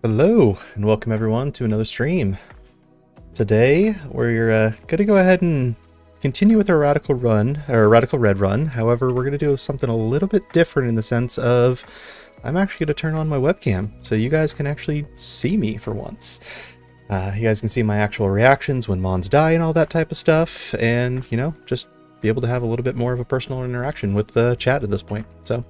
Hello and welcome everyone to another stream. Today we're going to go ahead and continue with our Radical Run, or Radical Red Run. However, we're going to do something a little bit different in the sense of I'm actually going to turn on my webcam so you guys can actually see me for once. You guys can see my actual reactions when mons die and all that type of stuff, and just be able to have a little bit more of a personal interaction with the chat at this point. So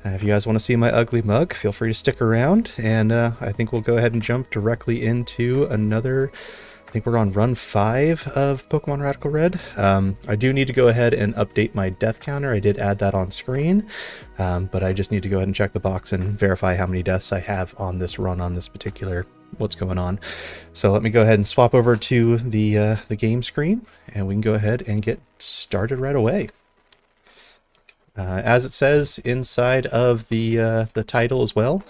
if you guys want to see my ugly mug, feel free to stick around, and I think we'll go ahead and jump directly into another. I think we're on run 5 of Pokemon Radical Red. I do need to go ahead and update my death counter. I did add that on screen, but I just need to go ahead and check the box and verify how many deaths I have on this run on this particular what's going on. So let me go ahead and swap over to the game screen, and we can go ahead and get started right away. As it says inside of the title as well,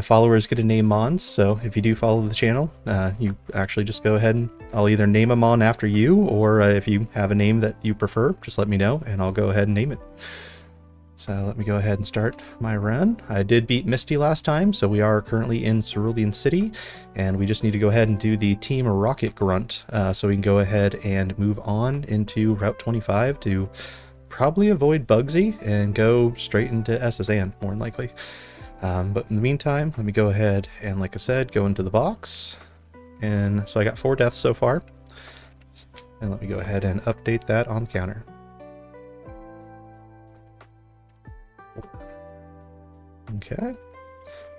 followers get to name mons. So if you do follow the channel, you actually just go ahead and I'll either name a mon after you, or if you have a name that you prefer, just let me know and I'll go ahead and name it. So let me go ahead and start my run. I did beat Misty last time, so we are currently in Cerulean City, and we just need to go ahead and do the Team Rocket Grunt, so we can go ahead and move on into Route 25 to probably avoid Bugsy and go straight into SS-Anne, more than likely. But in the meantime, let me go ahead and, like I said, go into the box. And so I got 4 deaths so far. And let me go ahead and update that on the counter. Okay,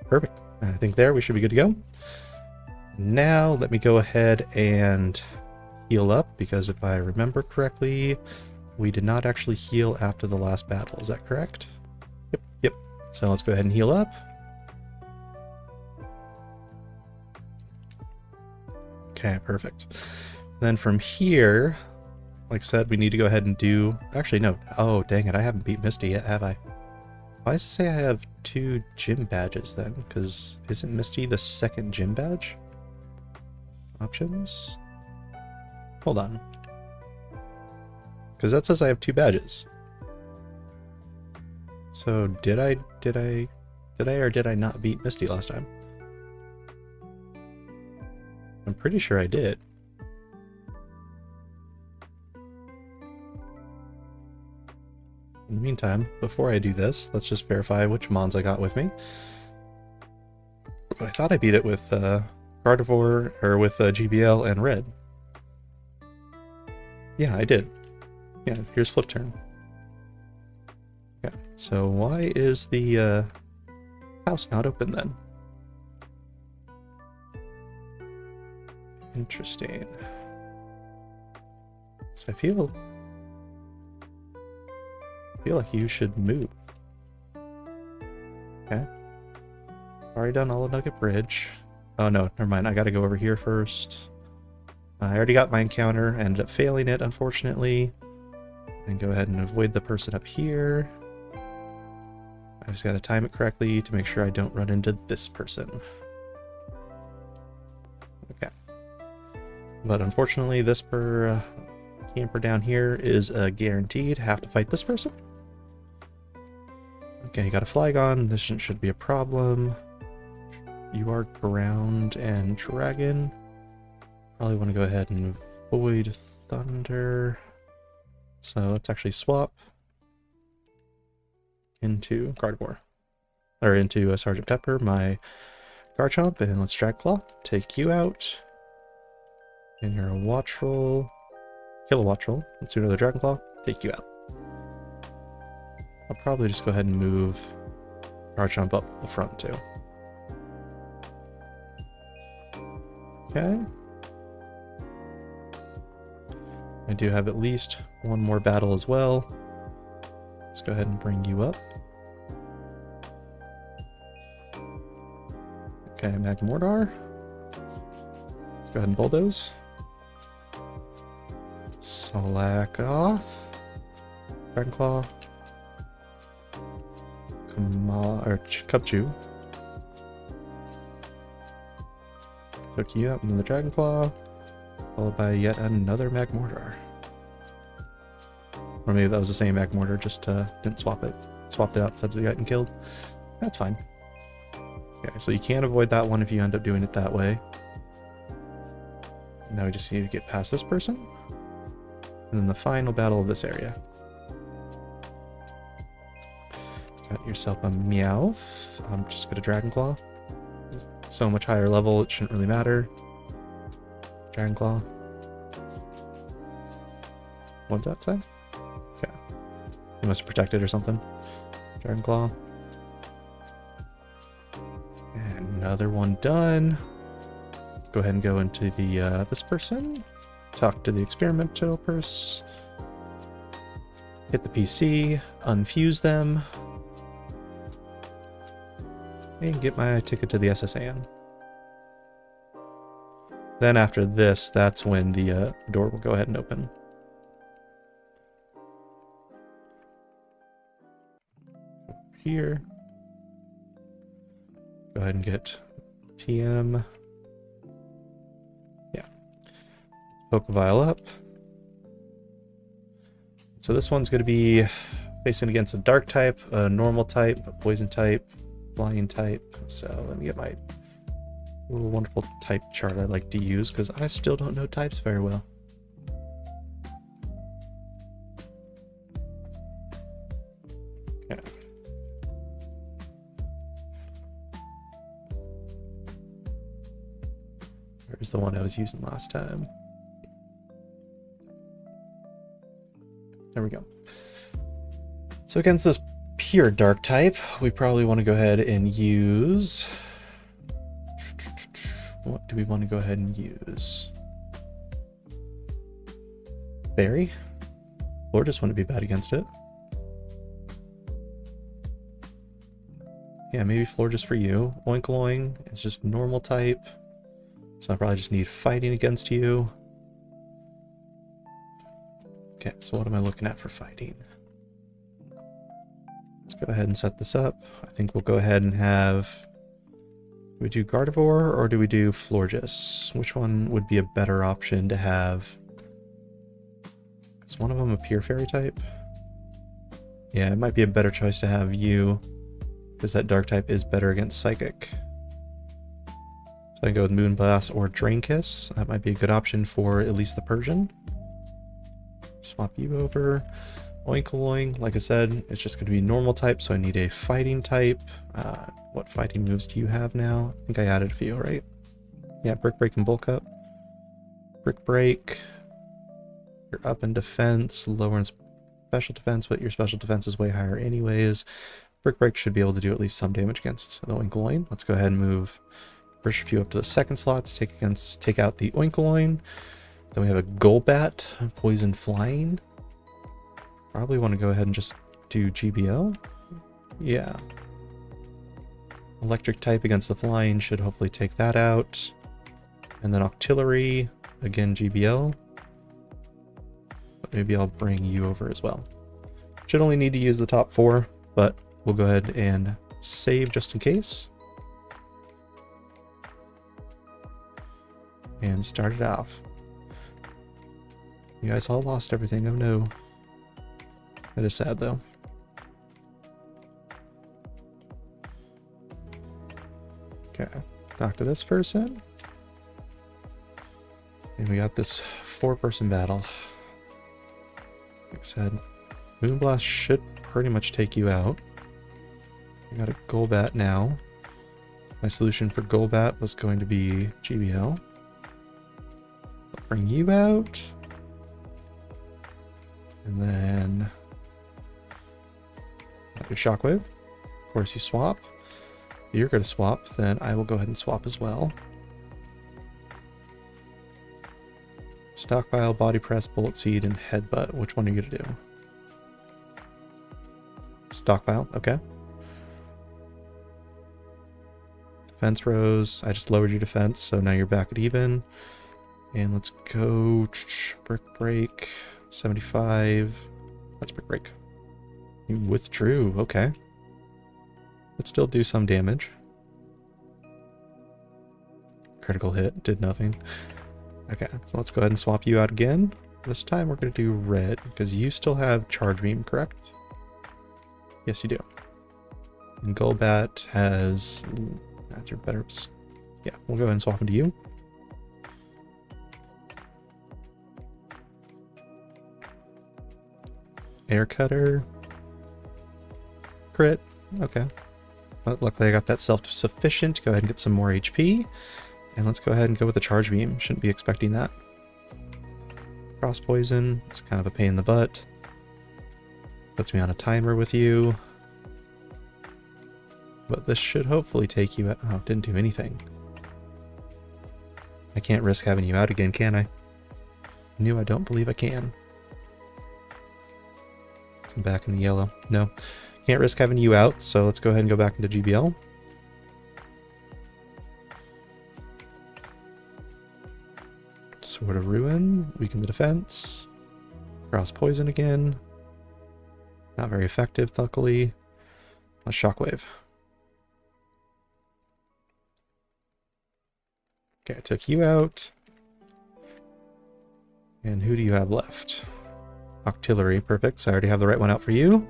perfect. I think there we should be good to go. Now let me go ahead and heal up, because if I remember correctly, we did not actually heal after the last battle. Is that correct? Yep. So let's go ahead and heal up. Okay, perfect. Then from here, like I said, we need to go ahead and do... Actually, no. Oh, dang it. I haven't beat Misty yet, have I? Why does it say I have 2 gym badges then? Because isn't Misty the second gym badge? Options? Hold on. Because that says I have 2 badges. So did I or did I not beat Misty last time? I'm pretty sure I did. In the meantime, before I do this, let's just verify which mons I got with me. But I thought I beat it with Gardevoir, or with GBL and Red. Yeah, I did. Yeah, here's Flip Turn. Yeah, so why is the house not open then? Interesting. So I feel like you should move. Okay. Already done all of Nugget Bridge. Oh no, never mind. I gotta go over here first. I already got my encounter, ended up failing it, unfortunately. And go ahead and avoid the person up here. I just gotta time it correctly to make sure I don't run into this person. Okay. But unfortunately, this camper down here is guaranteed have to fight this person. Okay, you got a Flygon. This should be a problem. You are Ground and Dragon. Probably want to go ahead and avoid Thunder. So let's actually swap into Gardevoir. Or into Sergeant Pepper, my Garchomp, and let's Drag Claw. Take you out. And you're a Wattrel. Kill a Wattrel. Let's do another Dragon Claw. Take you out. I'll probably just go ahead and move Garchomp up the front too. Okay. I do have at least one more battle as well. Let's go ahead and bring you up. Okay, Magmortar. Let's go ahead and Bulldoze. Slakoth. Dragon Claw. Cubchoo. Took you out and then the Dragon Claw, followed by yet another Magmortar. Or maybe that was the same Magmortar, just didn't swap it. Swapped it out instead of getting killed. That's fine. Okay, so you can't avoid that one if you end up doing it that way. Now we just need to get past this person. And then the final battle of this area. Got yourself a Meowth. I'm just gonna Dragon Claw. So much higher level, it shouldn't really matter. Dragon Claw. What's that say? Okay. You must have protected or something. Dragon Claw. And another one done. Let's go ahead and go into the this person. Talk to the experimental person. Hit the PC. Unfuse them. And get my ticket to the SSAN. Then after this, that's when the door will go ahead and open. Here. Go ahead and get TM. Yeah. Pokeball up. So this one's going to be facing against a dark type, a normal type, a poison type, flying type. So let me get my little wonderful type chart I like to use because I still don't know types very well. Okay. Where's the one I was using last time? There we go. So against this pure dark type, we probably want to go ahead and use... What do we want to go ahead and use? Berry? Or just wouldn't be bad against it. Yeah, maybe Florges for you. Oinkoloing is just normal type. So I probably just need fighting against you. Okay, so what am I looking at for fighting? Let's go ahead and set this up. I think we'll go ahead and have... Do we do Gardevoir or do we do Florges? Which one would be a better option to have? Is one of them a pure fairy type? Yeah, it might be a better choice to have you, because that dark type is better against Psychic. So I can go with Moonblast or Drainkiss. That might be a good option for at least the Persian. Swap you over. Oinkoloing, like I said, it's just going to be normal type, so I need a fighting type. What fighting moves do you have now? I think I added a few, right? Yeah, Brick Break and Bulk Up. Brick Break. You're up in defense, lower in special defense, but your special defense is way higher anyways. Brick Break should be able to do at least some damage against the Oinkoloing. Let's go ahead and move Brushifu up to the second slot to take out the Oinkoloing. Then we have a Golbat, Poison Flying. Probably want to go ahead and just do GBL. Yeah. Electric type against the flying should hopefully take that out. And then Octillery, again GBL. But maybe I'll bring you over as well. Should only need to use the top 4, but we'll go ahead and save just in case. And start it off. You guys all lost everything, oh no. That is sad though. Okay, talk to this person. And we got this 4-person battle. Like I said, Moonblast should pretty much take you out. We got a Golbat now. My solution for Golbat was going to be GBL. I'll bring you out. And then I'll do Shockwave. Of course you swap. If you're going to swap, then I will go ahead and swap as well. Stockpile, Body Press, Bullet Seed, and Headbutt. Which one are you going to do? Stockpile, okay. Defense rose. I just lowered your defense, so now you're back at even. And let's go Brick Break. 75. That's Brick Break. You withdrew, okay. But still do some damage. Critical hit, did nothing. Okay, so let's go ahead and swap you out again. This time we're going to do red, because you still have Charge Beam, correct? Yes, you do. And Golbat has That's your better... Yeah, we'll go ahead and swap into you. Air Cutter. Crit. Okay. Well, luckily I got that self-sufficient. Go ahead and get some more HP. And let's go ahead and go with the Charge Beam. Shouldn't be expecting that. Cross Poison. It's kind of a pain in the butt. Puts me on a timer with you. But this should hopefully take you out. Oh, it didn't do anything. I can't risk having you out again, can I? No, I don't believe I can. I'm back in the yellow. No. Can't risk having you out, so let's go ahead and go back into GBL. Sword of Ruin. Weaken the defense. Cross Poison again. Not very effective, luckily. Let's Shockwave. Okay, I took you out. And who do you have left? Octillery, perfect. So I already have the right one out for you.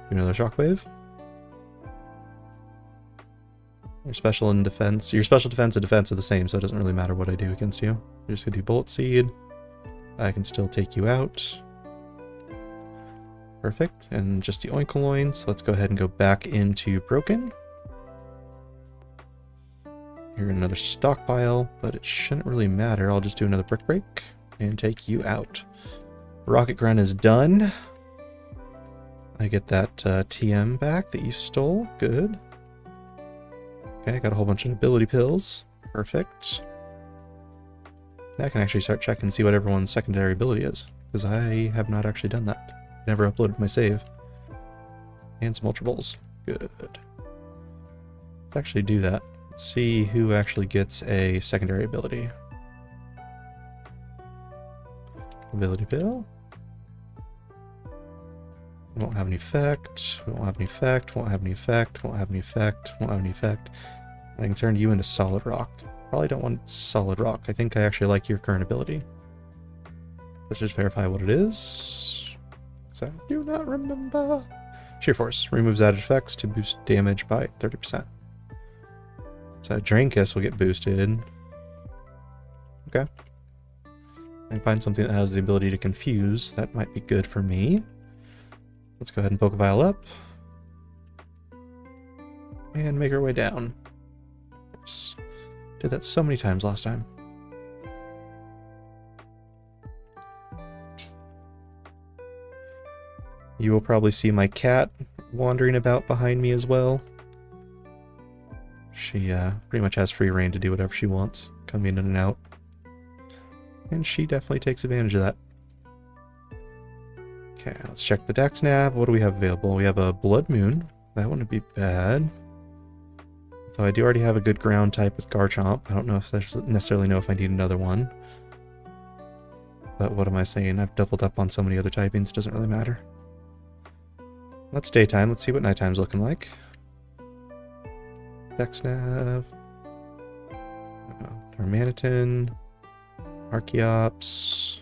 Give me another Shockwave. Your special and defense. Your special defense and defense are the same, so it doesn't really matter what I do against you. You're just gonna do Bullet Seed. I can still take you out. Perfect. And just the Oinkoloin, so let's go ahead and go back into Broken. You're in another stockpile, but it shouldn't really matter. I'll just do another Brick Break and take you out. Rocket Grunt is done. I get that TM back that you stole. Good. Okay, I got a whole bunch of ability pills. Perfect. Now I can actually start checking and see what everyone's secondary ability is, because I have not actually done that. Never uploaded my save. And some Ultra Balls. Good. Let's actually do that. Let's see who actually gets a secondary ability. Ability pill. Won't have any effect. Won't have any effect. Won't have any effect. Won't have any effect. Won't have any effect. I can turn you into Solid Rock. Probably don't want Solid Rock. I think I actually like your current ability. Let's just verify what it is. So I do not remember. Sheer Force removes added effects to boost damage by 30%. So Drainkiss will get boosted. Okay. I can find something that has the ability to confuse. That might be good for me. Let's go ahead and Pokeball up. And make our way down. Oops. Did that so many times last time. You will probably see my cat wandering about behind me as well. She pretty much has free reign to do whatever she wants, come in and out. And she definitely takes advantage of that. Okay, let's check the Dex Nav. What do we have available? We have a Blood Moon. That wouldn't be bad. So I do already have a good ground type with Garchomp. I don't know if necessarily know if I need another one. But what am I saying? I've doubled up on so many other typings. Doesn't really matter. That's daytime. Let's see what nighttime's looking like. Dex Nav. Darmanitan. Archeops.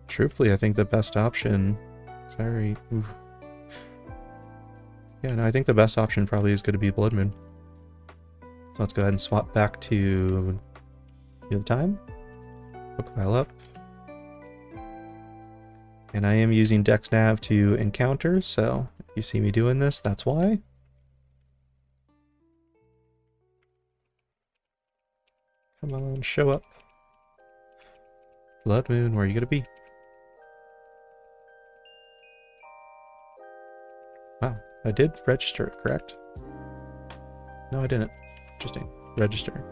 Truthfully, I think the best option... Sorry. Oof. Yeah, no, I think the best option probably is going to be Blood Moon. So let's go ahead and swap back to the time. Pokeball up. And I am using Dex Nav to encounter, so if you see me doing this, that's why. Come on, show up. Blood Moon, where are you going to be? Wow, I did register it, correct? No, I didn't. Interesting. Register.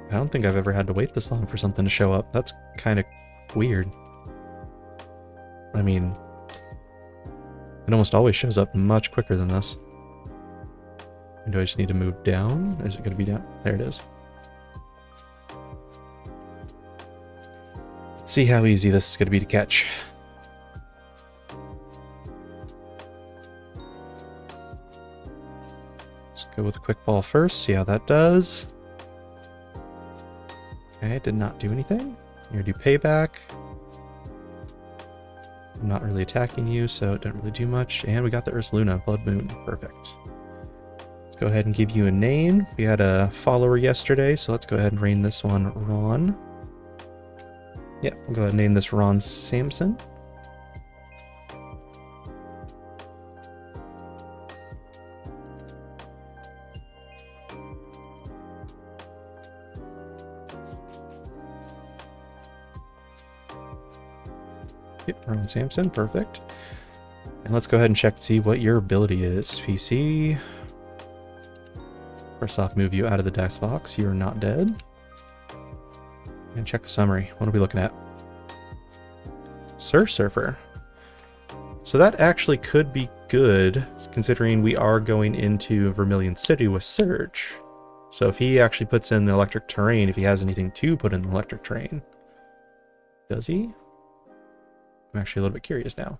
I don't think I've ever had to wait this long for something to show up. That's kind of weird. I mean, it almost always shows up much quicker than this. Do I just need to move down? Is it going to be down? There it is. Let's see how easy this is going to be to catch. Let's go with a quick ball first, see how that does. Okay, did not do anything. You're going to do payback. I'm not really attacking you, so it doesn't really do much. And we got the Ursaluna, Blood Moon. Perfect. Let's go ahead and give you a name. We had a follower yesterday, so let's go ahead and name this one Ron. Yep, we'll go ahead and name this Ron Samson. Yep, Ron Samson, perfect. And let's go ahead and check to see what your ability is. PC. First off, move you out of the dex box. You're not dead. And check the summary. What are we looking at? Surfer. So that actually could be good, considering we are going into Vermilion City with Surge. So if he actually puts in the electric terrain, if he has anything to put in the electric terrain. Does he? I'm actually a little bit curious now.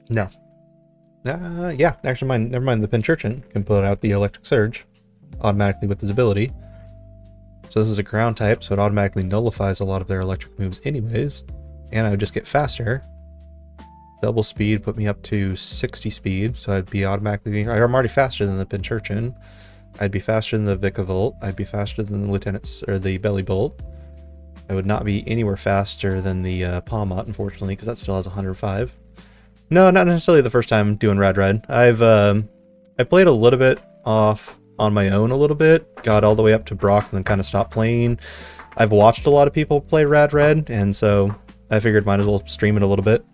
No. Yeah, actually never mind. The Pinchurchin can put out the Electric Surge automatically with his ability. So this is a ground type, so it automatically nullifies a lot of their electric moves anyways. And I would just get faster. Double speed put me up to 60 speed, so I'd be automatically... I'm already faster than the Pinchurchin. I'd be faster than the Vikavolt. I'd be faster than the Lieutenant's, or the Belly Bolt. I would not be anywhere faster than the Palmot, unfortunately, because that still has 105. No, not necessarily the first time doing Rad Red. I played a little bit off on my own a little bit, got all the way up to Brock and then kind of stopped playing. I've watched a lot of people play Rad Red, and so I figured might as well stream it a little bit.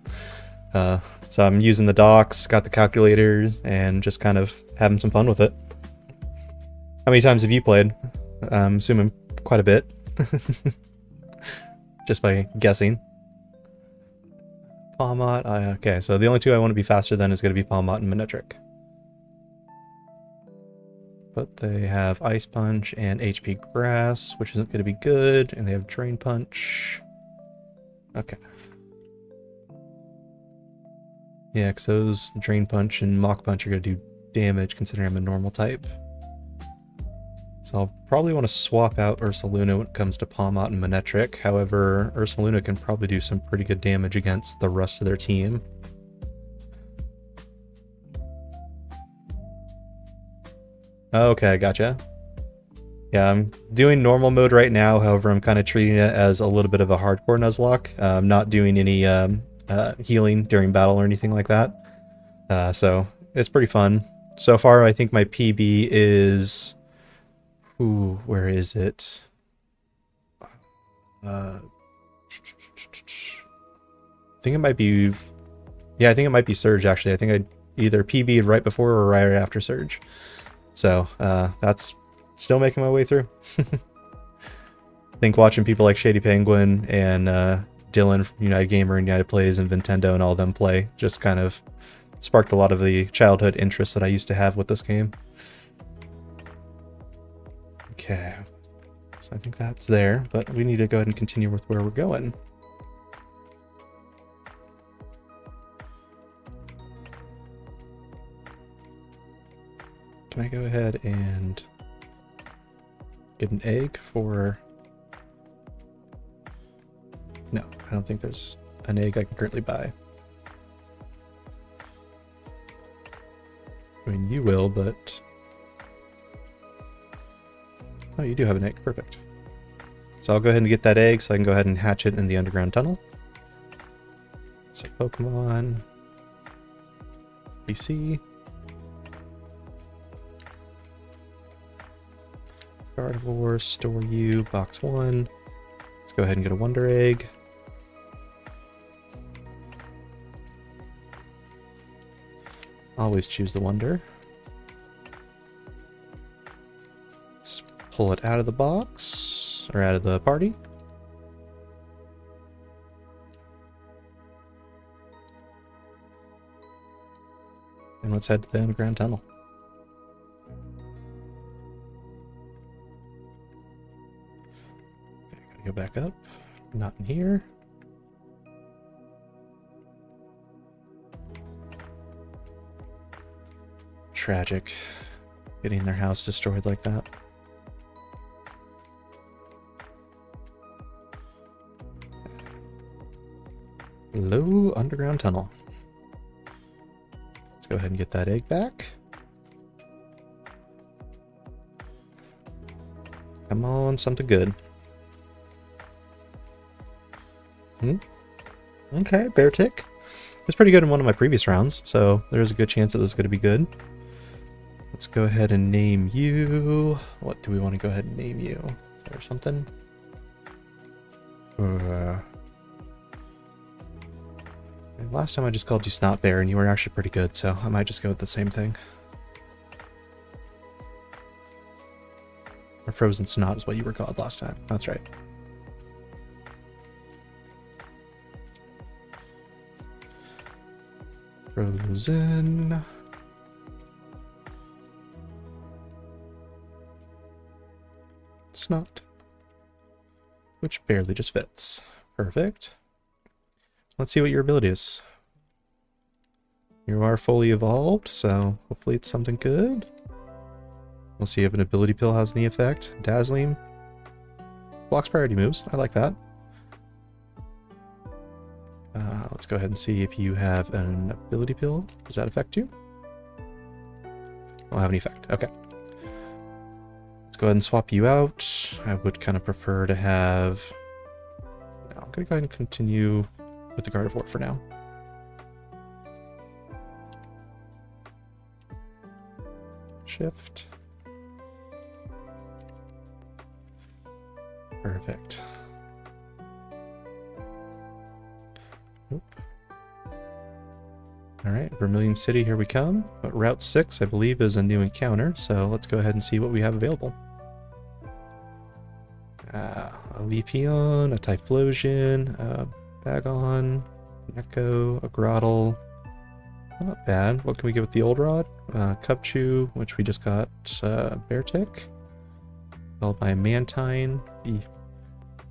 So I'm using the docs, got the calculators, and just kind of having some fun with it. How many times have you played? I'm assuming quite a bit. Just by guessing. Palmot, okay, so the only two I want to be faster than is going to be Palmot and Manectric. But they have Ice Punch and HP Grass, which isn't going to be good, and they have Drain Punch. Okay. Yeah, because those Drain Punch and Mach Punch are going to do damage considering I'm a normal type. So I'll probably want to swap out Ursaluna when it comes to Palmot and Manectric. However, Ursaluna can probably do some pretty good damage against the rest of their team. Okay, gotcha. Yeah, I'm doing normal mode right now. However, I'm kind of treating it as a little bit of a hardcore Nuzlocke. I'm not doing any healing during battle or anything like that. So it's pretty fun. So far, I think my PB is... Ooh, where is it? I think it might be... Yeah, I think it might be Surge, actually. I think I either PB'd right before or right after Surge. So, that's still making my way through. I think watching people like Shady Penguin and Dylan from United Gamer and United Plays and Nintendo and all them play just kind of sparked a lot of the childhood interest that I used to have with this game. Okay, so I think that's there, but we need to go ahead and continue with where we're going. Can I go ahead and get an egg for... No, I don't think there's an egg I can currently buy. I mean, you will, but... Oh, you do have an egg. Perfect. So I'll go ahead and get that egg so I can go ahead and hatch it in the underground tunnel. So Pokemon... PC... Gardevoir, store you, box 1. Let's go ahead and get a Wonder Egg. Always choose the Wonder. Let's pull it out of the box, or out of the party. And let's head to the underground tunnel. Go back up. Not in here. Tragic. Getting their house destroyed like that. Low underground tunnel. Let's go ahead and get that egg back. Come on, something good. Okay, bear tick. It's pretty good in one of my previous rounds, so there's a good chance that this is going to be good. Let's go ahead and name you. What do we want to go ahead and name you? Is there something? Last time I just called you Snot Bear and you were actually pretty good, so I might just go with the same thing. Or Frozen Snot is what you were called last time. That's right. Frozen. Snot. Which barely just fits. Perfect. Let's see what your ability is. You are fully evolved, so hopefully it's something good. We'll see if an ability pill has any effect. Dazzling. Blocks priority moves. I like that. Let's go ahead and see if you have an ability pill. Does that affect you? Don't have any effect. Okay. Let's go ahead and swap you out. I would kind of prefer to have... No, I'm going to go ahead and continue with the Gardevoir for now. Shift. Perfect. Nope. Alright, Vermilion City, here we come. But Route 6, I believe, is a new encounter, so let's go ahead and see what we have available. A Leafeon, a Typhlosion, a Bagon, an Echo, a Grottle. Not bad. What can we get with the Old Rod? Cubchoo, which we just got Beartick. Followed by Mantine. The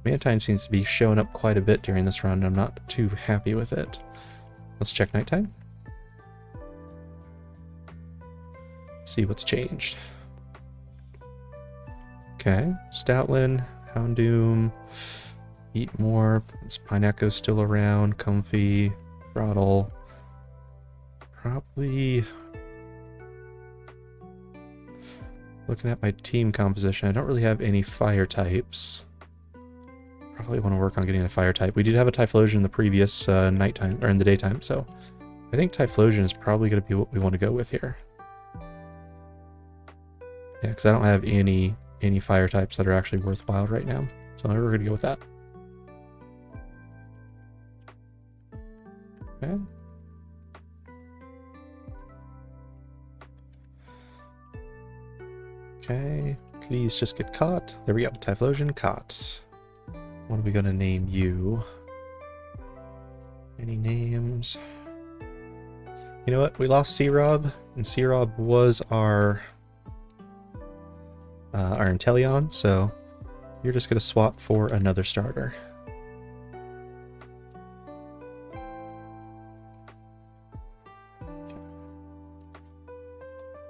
Mantine seems to be showing up quite a bit during this run. I'm not too happy with it. Let's check nighttime. See what's changed. Okay, Stoutland, Houndoom, Eat More. This Pineco's still around. Comfy, Throttle. Probably... Looking at my team composition, I don't really have any fire types. Probably want to work on getting a fire type. We did have a Typhlosion in the previous nighttime, or in the daytime, so I think Typhlosion is probably going to be what we want to go with here. Yeah, because I don't have any fire types that are actually worthwhile right now, so we're going to go with that. Okay. Okay, please just get caught. There we go, Typhlosion caught. What are we gonna name you? Any names? You know what? We lost C-Rob, and C-Rob was our Inteleon, so you're just gonna swap for another starter.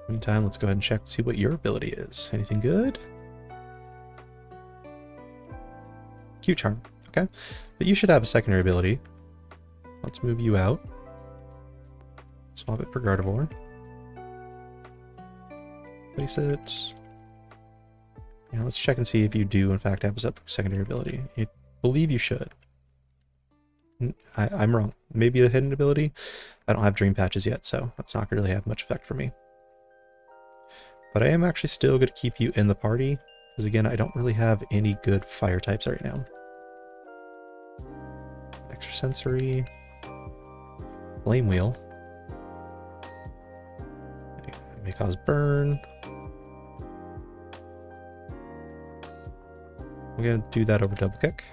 Meantime, let's go ahead and check to see what your ability is. Anything good? Q-Charm. Okay. But you should have a secondary ability. Let's move you out. Swap it for Gardevoir. Place it. Yeah, let's check and see if you do, in fact, have a secondary ability. I believe you should. I'm wrong. Maybe a hidden ability? I don't have Dream Patches yet, so that's not going to really have much effect for me. But I am actually still going to keep you in the party, because again, I don't really have any good fire types right now. Extrasensory. Flame Wheel. May cause burn. I'm going to do that over Double Kick.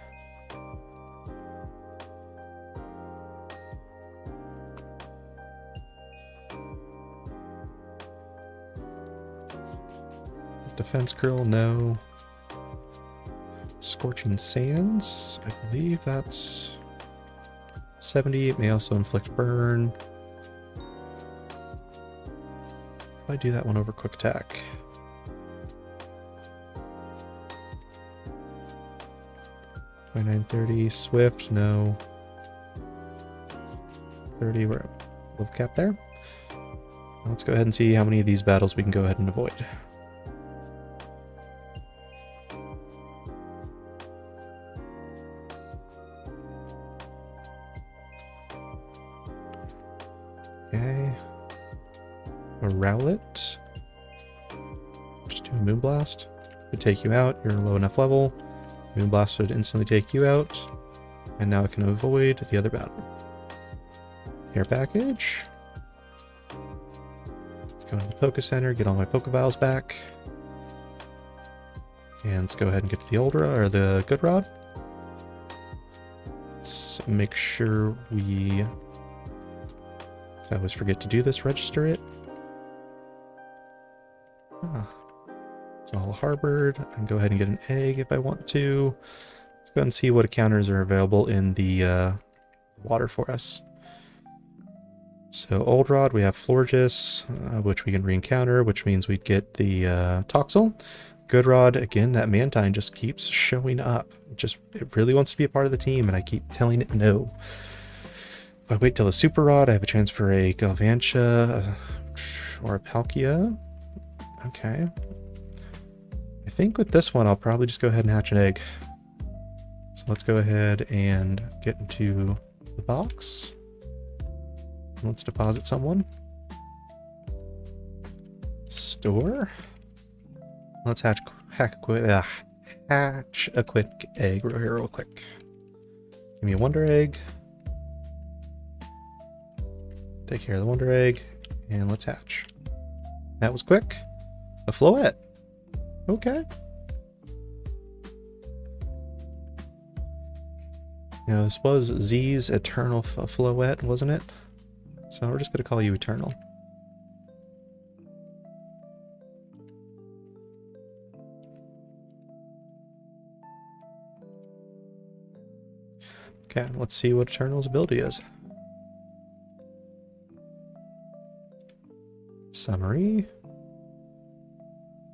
Defense Curl, no. Scorching Sands, I believe that's 70. It may also inflict burn. I do that one over Quick Attack. $29.30. Swift, no. 30, we're at level cap there. Let's go ahead and see how many of these battles we can go ahead and avoid. Okay. A Rowlet. Just do a Moonblast. Would take you out. You're low enough level. Moonblast would instantly take you out. And now I can avoid the other battle. Care package. Let's go to the Poké Center, get all my Pokeviles back. And let's go ahead and get to the the Good Rod. Let's make sure we... I always forget to do this, register it. It's all harbored. I can go ahead and get an egg if I want to. Let's go ahead and see what encounters are available in the water for us. So Old Rod, we have Florges, which we can re-encounter, which means we'd get the Toxel. Good Rod, again, that Mantine just keeps showing up. It really wants to be a part of the team, and I keep telling it no. If I wait till the Super Rod, I have a chance for a Galvantia or a Palkia. Okay. I think with this one, I'll probably just go ahead and hatch an egg. So let's go ahead and get into the box. Let's deposit someone. Store. Let's hatch a quick egg real quick. Give me a Wonder Egg. Take care of the Wonder Egg, and let's hatch. That was quick. A Floette. Okay. Now, this was Z's Eternal Floette, wasn't it? So we're just going to call you Eternal. Okay, let's see what Eternal's ability is. Summary.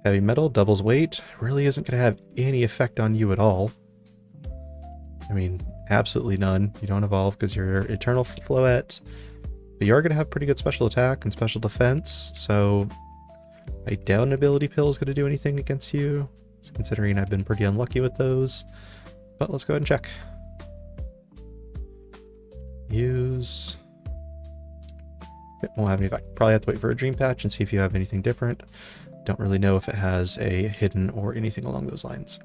Heavy metal, doubles weight. Really isn't going to have any effect on you at all. I mean, absolutely none. You don't evolve because you're Eternal Floette. But you are going to have pretty good special attack and special defense, so I doubt an ability pill is going to do anything against you, considering I've been pretty unlucky with those. But let's go ahead and check. Use... It won't have any effect. Probably have to wait for a dream patch and see if you have anything different. Don't really know if it has a hidden or anything along those lines.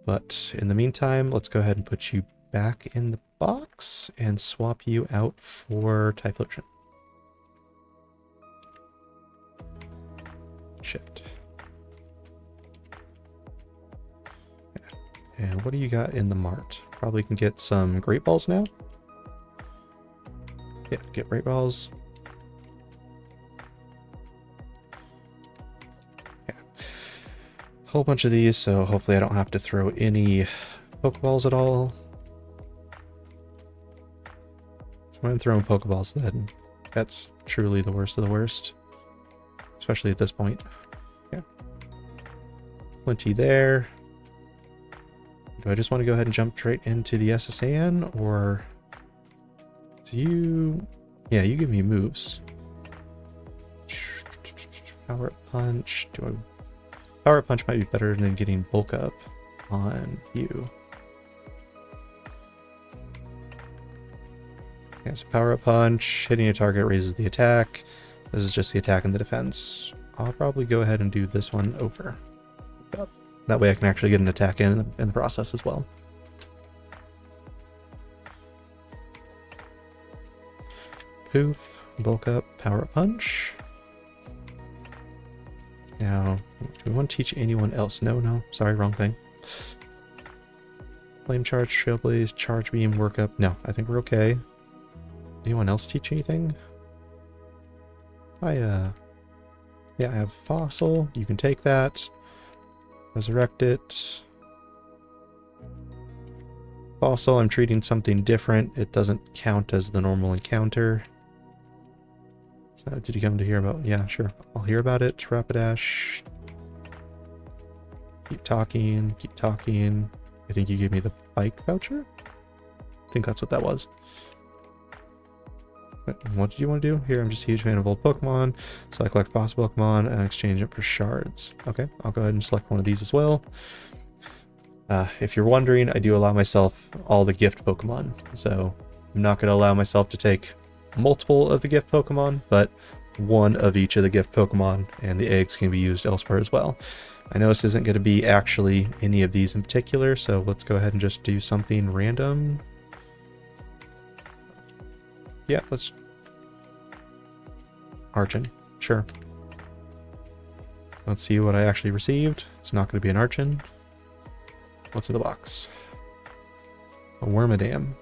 But in the meantime, let's go ahead and put you back in the box and swap you out for Typhlosion. Shift. Yeah. And what do you got in the mart? Probably can get some Great Balls now. Yeah, get Great Balls. Yeah. A whole bunch of these, so hopefully I don't have to throw any Pokeballs at all. So when I'm throwing Pokeballs, then that's truly the worst of the worst. Especially at this point. Yeah. Plenty there. Do I just want to go ahead and jump straight into the SSN, or... You... Yeah, you give me moves. Power Up Punch. Power Up Punch might be better than getting Bulk Up on you. Yeah, so Power Up Punch. Hitting a target raises the attack. This is just the attack and the defense. I'll probably go ahead and do this one over. That way I can actually get an attack in the process as well. Poof, Bulk Up, Power Up Punch. Now, do we want to teach anyone else? No, sorry, wrong thing. Flame Charge, Trailblaze, Charge Beam, Work Up. No, I think we're okay. Anyone else teach anything? Yeah, I have Fossil. You can take that. Resurrect it. Fossil, I'm treating something different. It doesn't count as the normal encounter. So, did you come to hear about? Yeah, sure. I'll hear about it. Rapidash. Keep talking. Keep talking. I think you gave me the bike voucher? I think that's what that was. What did you want to do? Here, I'm just a huge fan of old Pokemon, so I collect fossil Pokemon and exchange it for shards. Okay, I'll go ahead and select one of these as well. If you're wondering, I do allow myself all the gift Pokemon, so I'm not going to allow myself to take multiple of the gift Pokemon, but one of each of the gift Pokemon, and the eggs can be used elsewhere as well. I know this isn't going to be actually any of these in particular, so let's go ahead and just do something random. Yeah, let's... Archon. Sure. Let's see what I actually received. It's not going to be an Archon. What's in the box? A Wormadam.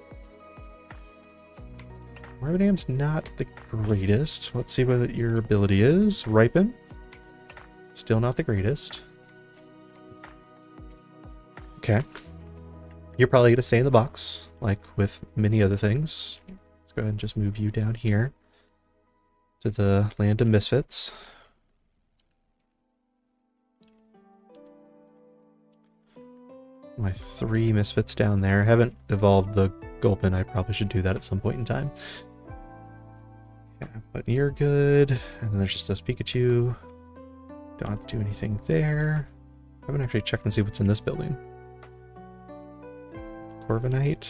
Wormadam's not the greatest. Let's see what your ability is. Ripen. Still not the greatest. Okay. You're probably going to stay in the box, like with many other things. Let's go ahead and just move you down here to the Land of Misfits. My 3 Misfits down there. Haven't evolved the Gulpin. I probably should do that at some point in time. Yeah, but you're good. And then there's just this Pikachu. Don't have to do anything there. I haven't actually checked and see what's in this building. Corviknight.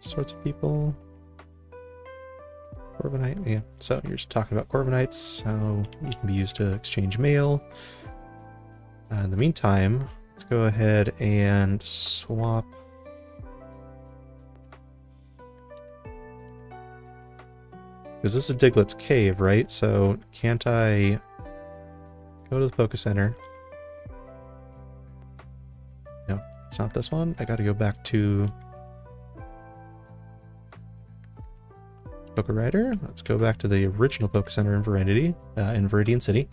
Sorts of people. Corviknight, yeah. So you're just talking about Corviknights. So you can be used to exchange mail. In the meantime, let's go ahead and swap. Because this is Diglett's cave, right? So can't I go to the Poké Center? No, it's not this one. I gotta go back to Poké Rider. Let's go back to the original Poké Center in Viridian City.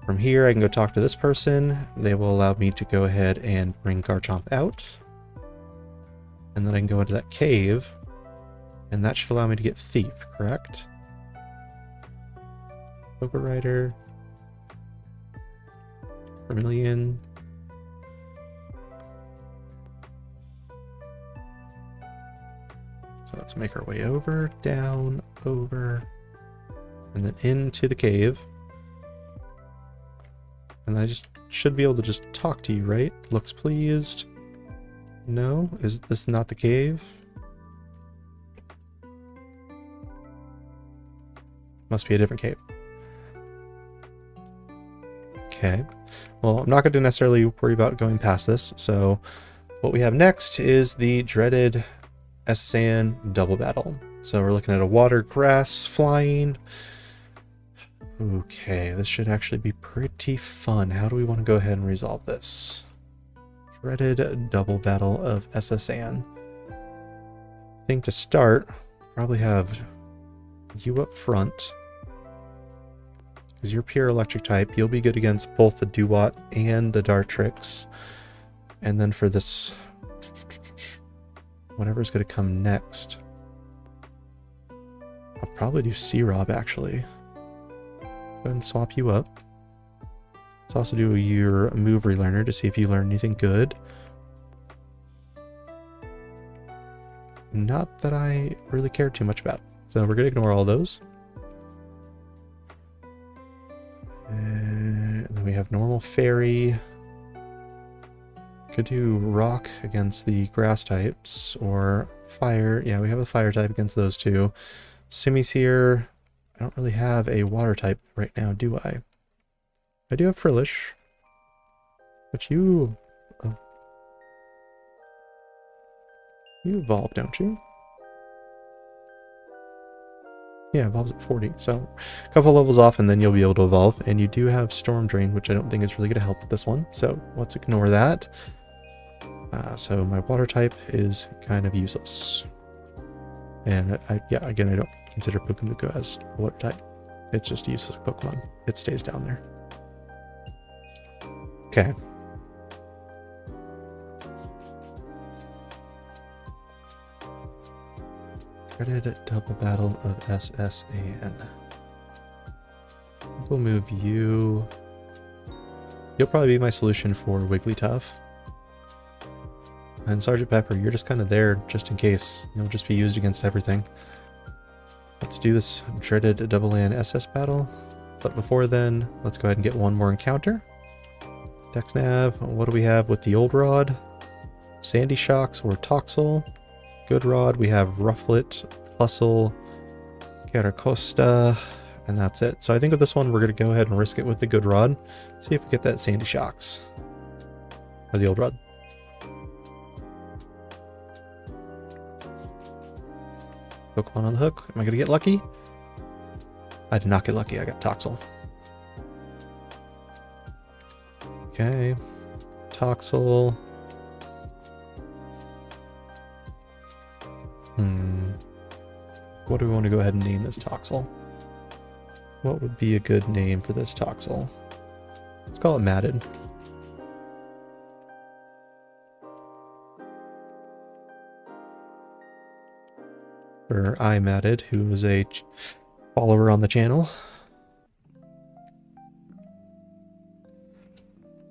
From here, I can go talk to this person. They will allow me to go ahead and bring Garchomp out. And then I can go into that cave. And that should allow me to get Thief, correct? Poké Rider. Vermilion. So let's make our way over, down, over, and then into the cave. And I just should be able to just talk to you, right? Looks pleased. No? Is this not the cave? Must be a different cave. Okay. Well, I'm not going to necessarily worry about going past this. So what we have next is the dreaded SSN double battle. So we're looking at a water, grass, flying. Okay, this should actually be pretty fun. How do we want to go ahead and resolve this? Dreaded double battle of SSN. I think to start, probably have you up front. Because you're pure electric type, you'll be good against both the Duat and the Dartrix. And then for this, whatever's going to come next, I'll probably do C-Rob actually. Go ahead and swap you up. Let's also do your move relearner to see if you learn anything good. Not that I really care too much about. So we're going to ignore all those. And then we have normal fairy. Could do rock against the grass types or fire. Yeah, we have a fire type against those two. Simi's here. I don't really have a water type right now, do I? I do have Frillish. But you evolve, don't you? Yeah, evolves at 40. So a couple levels off and then you'll be able to evolve. And you do have Storm Drain, which I don't think is really going to help with this one. So let's ignore that. So my water type is kind of useless. And yeah, again, I don't consider Pukamuka as a water type. It's just a useless Pokemon. It stays down there. Okay. Dreaded double battle of SSN. We'll move you. You'll probably be my solution for Wigglytuff. And Sergeant Pepper, you're just kind of there just in case. You'll just be used against everything. let's do this dreaded double land SS battle. But before then, let's go ahead and get one more encounter. Dex Nav, what do we have with the old rod? Sandy Shocks or Toxel. Good rod, we have Rufflet, Fussel, Caracosta, and that's it. So I think with this one, we're going to go ahead and risk it with the good rod. See if we get that Sandy Shocks. Or the old rod. Pokemon on the hook. Am I going to get lucky? I did not get lucky. I got Toxel. Okay. Toxel. What do we want to go ahead and name this Toxel? What would be a good name for this Toxel? Let's call it Matted. For Matted, who is a follower on the channel.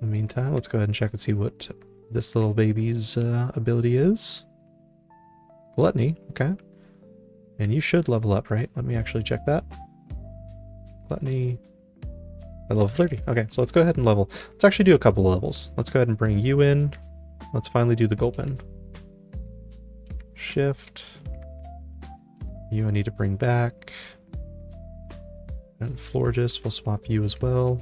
In the meantime, let's go ahead and check and see what this little baby's ability is. Gluttony, okay. And you should level up, right? Let me actually check that. Gluttony at level 30. Okay, so let's go ahead and level. Let's actually do a couple of levels. Let's go ahead and bring you in. Let's finally do the Gulpin. Shift. You I need to bring back. And Florges, we'll swap you as well.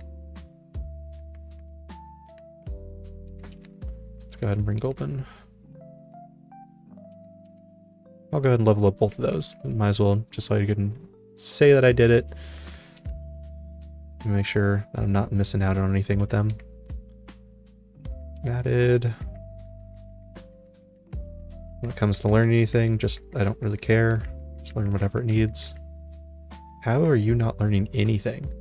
Let's go ahead and bring Gulpin. I'll go ahead and level up both of those. Might as well, just so I can say that I did it. Make sure that I'm not missing out on anything with them. Added. When it comes to learning anything, just I don't really care. Just learn whatever it needs. How are you not learning anything?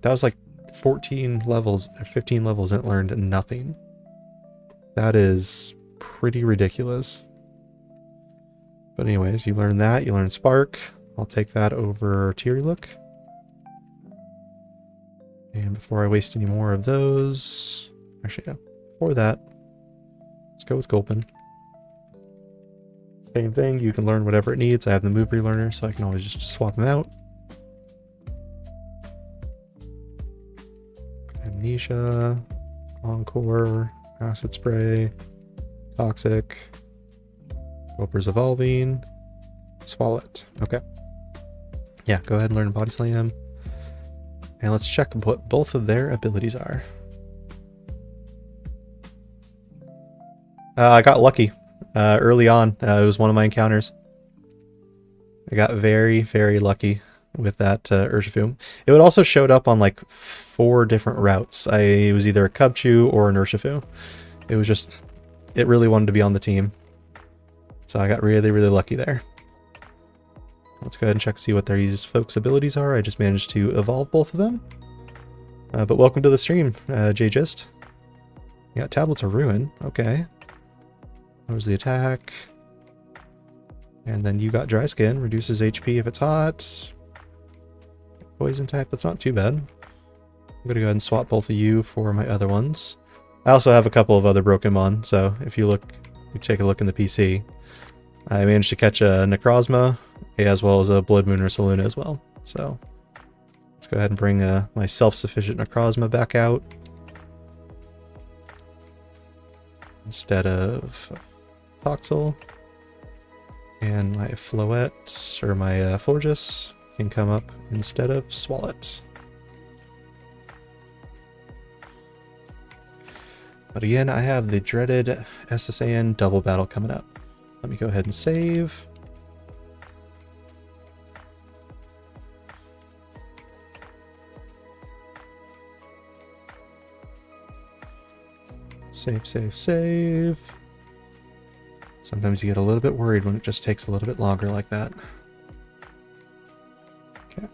That was like 14 levels, or 15 levels and it learned nothing. That is pretty ridiculous. But anyways, you learn that, you learn Spark. I'll take that over Teary Look. And before I waste any more of those, actually, yeah, before that, let's go with Gulpin. Same thing, you can learn whatever it needs. I have the move relearner, so I can always just swap them out. Amnesia, Encore, Acid Spray, Toxic, Gulper's Evolving, Swallet. Okay. Yeah, go ahead and learn Body Slam. And let's check what both of their abilities are. I got lucky early on. It was one of my encounters. I got very, very lucky with that Urshifu. It would also showed up on like 4 different routes. It was either a Cubchoo or an Urshifu. It was just, it really wanted to be on the team. So I got really, really lucky there. Let's go ahead and check to see what these folks' abilities are. I just managed to evolve both of them. But welcome to the stream, JGist. You got Tablets of Ruin. Okay. There's the attack. And then you got Dry Skin. Reduces HP if it's hot. Poison type. That's not too bad. I'm going to go ahead and swap both of you for my other ones. I also have a couple of other Pokémon. So if you take a look in the PC. I managed to catch a Necrozma, as well as a Blood Moon or Saluna as well. So let's go ahead and bring my self-sufficient Necrozma back out. Instead of Toxel. And my Floette, or my Florges, can come up instead of Swallet. But again, I have the dreaded SSAN double battle coming up. Let me go ahead and save. Save, save, save. Sometimes you get a little bit worried when it just takes a little bit longer like that. Okay.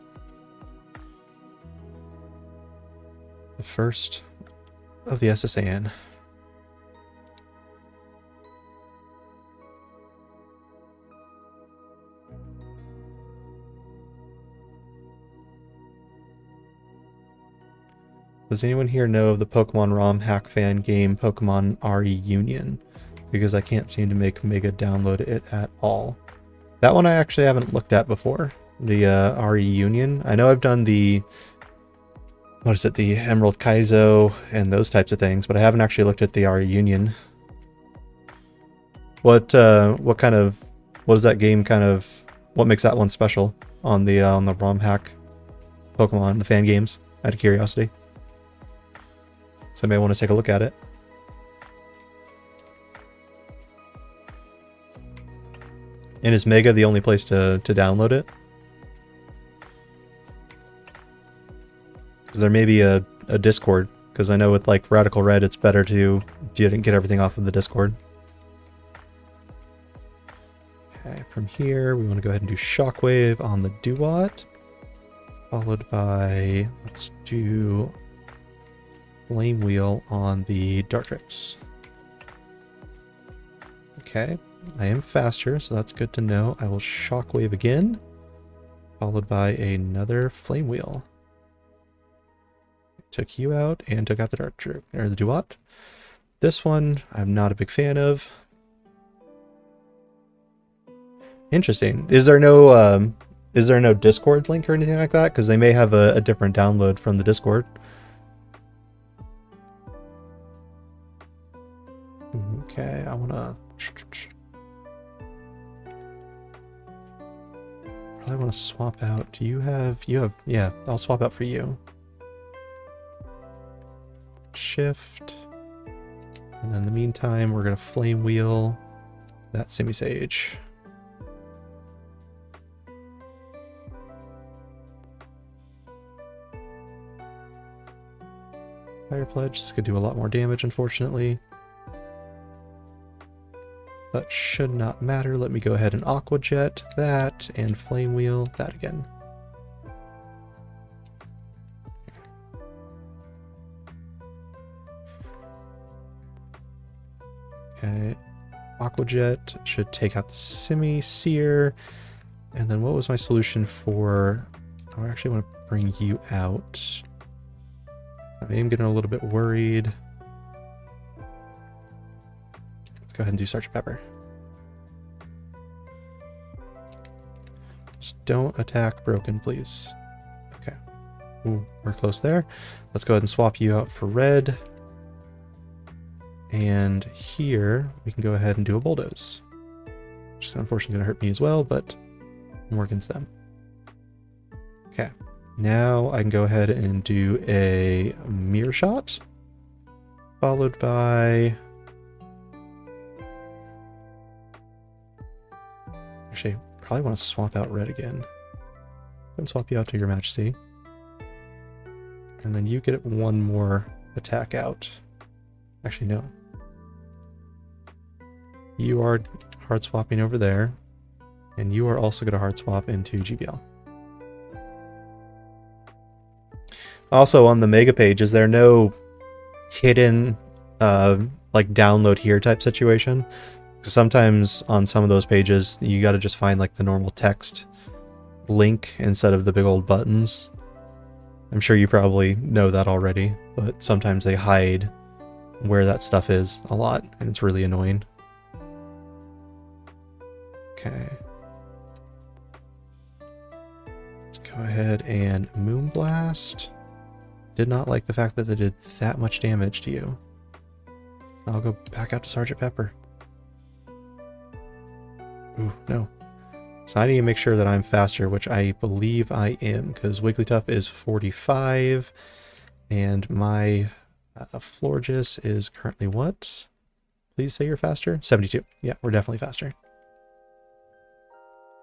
The first of the SSAN. Does anyone here know of the Pokemon ROM hack fan game Pokemon RE Union? Because I can't seem to make Mega download it at all. That one I actually haven't looked at before. The RE Union. I know I've done the, what is it, the Emerald Kaizo and those types of things, but I haven't actually looked at the RE Union. What kind of, what is that game kind of, what makes that one special on the ROM hack Pokemon, the fan games, out of curiosity? So I may want to take a look at it. And is Mega the only place to download it? Because there may be a Discord, because I know with like Radical Red it's better to get everything off of the Discord. Okay, from here we want to go ahead and do Shockwave on the Duat, followed by, let's do Flame Wheel on the Dartrix. Okay, I am faster, so that's good to know. I will Shockwave again, followed by another Flame Wheel. Took you out and took out the Dartrix, or the Duat. This one I'm not a big fan of. Interesting. Is there no Discord link or anything like that? Because they may have a different download from the Discord. Okay, I wanna probably want to swap out. Do you have, yeah, I'll swap out for you. Shift. And then in the meantime, we're gonna Flame Wheel that Simisage. Fire Pledge, this could do a lot more damage, unfortunately. But should not matter. Let me go ahead and Aqua Jet that, and Flame Wheel that again. Okay, Aqua Jet should take out the Simi-Seer. And then what was my solution for... Oh, I actually want to bring you out. I am getting a little bit worried. Let's go ahead and do Sergeant Pepper. Just don't attack Broken, please. Okay. Ooh, we're close there. Let's go ahead and swap you out for red. And here, we can go ahead and do a Bulldoze. Which is unfortunately going to hurt me as well, but more against them. Okay. Now I can go ahead and do a Mirror Shot. Followed by... Actually, probably want to swap out red again. And swap you out to Your Majesty. And then you get one more attack out. Actually, no. You are hard swapping over there. And you are also going to hard swap into GBL. Also, on the Mega page, is there no hidden, like, download here type situation? Because sometimes on some of those pages, you got to just find, like, the normal text link instead of the big old buttons. I'm sure you probably know that already, but sometimes they hide where that stuff is a lot, and it's really annoying. Okay. Let's go ahead and Moonblast. Did not like the fact that they did that much damage to you. I'll go back out to Sergeant Pepper. Ooh, no. So I need to make sure that I'm faster, which I believe I am, because Wigglytuff is 45, and my Florges is currently what? Please say you're faster? 72. Yeah, we're definitely faster.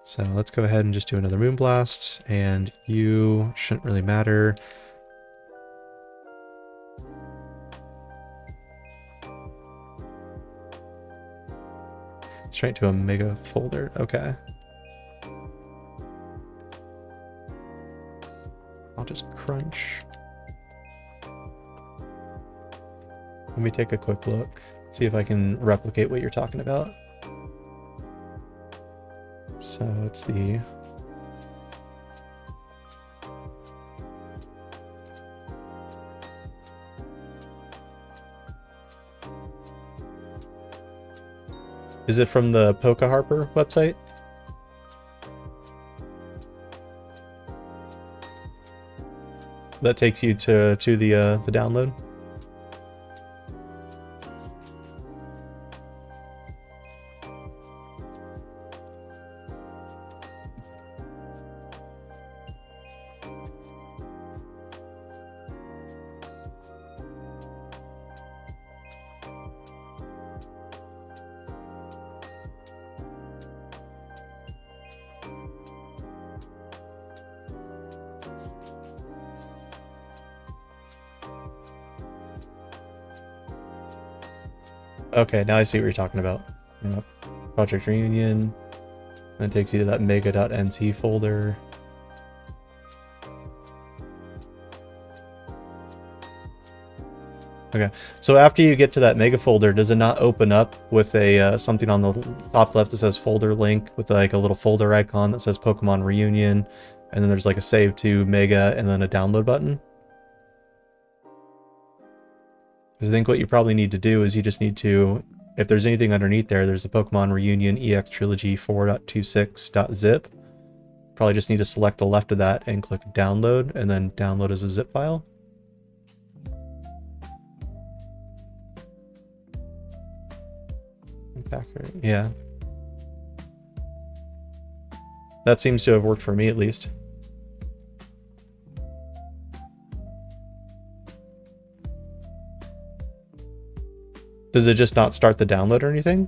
So let's go ahead and just do another Moonblast, and you shouldn't really matter. Straight to a Mega folder. Okay. I'll just crunch. Let me take a quick look. See if I can replicate what you're talking about. So it's the... Is it from the Poke Harper website? that takes you to the download. Okay, now I see what you're talking about. Yep. Project Reunion. That takes you to that mega.nc folder. Okay, so after you get to that mega folder, does it not open up with a something on the top left that says folder link with like a little folder icon that says Pokemon Reunion, and then there's like a save to mega and then a download button? Because I think what you probably need to do is you just need to, if there's anything underneath there, there's the Pokemon Reunion EX Trilogy 4.26.zip. Probably just need to select the left of that and click download, and then download as a zip file. Yeah. That seems to have worked for me at least. Does it just not start the download or anything?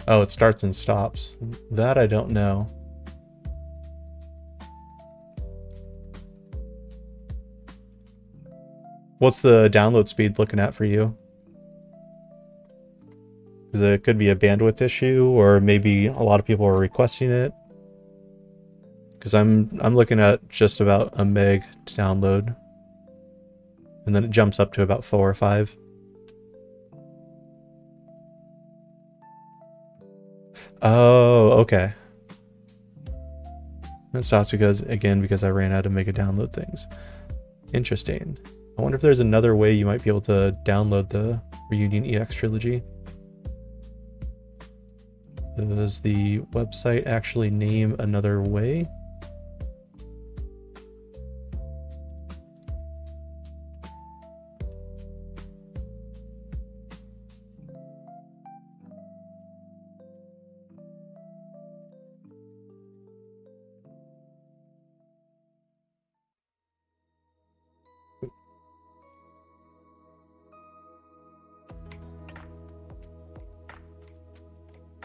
Oh, it starts and stops. That I don't know. What's the download speed looking at for you? Because it could be a bandwidth issue, or maybe a lot of people are requesting it. Because I'm looking at just about a meg to download, and then it jumps up to about 4 or 5. Oh, okay. It stops because I ran out of mega download things. Interesting. I wonder if there's another way you might be able to download the Reunion EX Trilogy. Does the website actually name another way?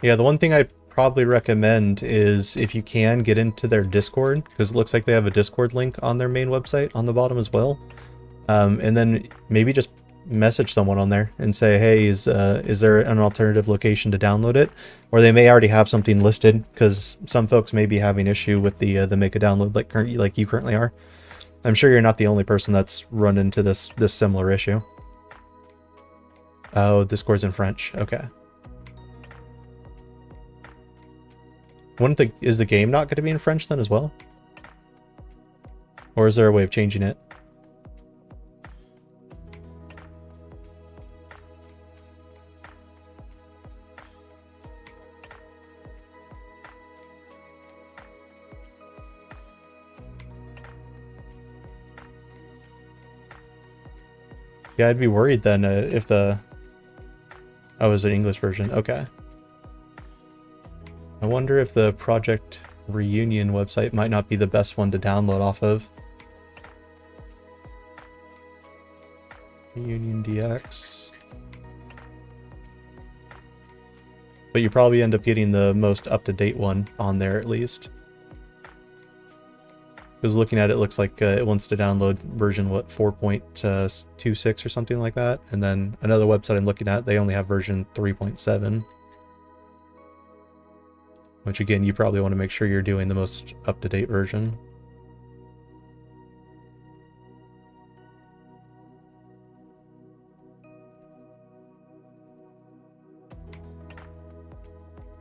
Yeah, the one thing I probably recommend is if you can get into their Discord, because it looks like they have a Discord link on their main website on the bottom as well. And then maybe just message someone on there and say, hey, is there an alternative location to download it? Or they may already have something listed, because some folks may be having issue with the make a download like you currently are. I'm sure you're not the only person that's run into this similar issue. Oh, Discord's in French. Okay. Is the game not going to be in French then as well? Or is there a way of changing it? Yeah, I'd be worried then if the... Oh, it was an English version. Okay. I wonder if the Project Reunion website might not be the best one to download off of. Reunion DX. But you probably end up getting the most up-to-date one on there at least. Because looking at it, looks like it wants to download version, what, 4.26 or something like that. And then another website I'm looking at, they only have version 3.7. Which again, you probably want to make sure you're doing the most up-to-date version.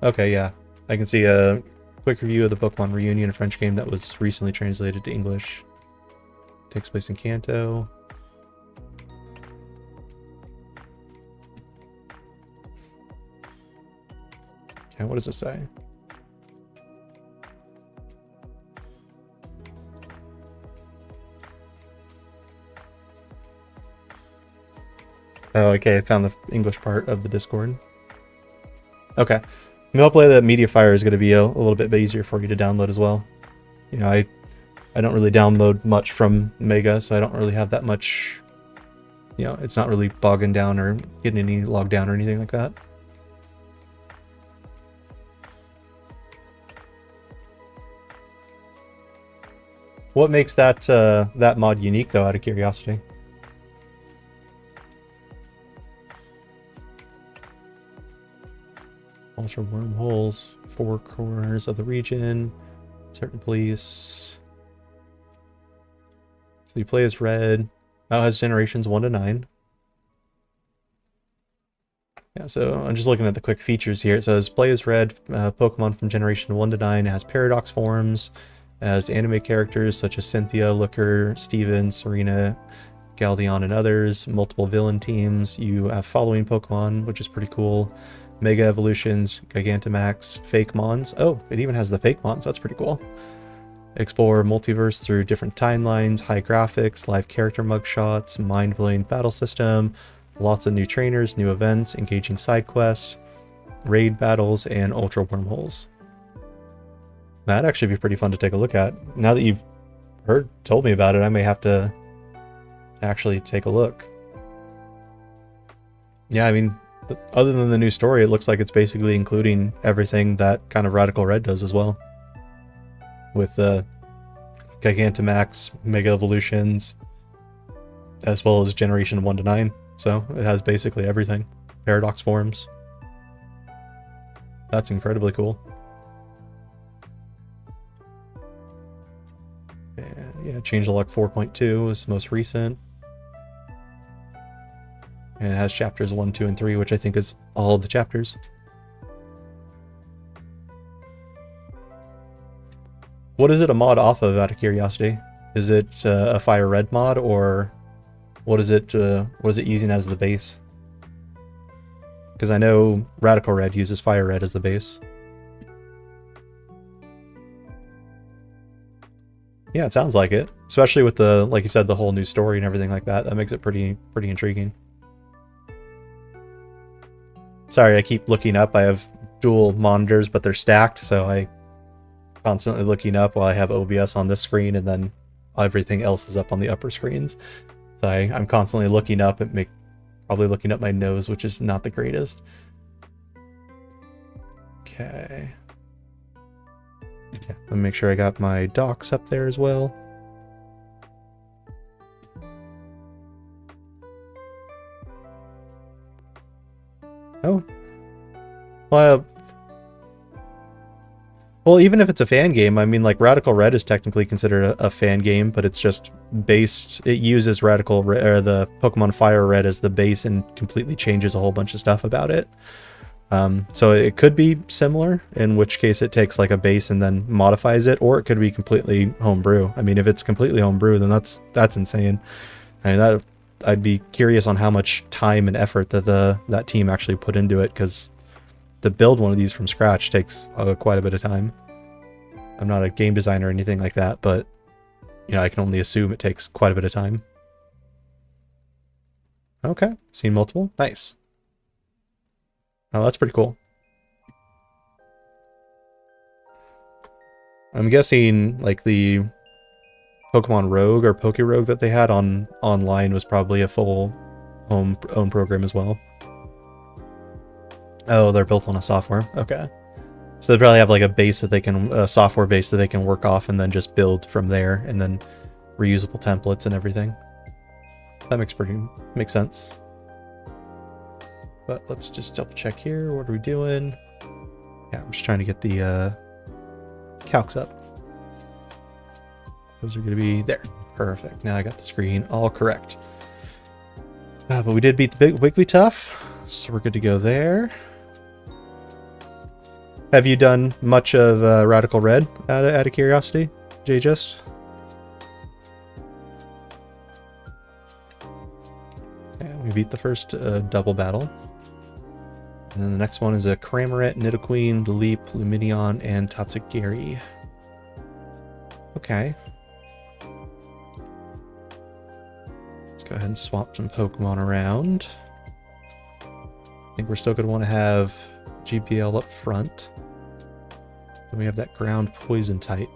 Okay, yeah. I can see quick review of the Pokémon Reunion, a French game that was recently translated to English. Takes place in Kanto. Okay, what does it say? Oh, okay, I found the English part of the Discord. Okay. I mean, hopefully the Mediafire is going to be a little bit easier for you to download as well. You know, I don't really download much from Mega, so I don't really have that much, you know, it's not really bogging down or getting any logged down or anything like that. What makes that that mod unique, though, out of curiosity? Ultra wormholes, 4 corners of the region, certain police. So you play as Red. Now it has generations 1 to 9. Yeah, so I'm just looking at the quick features here. It says play as Red, Pokemon from generation 1 to 9. It has paradox forms. It has anime characters such as Cynthia, Looker, Steven, Serena, Galdeon, and others. Multiple villain teams. You have following Pokemon, which is pretty cool. Mega Evolutions, Gigantamax, Fake Mons. Oh, it even has the Fake Mons. That's pretty cool. Explore multiverse through different timelines, high graphics, live character mugshots, mind-blowing battle system, lots of new trainers, new events, engaging side quests, raid battles, and ultra wormholes. That'd actually be pretty fun to take a look at. Now that you've told me about it, I may have to actually take a look. Yeah, I mean, other than the new story, it looks like it's basically including everything that kind of Radical Red does as well. With the Gigantamax, Mega Evolutions, as well as Generation 1 to 9. So it has basically everything. Paradox forms. That's incredibly cool. Yeah, Changelog 4.2 is the most recent. And it has chapters 1, 2, and 3, which I think is all of the chapters. What is it a mod off of, out of curiosity? Is it a Fire Red mod, or what is it using as the base? Because I know Radical Red uses Fire Red as the base. Yeah, it sounds like it. Especially with the, like you said, the whole new story and everything like that. That makes it pretty intriguing. Sorry, I keep looking up. I have dual monitors, but they're stacked, so I constantly looking up while I have OBS on this screen, and then everything else is up on the upper screens. So I'm constantly looking up and probably looking up my nose, which is not the greatest. Okay. Yeah, let me make sure I got my docs up there as well. Oh. Well, even if it's a fan game, I mean, like, Radical Red is technically considered a fan game, but it's just based, it uses Radical Red, or the Pokemon Fire Red as the base, and completely changes a whole bunch of stuff about it. So it could be similar, in which case it takes like a base and then modifies it, or it could be completely homebrew. I mean, if it's completely homebrew, then that's insane. I mean, I'd be curious on how much time and effort that that team actually put into it, because to build one of these from scratch takes quite a bit of time. I'm not a game designer or anything like that, but you know, I can only assume it takes quite a bit of time. Okay, seen multiple. Nice. Oh, that's pretty cool. I'm guessing like the Pokemon Rogue or Poké-Rogue that they had online was probably a full own program as well. Oh, they're built on a software. Okay. So they probably have like a base that they can, a software base that they can work off and then just build from there, and then reusable templates and everything. That makes sense. But let's just double check here. What are we doing? Yeah, I'm just trying to get the calcs up. Those are going to be there. Perfect. Now I got the screen all correct. But we did beat the big Wigglytuff, so we're good to go there. Have you done much of Radical Red out of curiosity, JJS? Yeah, we beat the first double battle. And then the next one is a Cramorant, Nidoqueen, Leap, Lumineon, and Tatsugiri. Okay. Let's go ahead and swap some Pokemon around. I think we're still going to want to have GPL up front. Then we have that ground poison type.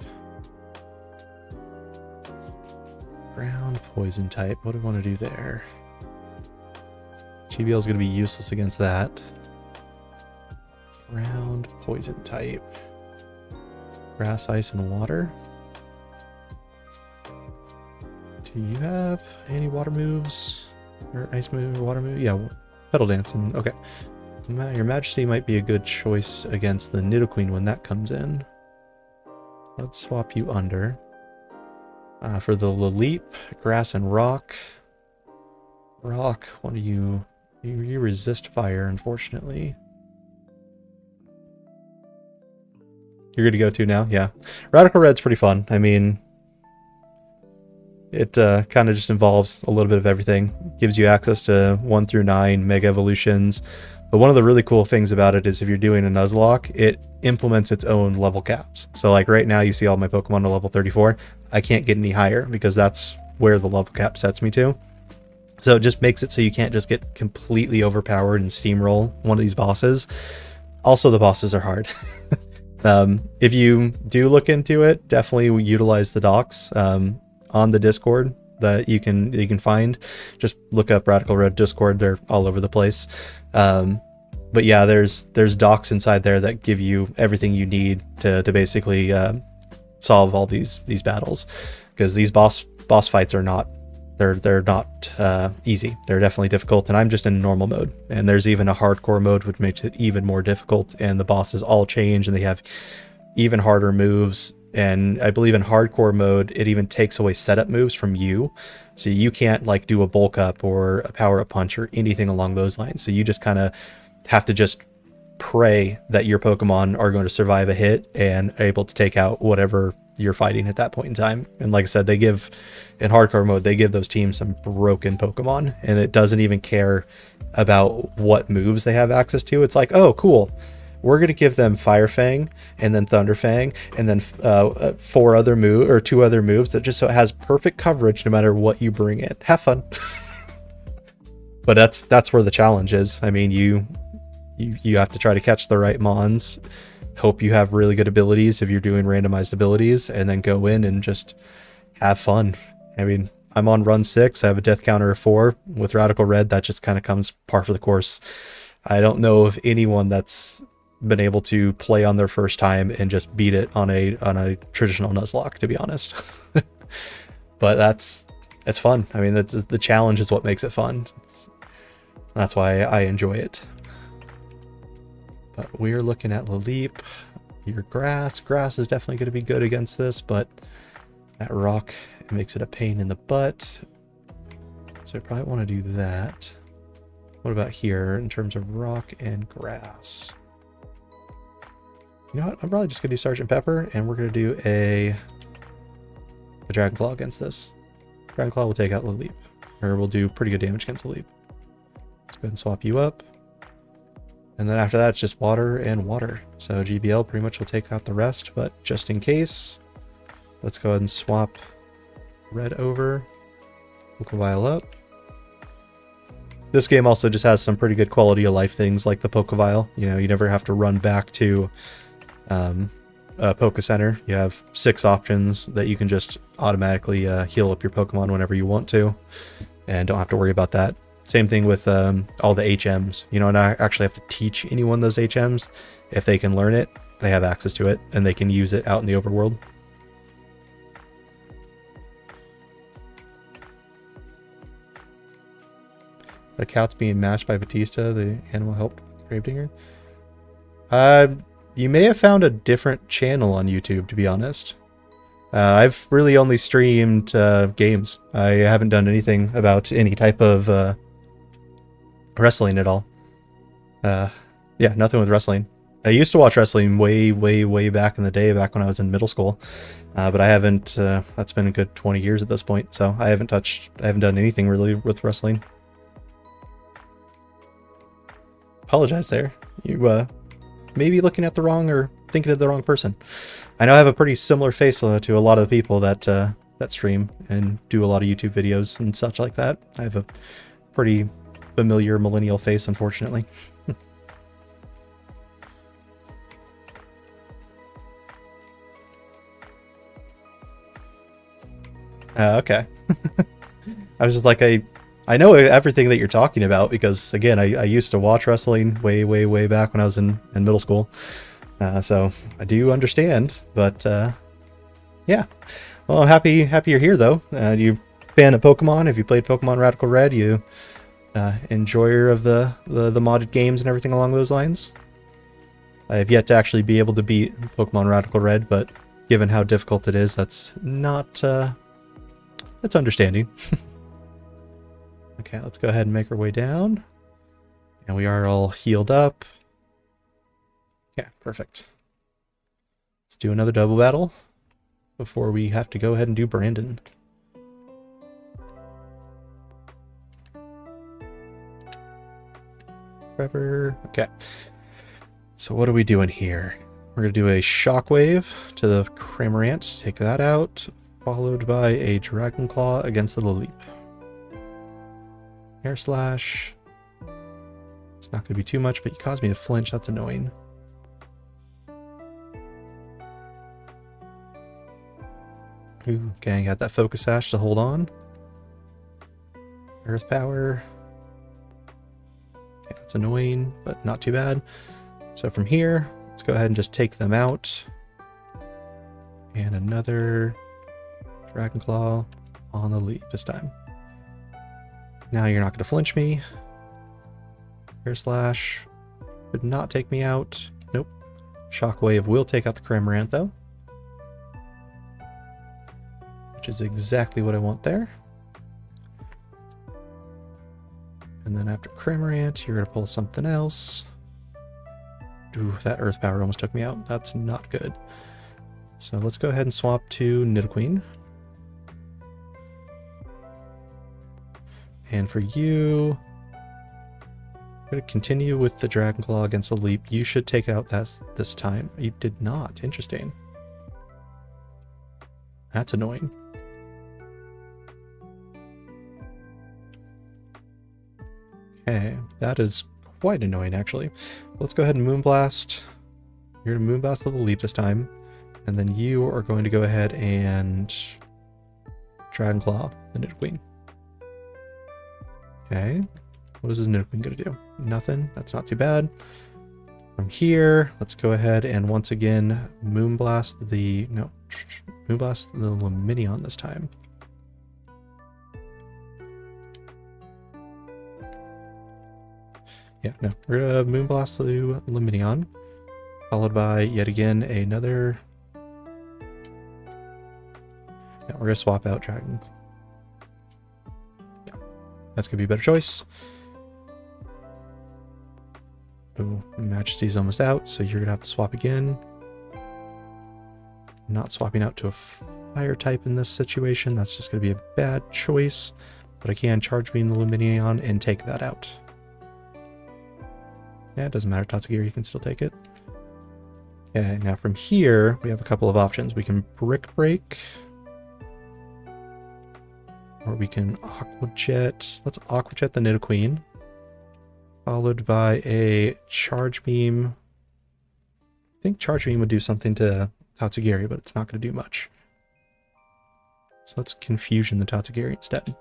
Ground poison type. What do we want to do there? GBL is going to be useless against that. Ground poison type. Grass, ice, and water. Do you have any water moves? Or ice move or water move? Yeah, Petal Dancing. Okay. Your Majesty might be a good choice against the Nidoqueen when that comes in. Let's swap you under. For the Leap, Grass, and Rock. Rock, what do you... You resist fire, unfortunately. You're good to go too now? Yeah. Radical Red's pretty fun. I mean, it kind of just involves a little bit of everything. Gives you access to 1 through 9 Mega Evolutions. But one of the really cool things about it is if you're doing a Nuzlocke, it implements its own level caps. So like right now you see all my Pokemon are level 34. I can't get any higher because that's where the level cap sets me to. So it just makes it so you can't just get completely overpowered and steamroll one of these bosses. Also, the bosses are hard. If you do look into it, definitely utilize the docs on the Discord that you can find. Just look up Radical Red Discord; they're all over the place. But yeah, there's docs inside there that give you everything you need to basically solve all these battles, because these boss fights are not. They're not easy. They're definitely difficult, and I'm just in normal mode. And there's even a hardcore mode, which makes it even more difficult. And the bosses all change, and they have even harder moves. And I believe in hardcore mode, it even takes away setup moves from you, so you can't like do a bulk up or a power up punch or anything along those lines. So you just kind of have to just pray that your Pokemon are going to survive a hit and able to take out whatever you're fighting at that point in time. And like I said, they give in hardcore mode, they give those teams some broken Pokemon, and it doesn't even care about what moves they have access to. It's like, oh cool, we're going to give them Fire Fang and then Thunder Fang and then 2 other moves that just so it has perfect coverage no matter what you bring in. Have fun. But that's where the challenge is. I mean, you have to try to catch the right mons. Hope you have really good abilities if you're doing randomized abilities, and then go in and just have fun. I mean, I'm on run 6. I have a death counter of 4. With Radical Red, that just kind of comes par for the course. I don't know of anyone that's been able to play on their first time and just beat it on a traditional Nuzlocke, to be honest. But it's fun. I mean, that's the challenge is what makes it fun. That's why I enjoy it. But we're looking at Leap. Your Grass. Grass is definitely going to be good against this, but that Rock, it makes it a pain in the butt. So I probably want to do that. What about here in terms of Rock and Grass? You know what? I'm probably just going to do Sergeant Pepper, and we're going to do a Dragon Claw against this. Dragon Claw will take out Leap, or we'll do pretty good damage against Leap. Let's go ahead and swap you up. And then after that, it's just water and water. So GBL pretty much will take out the rest, but just in case, let's go ahead and swap Red over. Pokeball up. This game also just has some pretty good quality of life things like the Pokeball. You know, you never have to run back to a Poke Center. You have 6 options that you can just automatically heal up your Pokemon whenever you want to, and don't have to worry about that. Same thing with all the HMs. You know, and I actually have to teach anyone those HMs. If they can learn it, they have access to it, and they can use it out in the overworld. The cat's being mashed by Batista, the animal helped Gravedigger. You may have found a different channel on YouTube, to be honest. I've really only streamed games. I haven't done anything about any type of wrestling at all. Yeah, nothing with wrestling. I used to watch wrestling way back in the day, back when I was in middle school. But I haven't, that's been a good 20 years at this point, so I haven't done anything really with wrestling. Apologize there. You, may be looking at the wrong or thinking of the wrong person. I know I have a pretty similar face to a lot of the people that, that stream and do a lot of YouTube videos and such like that. I have a pretty familiar millennial face, unfortunately. Okay. I was just like, I know everything that you're talking about because, again, I used to watch wrestling way back when I was in middle school. So I do understand, but yeah. Well, I'm happy you're here, though. You fan of Pokemon? Have you played Pokemon Radical Red? You enjoyer of the modded games and everything along those lines? I have yet to actually be able to beat Pokemon Radical Red, but given how difficult it is, that's not... that's understanding. Okay, let's go ahead and make our way down. And we are all healed up. Yeah, perfect. Let's do another double battle before we have to go ahead and do Brandon. Trevor. Okay. So what are we doing here? We're going to do a Shockwave to the Cramorant. Take that out. Followed by a Dragon Claw against the Leap. Air Slash. It's not going to be too much, but you caused me to flinch. That's annoying. Ooh, okay, I got that Focus Sash to hold on. Earth Power. Okay, that's annoying, but not too bad. So from here, let's go ahead and just take them out. And another Dragon Claw on the Leap this time. Now you're not going to flinch me. Air Slash would not take me out. Nope. Shockwave will take out the Cramorant though. Which is exactly what I want there. And then after Cramorant, you're going to pull something else. Ooh, that Earth Power almost took me out. That's not good. So let's go ahead and swap to Nidoqueen. And for you, I'm going to continue with the Dragon Claw against the Leap. You should take out that this time. You did not. Interesting. That's annoying. Okay, that is quite annoying, actually. Let's go ahead and Moonblast. You're going to Moonblast the Leap this time. And then you are going to go ahead and Dragon Claw the Nidoqueen. Okay, what is this Nidoqueen going to do? Nothing. That's not too bad. From here, let's go ahead and once again Moonblast the... No, Moonblast the Lumineon this time. Yeah, no, we're going to Moonblast the Lumineon, followed by yet again another... Yeah, we're going to swap out Dragon. That's going to be a better choice. Oh, Majesty's almost out, so you're going to have to swap again. Not swapping out to a fire type in this situation. That's just going to be a bad choice. But I can Charge Beam the Lumineon and take that out. Yeah, it doesn't matter. Tatsugiri, you can still take it. Okay, now from here, we have a couple of options. We can Brick Break. Or we can Aqua Jet. Let's Aqua Jet the Nidoqueen. Followed by a Charge Beam. I think Charge Beam would do something to Tatsugiri, but it's not going to do much. So let's Confusion the Tatsugiri instead.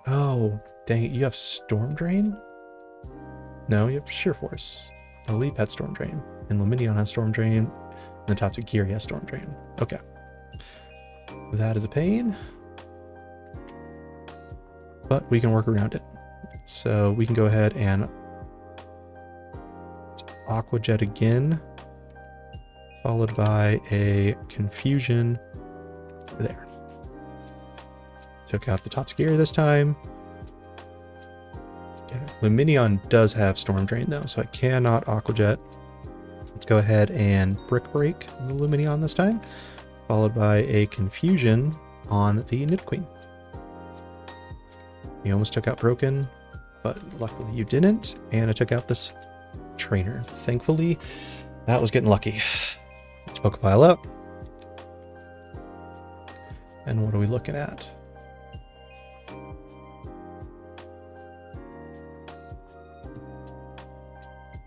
Oh, dang it. You have Storm Drain? No, you have Sheer Force. The Leap had Storm Drain. And Lumineon has Storm Drain. And the Tatsugiri has Storm Drain. Okay. That is a pain, but we can work around it. So we can go ahead and Aqua Jet again, followed by a Confusion there. Took out the Tatsugiri this time. Okay, Lumineon does have Storm Drain though, so I cannot Aqua Jet. Let's go ahead and Brick Break the Lumineon this time, followed by a Confusion on the Nidoqueen. You almost took out Broken, but luckily you didn't, and I took out this trainer. Thankfully, that was getting lucky. Pokefile up. And what are we looking at?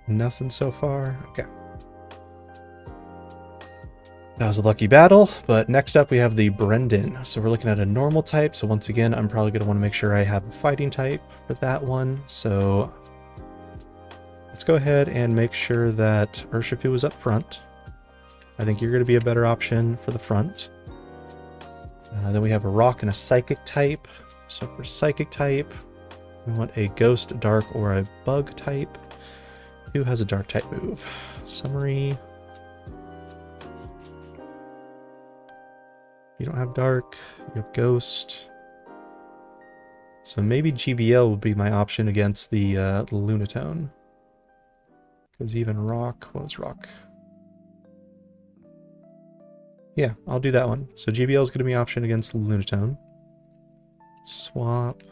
Nothing so far. Okay. That was a lucky battle, but next up we have the Brendan. So we're looking at a normal type. So once again, I'm probably going to want to make sure I have a fighting type for that one. So let's go ahead and make sure that Urshifu is up front. I think you're going to be a better option for the front. Then we have a rock and a psychic type. So for psychic type, we want a ghost, dark, or a bug type. Who has a dark type move? Summary. You don't have dark, you have ghost. So maybe GBL would be my option against the Lunatone. Because even rock, what was rock? Yeah, I'll do that one. So GBL is going to be an option against Lunatone. Swap.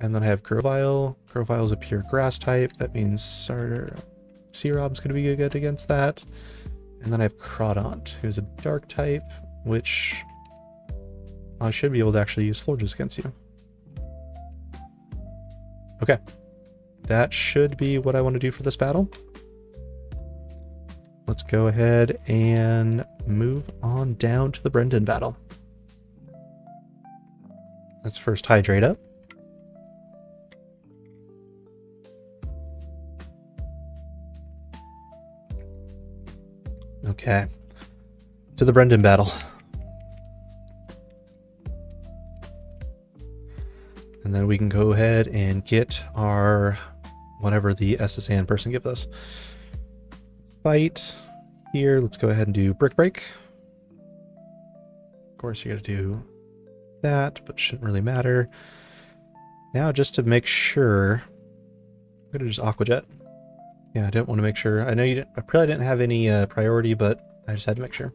And then I have Grovyle. Grovyle is a pure grass type. That means Starter Searob's going to be good against that. And then I have Crawdont, who's a dark type, which I should be able to actually use Florges against you. Okay. That should be what I want to do for this battle. Let's go ahead and move on down to the Brendan battle. Let's first hydrate up. Okay. To the Brendan battle. And then we can go ahead and get our whatever the SSN person gives us. Fight here. Let's go ahead and do Brick Break. Of course, you got to do that, but shouldn't really matter. Now, just to make sure, I'm going to just Aqua Jet. Yeah, I didn't want to make sure. I know you didn't, I probably didn't have any priority, but I just had to make sure.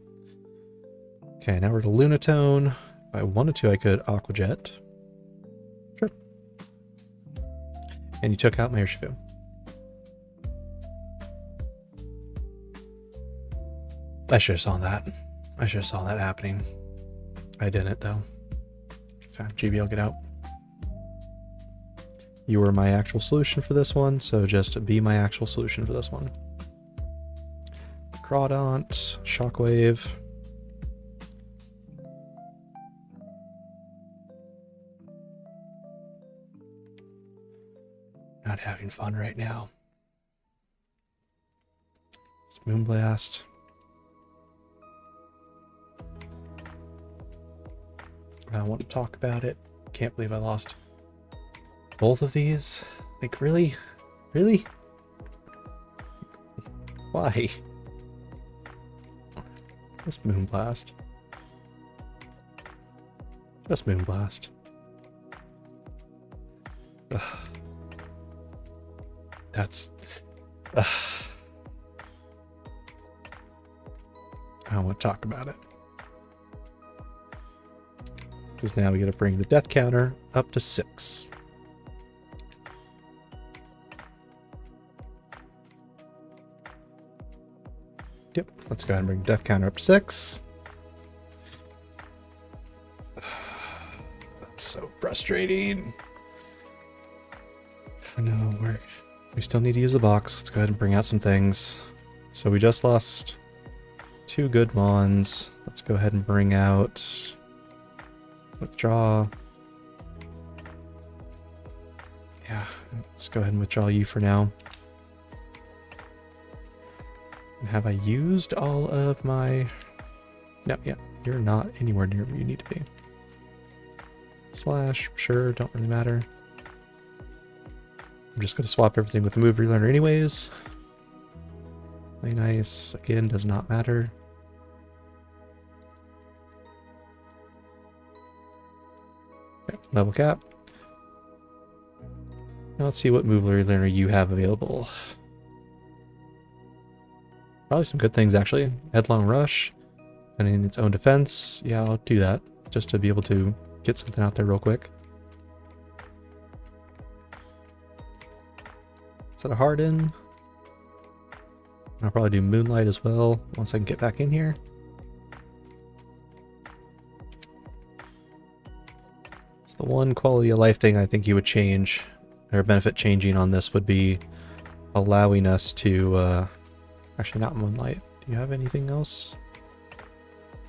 Okay, now we're to Lunatone. If I wanted to, I could Aqua Jet. Sure. And you took out my Urshifu. I should have saw that. I should have saw that happening. I didn't, though. So, GBL, get out. You were my actual solution for this one, so just be my actual solution for this one. Crawdont, Shockwave. Not having fun right now. It's Moonblast. I don't want to talk about it. Can't believe I lost both of these. Like, really? Really? Why? Just Moonblast. Just Moonblast. Ugh. That's... Ugh. I don't want to talk about it. Because now we got to bring the death counter up to 6. Yep, let's go ahead and bring death counter up to 6. That's so frustrating. I know, we still need to use the box. Let's go ahead and bring out some things. So we just lost 2 good Mons. Let's go ahead and bring out... Withdraw. Yeah, let's go ahead and withdraw you for now. Have I used all of my... No, yeah, you're not anywhere near where you need to be. Slash, sure, don't really matter. I'm just going to swap everything with the move relearner anyways. Play nice, again, does not matter. Okay, level cap. Now let's see what move learner you have available. Probably some good things, actually. Headlong Rush, and in its own defense. Yeah, I'll do that, just to be able to get something out there real quick. Is that a Harden? I'll probably do Moonlight as well, once I can get back in here. It's the one quality of life thing I think you would change, or benefit changing on this would be allowing us to, actually not Moonlight. Do you have anything else?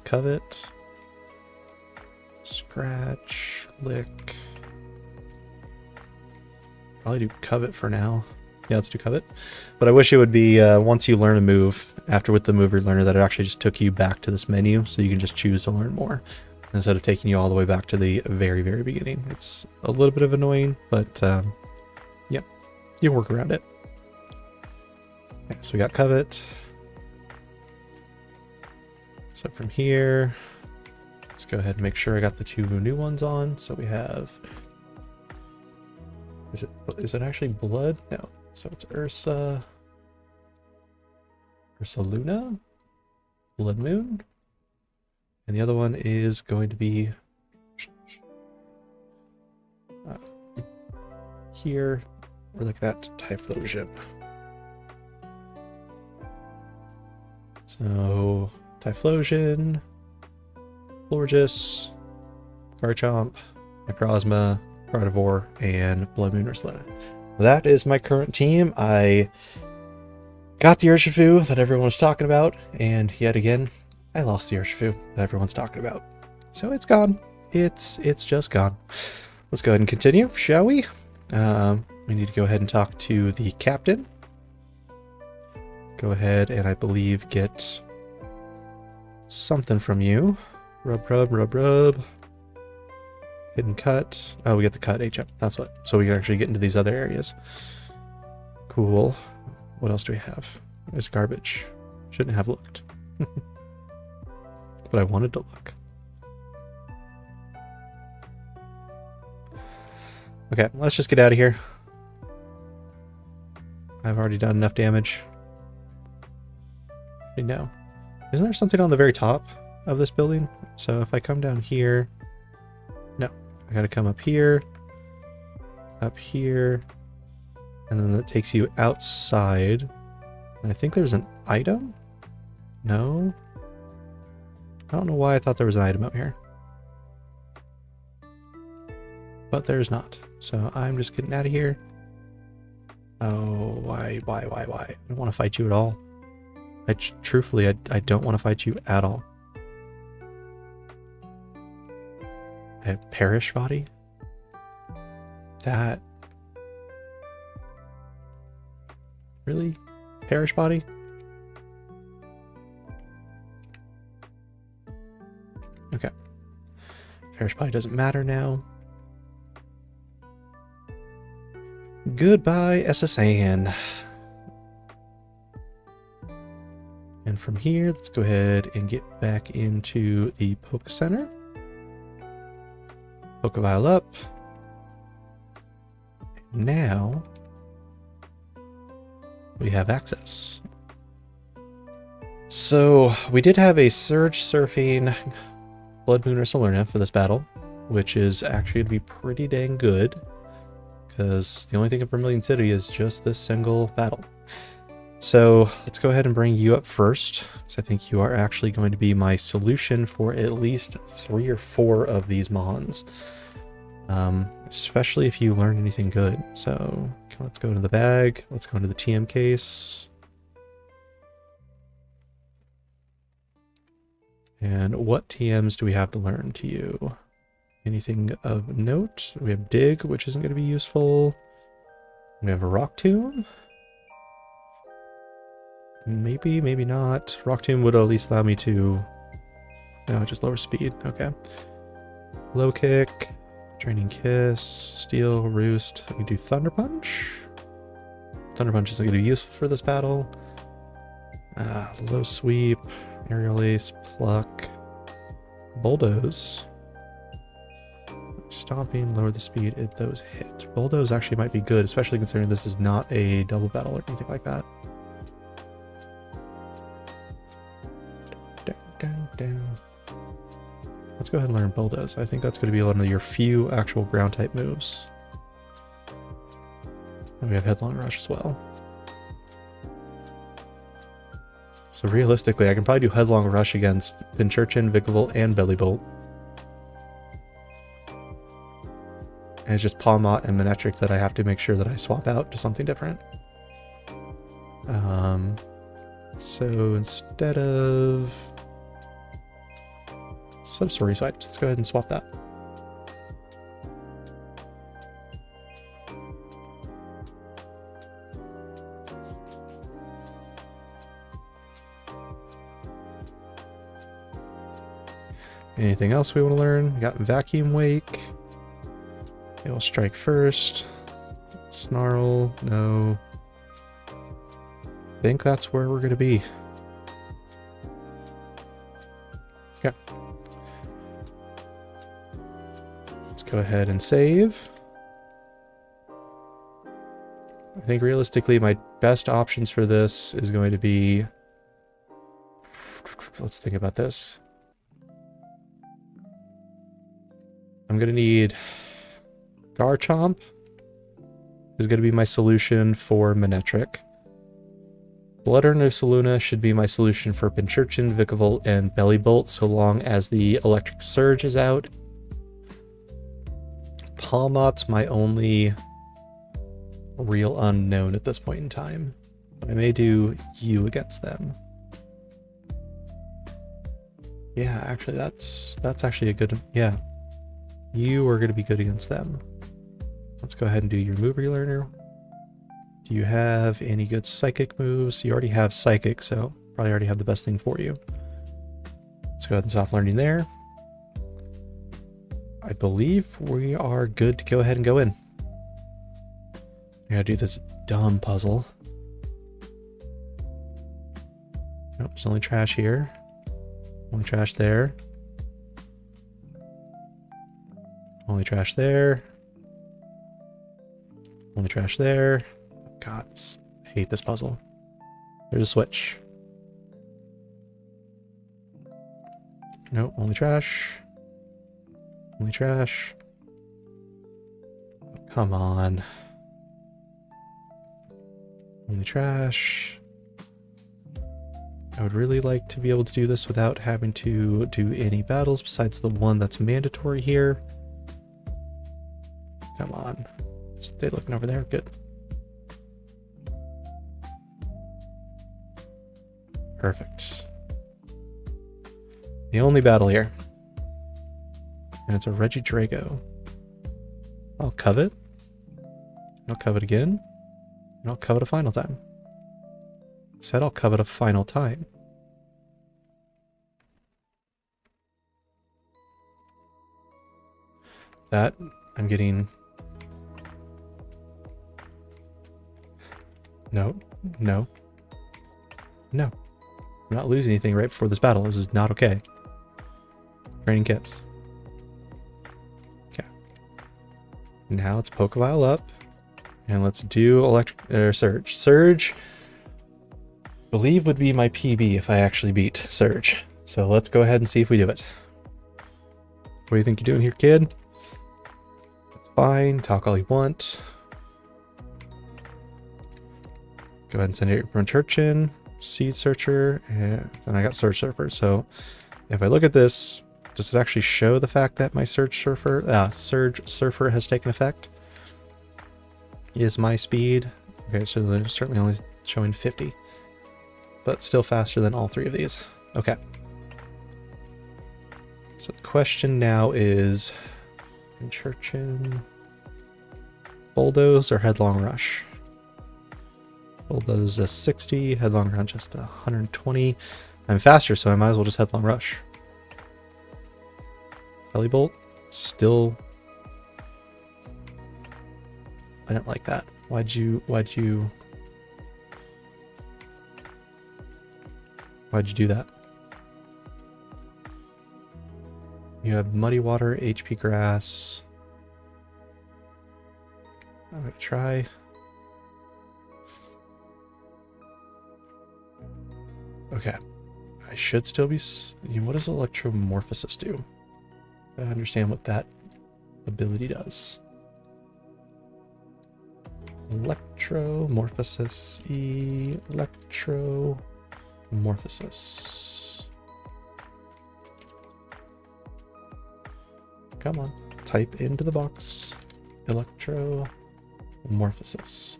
Covet. Scratch. Lick. Probably do Covet for now. Yeah, let's do Covet. But I wish it would be, once you learn a move, after with the mover learner, that it actually just took you back to this menu, so you can just choose to learn more, instead of taking you all the way back to the very, very beginning. It's a little bit of annoying, but, yeah, you work around it. Okay, so we got Covet. So from here, let's go ahead and make sure I got the two new ones on. So we have, is it actually Blood? No. So it's Ursa Luna, Blood Moon, and the other one is going to be here. We're looking at Typhlosion. So Typhlosion, Florges, Garchomp, Necrozma, Gardevoir, and Blood Moon Ursaluna. That is my current team. I got the Urshifu that everyone was talking about, and yet again, I lost the Urshifu that everyone's talking about. So it's gone. It's just gone. Let's go ahead and continue, shall we? We need to go ahead and talk to the captain. Go ahead and I believe get something from you. Rub, rub, rub, rub. Hidden cut. Oh, we get the cut HM. That's what. So we can actually get into these other areas. Cool. What else do we have? There's garbage. Shouldn't have looked. But I wanted to look. Okay, let's just get out of here. I've already done enough damage. No. Isn't there something on the very top of this building? So if I come down here... No. I gotta come up here, and then that takes you outside. And I think there's an item? No? I don't know why I thought there was an item up here. But there's not. So I'm just getting out of here. Oh, why? I don't want to fight you at all. Truthfully, I don't want to fight you at all. A perish body? That... Really? Perish body? Okay. Perish body doesn't matter now. Goodbye, SSN. And from here, let's go ahead and get back into the Poke Center. Pokeball up. Now we have access. So we did have a Surge Surfing Blood Moon Ursaluna for this battle, which is actually going to be pretty dang good, because the only thing in Vermilion City is just this single battle. So let's go ahead and bring you up first, because I think you are actually going to be my solution for at least 3 or 4 of these Mons. Especially if you learn anything good. So let's go to the bag. Let's go into the TM case. And what TMs do we have to learn to you? Anything of note? We have Dig, which isn't going to be useful. We have a Rock Tomb. Maybe, maybe not. Rock Tomb would at least allow me to... No, just lower speed. Okay. Low Kick. Draining Kiss. Steel. Roost. We can do Thunder Punch. Thunder Punch isn't going to be useful for this battle. Low Sweep. Aerial Ace. Pluck. Bulldoze. Stomping, lower the speed if those hit. Bulldoze actually might be good, especially considering this is not a double battle or anything like that. Let's go ahead and learn Bulldoze. I think that's going to be one of your few actual ground type moves. And we have Headlong Rush as well. So realistically, I can probably do Headlong Rush against Pincurchin, Vikavolt, and Bellibolt. And it's just Palmot and Manectric that I have to make sure that I swap out to something different. So instead of Substory Swipes, let's go ahead and swap that. Anything else we want to learn? We got Vacuum Wake. It will strike first. Snarl, no. I think that's where we're going to be. Okay. Let's go ahead and save. I think realistically my best options for this is going to be... Let's think about this. I'm going to need Garchomp is going to be my solution for Manectric. Blood Urn of Saluna should be my solution for Pincurchin, Vikavolt, and Bellibolt, so long as the Electric Surge is out. Palmot's my only real unknown at this point in time. But I may do you against them. Yeah, actually that's actually a good... Yeah. You are going to be good against them. Let's go ahead and do your move relearner. Do you have any good psychic moves? You already have psychic, so probably already have the best thing for you. Let's go ahead and stop learning there. I believe we are good to go ahead and go in. I gotta do this dumb puzzle. Nope, there's only trash here. Only trash there. Only trash there. Only trash there. God, I hate this puzzle. There's a switch. Nope, only trash. Only trash. Oh, come on. Only trash. I would really like to be able to do this without having to do any battles besides the one that's mandatory here. Come on. Stay looking over there. Good. Perfect. The only battle here. And it's a Regidrago. I'll covet. I'll covet again. And I'll covet a final time. Said I'll covet a final time. That I'm getting... No, no, no. I'm not losing anything right before this battle. This is not okay. Training Kiss. Okay. Now let's Pokeball up. And let's do Surge. Surge, I believe, would be my PB if I actually beat Surge. So let's go ahead and see if we do it. What do you think you're doing here, kid? That's fine. Talk all you want. Go ahead and send out your Pincurchin, Seed Searcher, and then I got Surge Surfer. So if I look at this, does it actually show the fact that my Surge Surfer has taken effect? Is my speed? Okay, so they're certainly only showing 50, but still faster than all three of these. Okay. So the question now is Pincurchin, Bulldoze, or Headlong Rush? Bulldoze a 60, Headlong Rush just 120. I'm faster, so I might as well just Headlong Rush. Bellibolt, still... I didn't like that. Why'd you do that? You have Muddy Water, HP Grass. I'm going to try. Okay. I should still be... What does electromorphosis do? I understand what that ability does. Electromorphosis. Electromorphosis. Come on. Type into the box. Electromorphosis.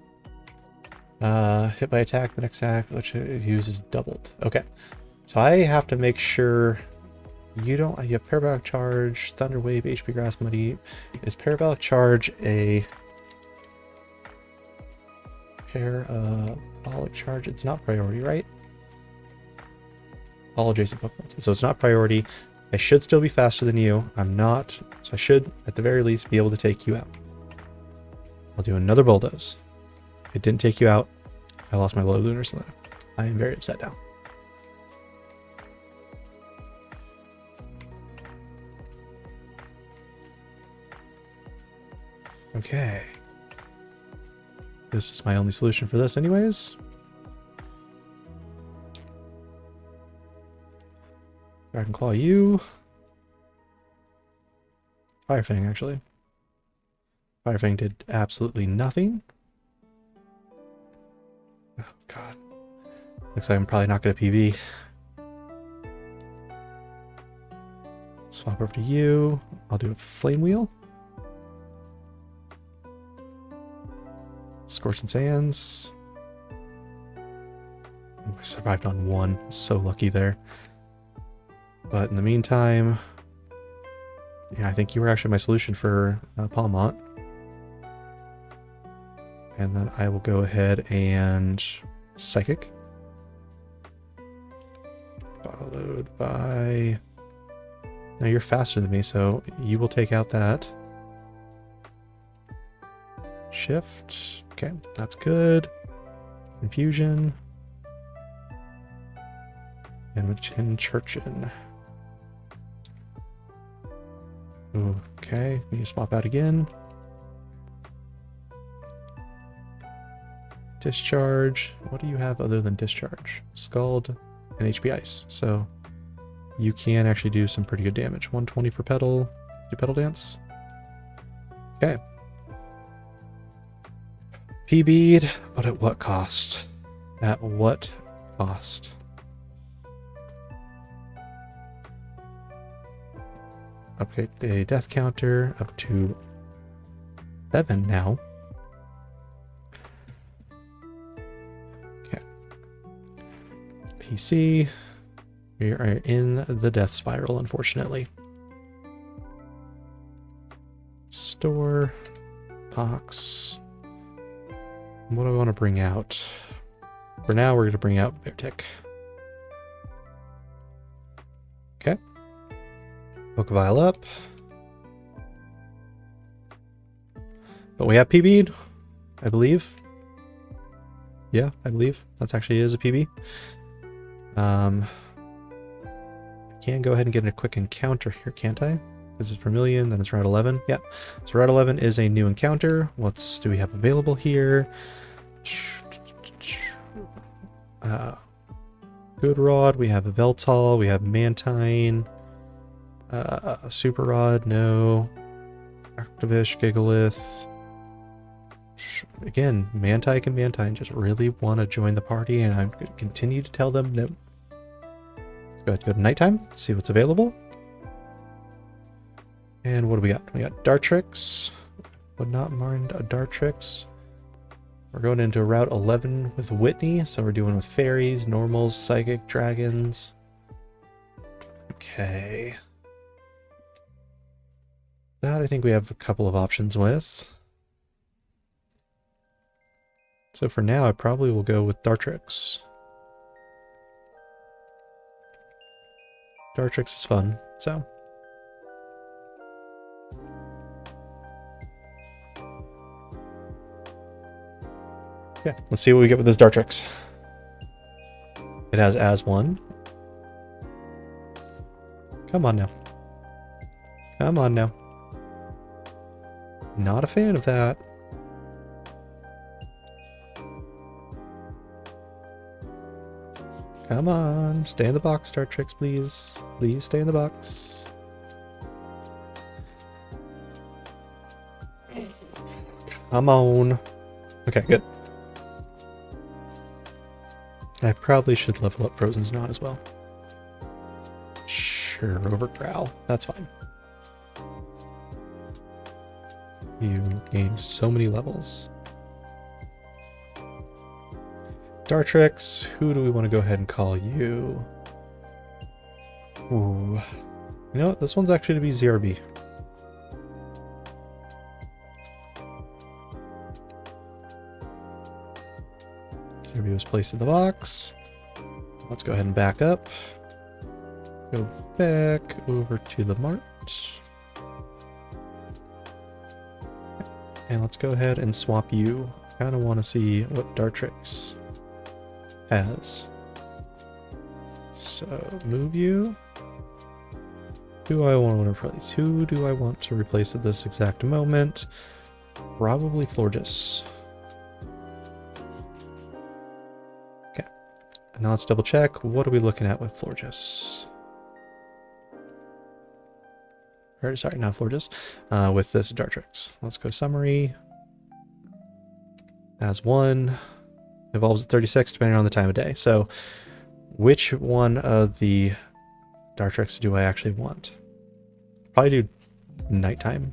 Hit by attack, the next attack which it uses doubled. Okay. So I have to make sure you don't... You have parabolic charge, thunder wave, HP grass, muddy. Is parabolic charge a... Parabolic charge? It's not priority, right? All adjacent Pokemon. So it's not priority. I should still be faster than you. I'm not. So I should, at the very least, be able to take you out. I'll do another bulldoze. It didn't take you out. I lost my low lunar, so I am very upset now. Okay. This is my only solution for this anyways. Dragon Claw you. Fire Fang, actually. Fire Fang did absolutely nothing. Oh, God. Looks like I'm probably not going to PB. Swap over to you. I'll do a Flame Wheel. Scorching Sands. Oh, I survived on one. So lucky there. But in the meantime, yeah, I think you were actually my solution for Palmont. And then I will go ahead and Psychic. Followed by... Now you're faster than me, so you will take out that. Shift. Okay, that's good. Confusion. And Churchin. Okay, need to swap out again. Discharge. What do you have other than Discharge? Scald and HP Ice. So you can actually do some pretty good damage. 120 for Petal. Do Petal Dance. Okay. PB'd, but at what cost? At what cost? Okay, the death counter up to 7 now. Okay. PC. We are in the death spiral, unfortunately. Store. Box. What do I want to bring out? For now, we're going to bring out Beartick. Okay. Pokevile up. But we have PB'd, I believe. Yeah, I believe. That actually is a PB. I can go ahead and get a quick encounter here, can't I? This is Vermilion, then it's Route 11. Yeah. So Route 11 is a new encounter. What do we have available here? Good Rod. We have a Veltal. We have Mantine. Super Rod, no. Activish, Gigalith. Again, Mantine and Mantine just really want to join the party, and I'm going to continue to tell them no. Let's go ahead and go to nighttime, see what's available. And what do we got? We got Dartrix. Would not mind a Dartrix. We're going into Route 11 with Whitney, so we're doing with fairies, normals, psychic, dragons. Okay. That I think we have a couple of options with. So for now, I probably will go with Dartrix. Dartrix is fun, so. Yeah, let's see what we get with this Dartrix. It has as one. Come on now. Come on now. Not a fan of that. Come on, stay in the box, Dartrix, please. Please stay in the box. Come on. Okay, good. I probably should level up Frozen Snot as well. Sure, over Growl. That's fine. You gained so many levels. Dartrix, who do we want to go ahead and call you? Ooh. You know what? This one's actually to be ZRB. ZRB was placed in the box. Let's go ahead and back up. Go back over to the mart. And let's go ahead and swap you. Kind of want to see what Dartrix has. So move you. Who do I want to replace? Who do I want to replace at this exact moment? Probably Florges. Okay. Now let's double check. What are we looking at with Florges? Or, sorry, not Florges. With this Dartrix. Let's go summary. As one. Evolves at 36 depending on the time of day. So which one of the Dartrix do I actually want? Probably do nighttime.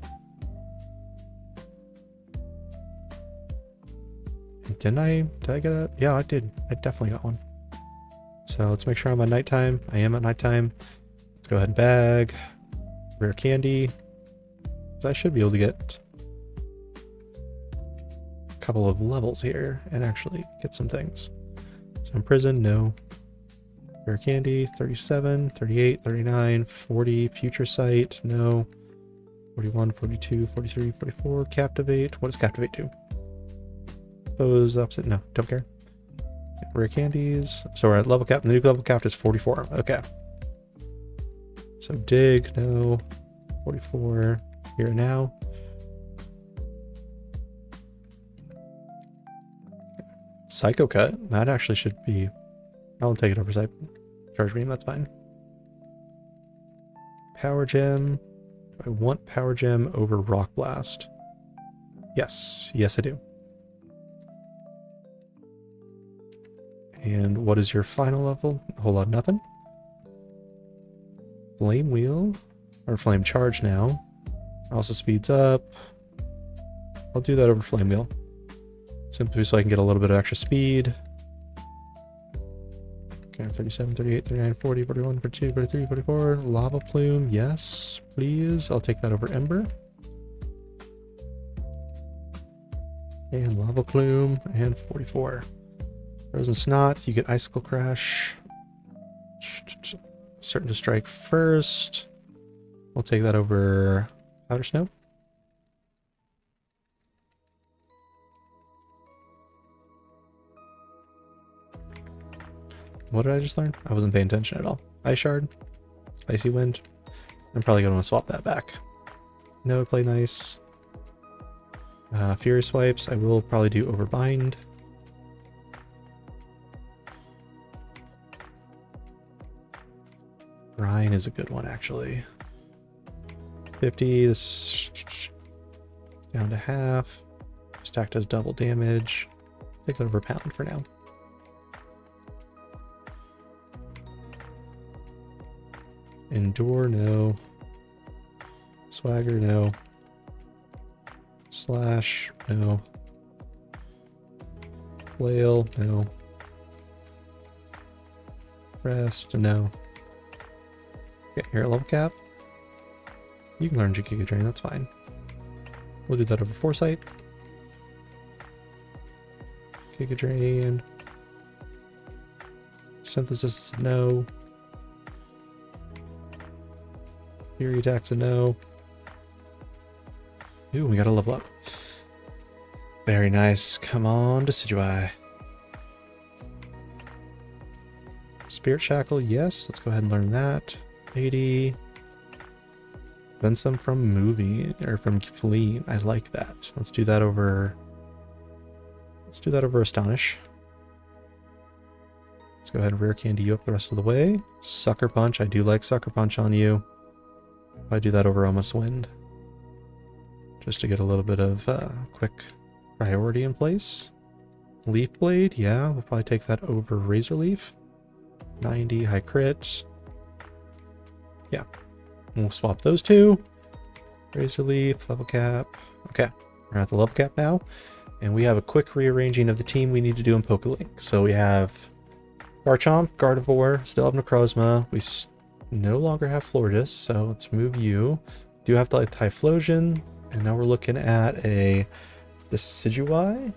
Did I get a... Yeah, I did. I definitely got one. So let's make sure I'm at nighttime. I am at nighttime. Let's go ahead and bag. Rare candy. So I should be able to get couple of levels here and actually get some things. So in prison, no. Rare candy, 37, 38, 39, 40, future sight, no. 41, 42, 43, 44, captivate. What does captivate do? Pose opposite, no, don't care. Rare candies. So we're at level cap, the new level cap is 44. Okay. So dig, no. 44, here and now. Psycho Cut, that actually should be... I'll take it over Charge Beam, that's fine. Power Gem. Do I want Power Gem over Rock Blast? Yes. Yes, I do. And what is your final level? A whole lot of nothing. Flame Wheel. Or Flame Charge now. Also speeds up. I'll do that over Flame Wheel. Simply so I can get a little bit of extra speed. Okay, 37, 38, 39, 40, 41, 42, 43, 44. Lava Plume, yes, please. I'll take that over Ember. And Lava Plume, and 44. Frozen Snot, you get Icicle Crash. Certain to strike first. We'll take that over Powder Snow. What did I just learn? I wasn't paying attention at all. Ice Shard. Icy Wind. I'm probably going to swap that back. No, play nice. Fury Swipes. I will probably do Overbind. Brine is a good one, actually. 50. This down to half. Stack does double damage. Take it over Pound for now. Endure, no. Swagger, no. Slash, no. Flail, no. Rest, no. Okay, here at level cap. You can learn Giga Drain, that's fine. We'll do that over Foresight. Giga Drain. Synthesis, no. Fury Attack's a no. Ooh, we got a level up. Very nice. Come on, Decidueye. Spirit Shackle, yes. Let's go ahead and learn that. 80. Prevents them from moving, or from fleeing. I like that. Let's do that over... Let's do that over Astonish. Let's go ahead and rare candy you up the rest of the way. Sucker Punch. I do like Sucker Punch on you. I do that over Almost Wind. Just to get a little bit of quick priority in place. Leaf Blade. Yeah, we'll probably take that over Razor Leaf. 90, high crit. Yeah. We'll swap those two. Razor Leaf, level cap. Okay. We're at the level cap now. And we have a quick rearranging of the team we need to do in PokeLink. So we have Garchomp, Gardevoir, still have Necrozma. We no longer have Florges, so let's move you. Do have like Typhlosion, and now we're looking at the Decidueye.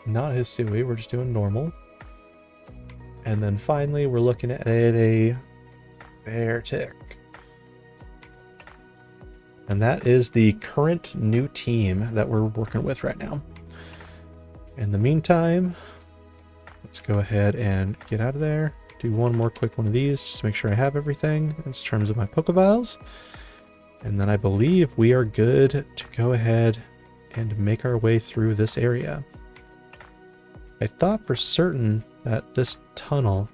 Not Hisui, we're just doing normal. And then finally, we're looking at a Beartic. And that is the current new team that we're working with right now. In the meantime, let's go ahead and get out of there. Do one more quick one of these, just to make sure I have everything in terms of my Pokeviles. And then I believe we are good to go ahead and make our way through this area. I thought for certain that this tunnel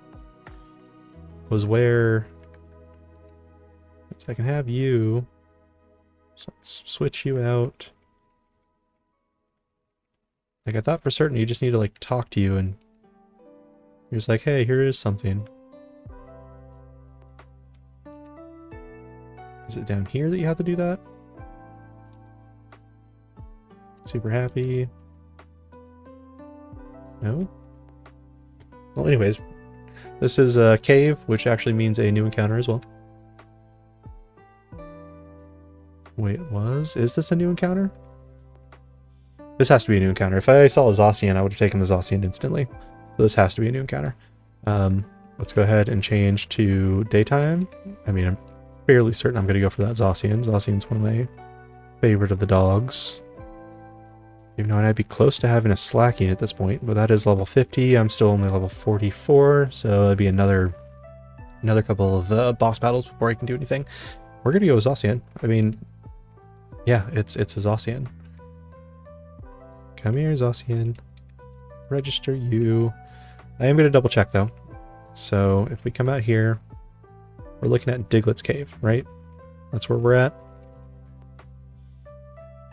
was where... So I can have you... So let's switch you out. Like, I thought for certain you just need to, like, talk to you and you're just like, hey, here is something. Is it down here that you have to do that? Super happy. No? Well, anyways, this is a cave, which actually means a new encounter as well. Wait, is this a new encounter? This has to be a new encounter. If I saw a Zacian, I would have taken the Zacian instantly. So this has to be a new encounter. Let's go ahead and change to daytime. I mean, I'm fairly certain I'm going to go for that Zacian. Zacian's one of my favorite of the dogs. Even though I'd be close to having a Slacking at this point, but that is level 50. I'm still only level 44, so it'd be another couple of boss battles before I can do anything. We're going to go with Zacian. I mean... yeah, it's a Zacian. Come here, Zacian. Register you. I am going to double check, though. So, if we come out here, we're looking at Diglett's Cave, right? That's where we're at.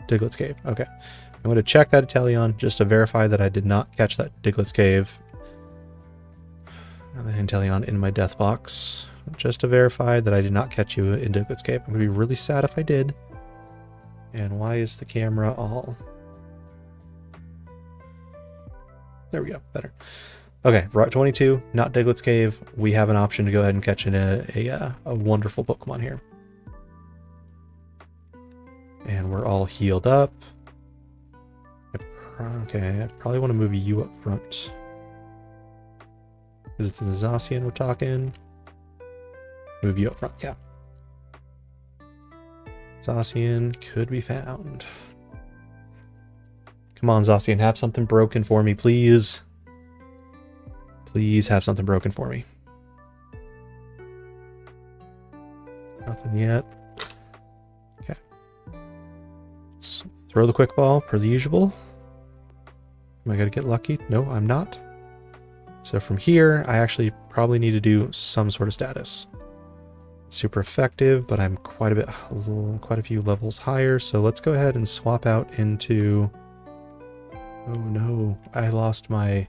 Diglett's Cave, okay. I'm going to check that Inteleon just to verify that I did not catch that Diglett's Cave. And the Inteleon in my death box. Just to verify that I did not catch you in Diglett's Cave. I'm going to be really sad if I did. And why is the camera all... There we go, better. Okay, we're at 22, not Diglett's Cave. We have an option to go ahead and catch in a wonderful Pokemon here. And we're all healed up. Okay, I probably want to move you up front. Is it the Zacian we're talking? Move you up front, yeah. Zacian could be found. Come on, Zacian, have something broken for me, please. Please have something broken for me. Nothing yet. Okay. Let's throw the quick ball per the usual. Am I going to get lucky? No, I'm not. So from here, I actually probably need to do some sort of status. Super effective, but I'm quite a few levels higher. So let's go ahead and swap out into... Oh no, I lost my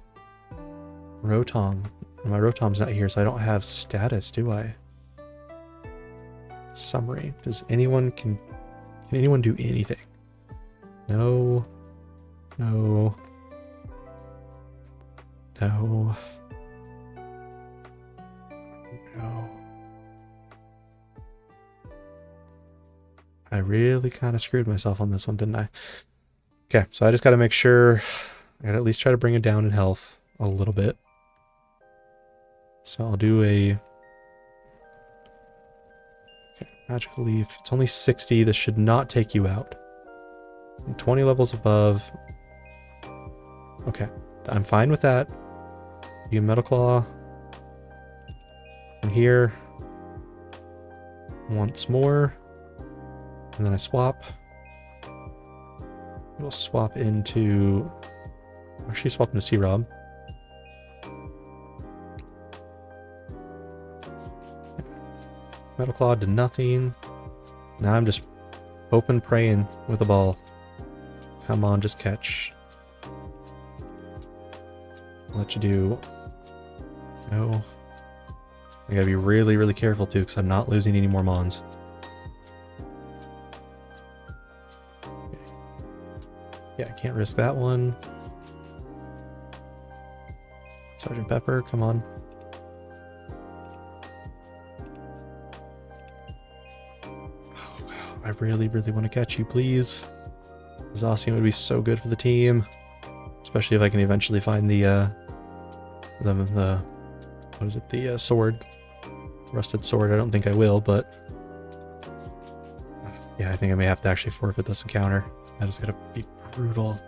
Rotom. My Rotom's not here, so I don't have status, do I? Summary. Does anyone can anyone do anything? No. No. No. No. I really kind of screwed myself on this one, didn't I? Okay, so I just got to make sure I got to at least try to bring it down in health a little bit. So I'll do a... Okay, Magical Leaf. It's only 60. This should not take you out. 20 levels above. Okay, I'm fine with that. You Metal Claw. From here. Once more. And then I swap. We'll swap into Actually swapping to C-Rob. Metal Claw did nothing. Now I'm just hoping, praying with the ball. Come on, just catch. I'll let you do. No. I gotta be really, really careful too, because I'm not losing any more Mons. Yeah, I can't risk that one. Sergeant Pepper, come on. Oh, wow. I really, really want to catch you, please. Zacian would be so good for the team. Especially if I can eventually find the what is it, the sword. Rusted sword. I don't think I will, but yeah, I think I may have to actually forfeit this encounter. That is gonna be brutal.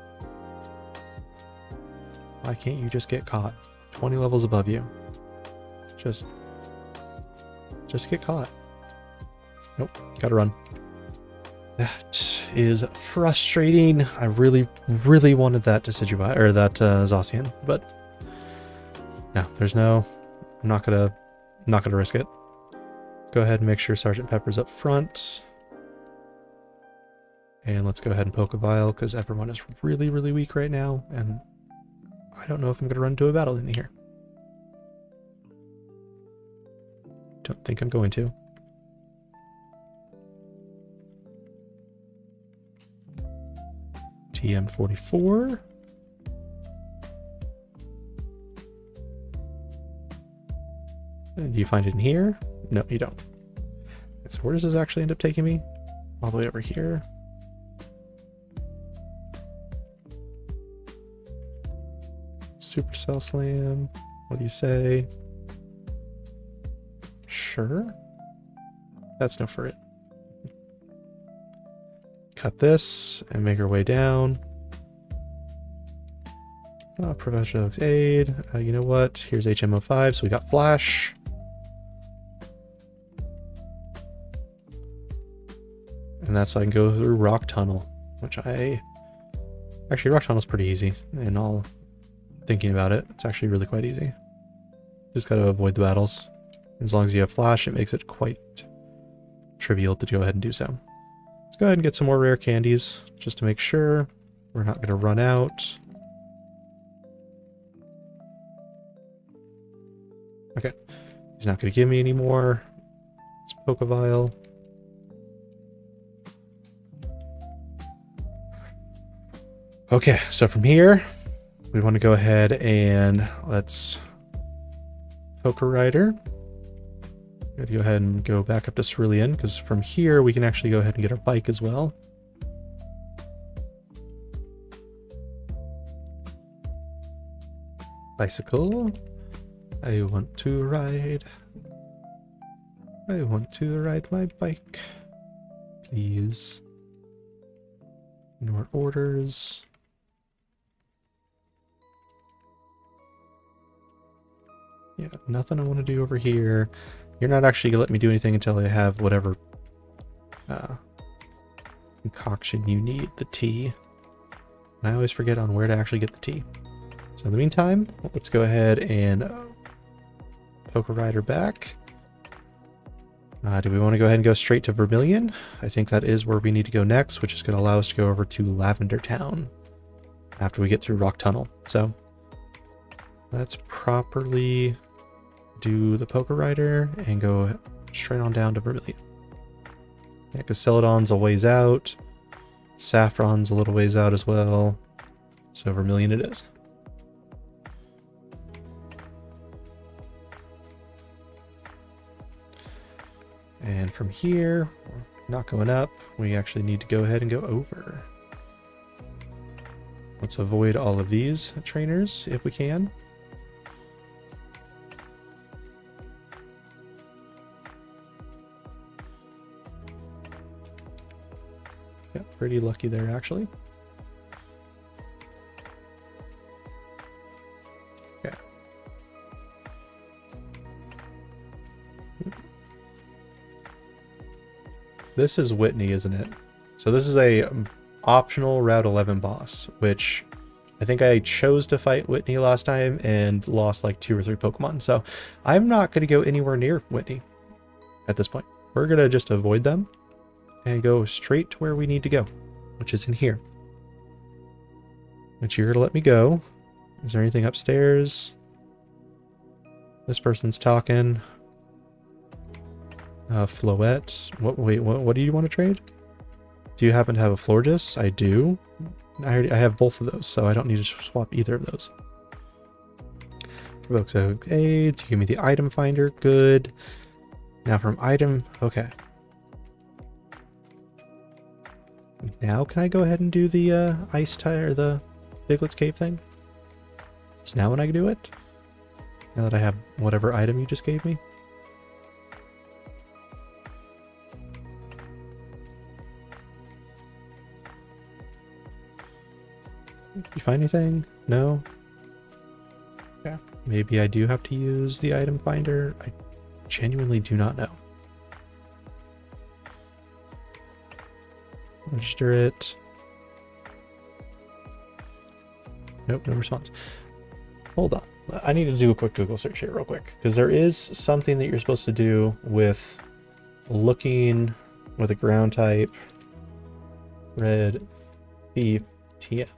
Why can't you just get caught? 20 levels above you. Just get caught. Nope, gotta run. That is frustrating. I really, really wanted that Decidueye, or that Zacian, but no, there's no. I'm not gonna risk it. Let's go ahead and make sure Sergeant Pepper's up front. And let's go ahead and Pokevile, because everyone is really, really weak right now, and I don't know if I'm going to run into a battle in here. Don't think I'm going to. TM44. Do you find it in here? No, you don't. So where does this actually end up taking me? All the way over here. Supercell Slam. What do you say? Sure. That's no for it. Cut this and make our way down. Professional Oak's Aid. You know what? Here's HM05, so we got Flash. And that's so I can go through Rock Tunnel, which actually, Rock Tunnel's pretty easy, and all thinking about it, it's actually really quite easy. Just gotta avoid the battles. As long as you have Flash, it makes it quite trivial to go ahead and do so. Let's go ahead and get some more rare candies, just to make sure we're not gonna run out. Okay, he's not gonna give me any more. It's Pokevile. Okay, so from here, we want to go ahead and let's Rider. We're gonna go ahead and go back up to Cerulean, because from here we can actually go ahead and get our bike as well. Bicycle. I want to ride. I want to ride my bike. Please. Ignore orders. Yeah, nothing I want to do over here. You're not actually gonna let me do anything until I have whatever concoction you need, the tea. And I always forget on where to actually get the tea. So in the meantime, let's go ahead and Rider back. Do we want to go ahead and go straight to Vermilion? I think that is where we need to go next, which is going to allow us to go over to Lavender Town after we get through Rock Tunnel. So let's properly do the Rider and go straight on down to Vermilion. Yeah, because Celadon's a ways out. Saffron's a little ways out as well. So Vermilion it is. And from here, we're not going up. We actually need to go ahead and go over. Let's avoid all of these trainers if we can. Yeah, pretty lucky there actually. Yeah. This is Whitney, isn't it? So this is a optional Route 11 boss, which I think I chose to fight Whitney last time and lost like 2 or 3 Pokemon. So I'm not going to go anywhere near Whitney at this point. We're going to just avoid them and go straight to where we need to go, which is in here. Which you're going to let me go. Is there anything upstairs? This person's talking. Floette. What do you want to trade? Do you happen to have a Florges? I do. I have both of those, so I don't need to swap either of those. Provokes aid. Give me the item finder. Good. Now from item. Okay. Now can I go ahead and do the ice tire, or the Diglett's Cave thing? So now when I can do it? Now that I have whatever item you just gave me? Did you find anything? No? Yeah. Maybe I do have to use the item finder. I genuinely do not know. Register it. Nope, no response. Hold on. I need to do a quick Google search here real quick, because there is something that you're supposed to do with looking with a ground type red thief TM.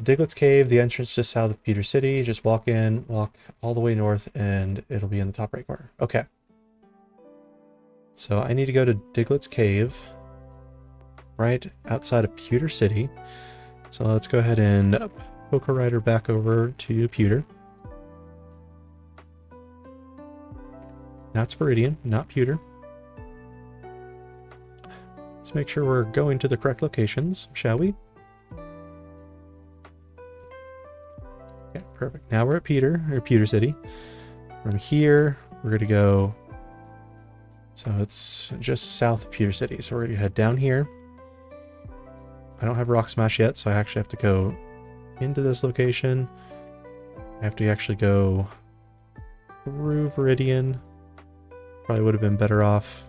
Diglett's Cave, the entrance just south of Peter City. Just walk in, walk all the way north, and it'll be in the top right corner. Okay. So I need to go to Diglett's Cave, right outside of Pewter City. So let's go ahead and Poké Rider back over to Pewter. Now it's Viridian, not Pewter. Let's make sure we're going to the correct locations, shall we? Okay, perfect. Now we're at Pewter City. From here, we're going to go... So it's just south of Pewter City. So we're going to head down here. I don't have Rock Smash yet, so I actually have to go into this location. I have to actually go through Viridian. Probably would have been better off.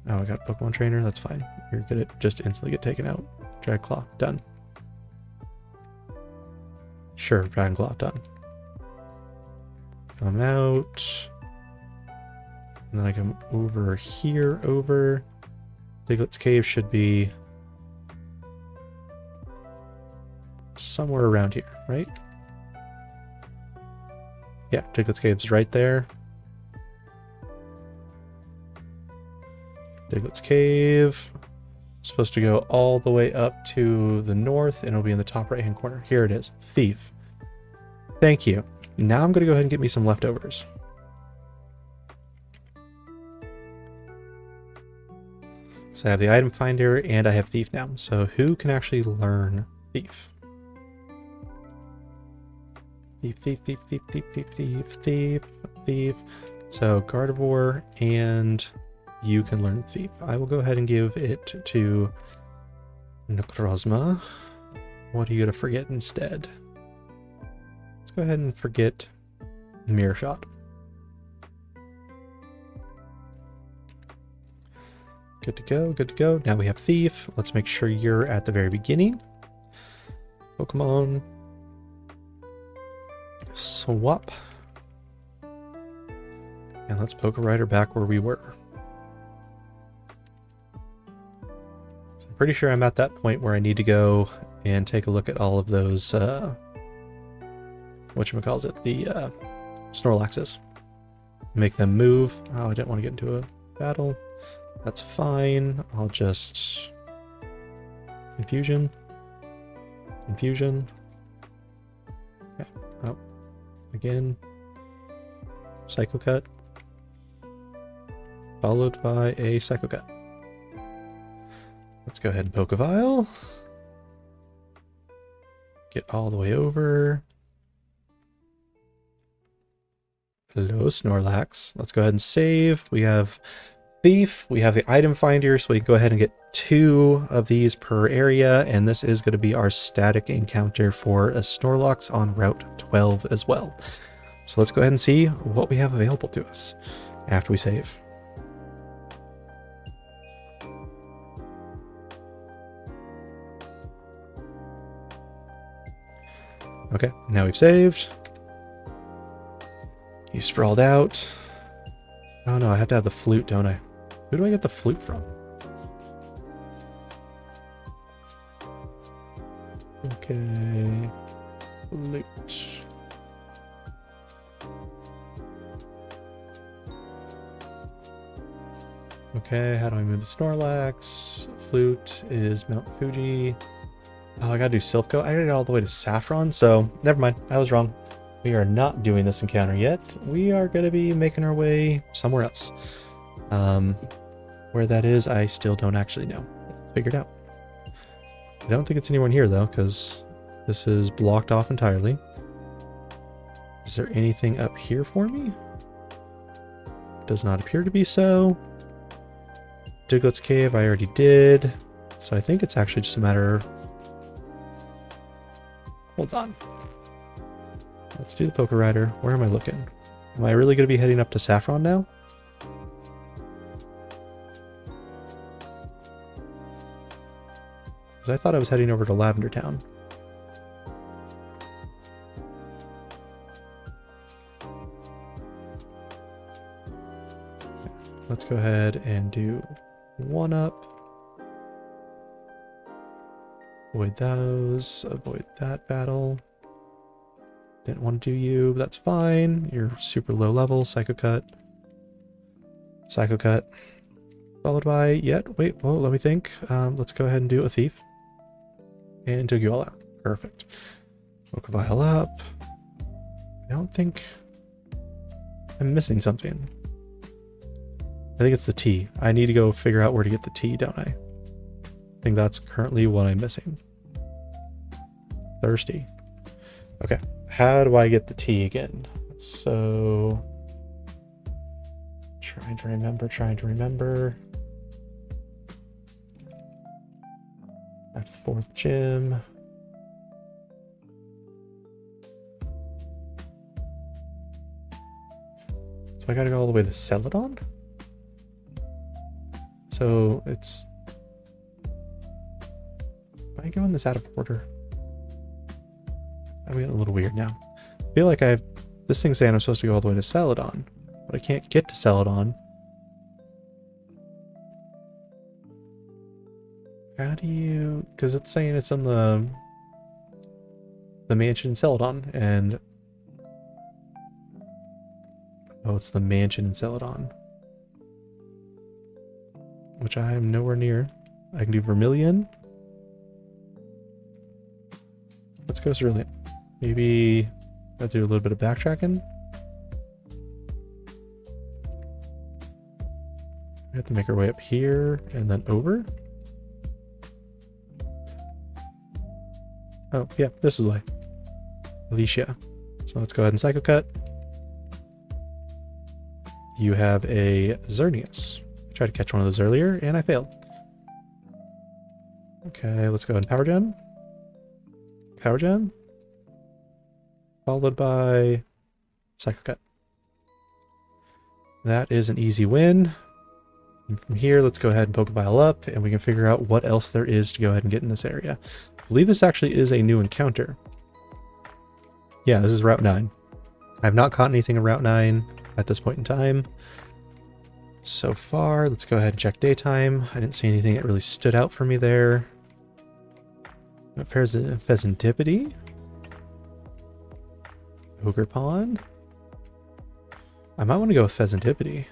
Oh, I got Pokemon Trainer. That's fine. You're gonna just instantly get taken out. Drag Claw. Done. Sure, Dragon Claw. Done. Come out. And then I come over here, over. Diglett's Cave should be somewhere around here, right? Yeah, Diglett's Cave's right there. Diglett's Cave. Supposed to go all the way up to the north, and it'll be in the top right hand corner. Here it is. Thief. Thank you. Now I'm going to go ahead and get me some leftovers. So I have the item finder and I have Thief now. So who can actually learn Thief? Thief, thief, thief, thief, thief, thief, thief, thief, thief. So Gardevoir, and you can learn Thief. I will go ahead and give it to Necrozma. What are you going to forget instead? Let's go ahead and forget Mirror Shot. Good to go, good to go. Now we have Thief. Let's make sure you're at the very beginning. Pokemon. Swap. And let's Poké Rider back where we were. So I'm pretty sure I'm at that point where I need to go and take a look at all of those, whatchamacallit, the Snorlaxes. Make them move. Oh, I didn't want to get into a battle. That's fine. I'll just... Confusion. Confusion. Okay. Oh. Again. Psycho Cut. Followed by a Psycho Cut. Let's go ahead and Pokevile. Get all the way over. Hello, Snorlax. Let's go ahead and save. We have Thief. We have the item finder, so we can go ahead and get 2 of these per area, and this is going to be our static encounter for a Snorlax on Route 12 as well. So let's go ahead and see what we have available to us after we save. Okay, now we've saved. You sprawled out. Oh no, I have to have the flute, don't I? Who do I get the flute from? Okay. Flute. Okay, how do I move the Snorlax? Flute is Mount Fuji. Oh, I gotta do Silphco. I gotta get all the way to Saffron, so never mind. I was wrong. We are not doing this encounter yet. We are gonna be making our way somewhere else. Where that is, I still don't actually know. Figured out. I don't think it's anywhere here though, because this is blocked off entirely. Is there anything up here for me? Does not appear to be so. Diglett's Cave I already did. So I think it's actually just a matter of... Hold on. Let's do the Poké Rider. Where am I looking? Am I really going to be heading up to Saffron now? Because I thought I was heading over to Lavender Town. Let's go ahead and do one up. Avoid those. Avoid that battle. Didn't want to do you, but that's fine. You're super low level. Psycho Cut. Psycho Cut. Followed by wait, well, let me think. Let's go ahead and do a Thief. And took you all out. Perfect. Pokeball up. I don't think I'm missing something. I think it's the T. I need to go figure out where to get the T, don't I? I think that's currently what I'm missing. Thirsty. Okay. How do I get the T again? So... Trying to remember. Back to the fourth gym. So I gotta go all the way to Celadon? So it's... Am I going this out of order? I'm getting a little weird now. I feel like this thing's saying I'm supposed to go all the way to Celadon, but I can't get to Celadon. How do you... Because it's saying it's in the mansion in Celadon, and... Oh, it's the mansion in Celadon. Which I am nowhere near. I can do Vermilion. Let's go Cerulean. Maybe I'll do a little bit of backtracking. We have to make our way up here and then over. Oh, yeah, this is why. Alicia. So let's go ahead and Psycho Cut. You have a Xerneas. I tried to catch one of those earlier, and I failed. Okay, let's go ahead and Power Gem. Power Gem. Followed by Psycho Cut. That is an easy win. And from here, let's go ahead and Pokeball up, and we can figure out what else there is to go ahead and get in this area. I believe this actually is a new encounter. Yeah, this is Route 9. I've not caught anything in Route 9 at this point in time. So far, let's go ahead and check daytime. I didn't see anything that really stood out for me there. Pheasantipity. Ogre Pond. I might want to go with Pheasantipity.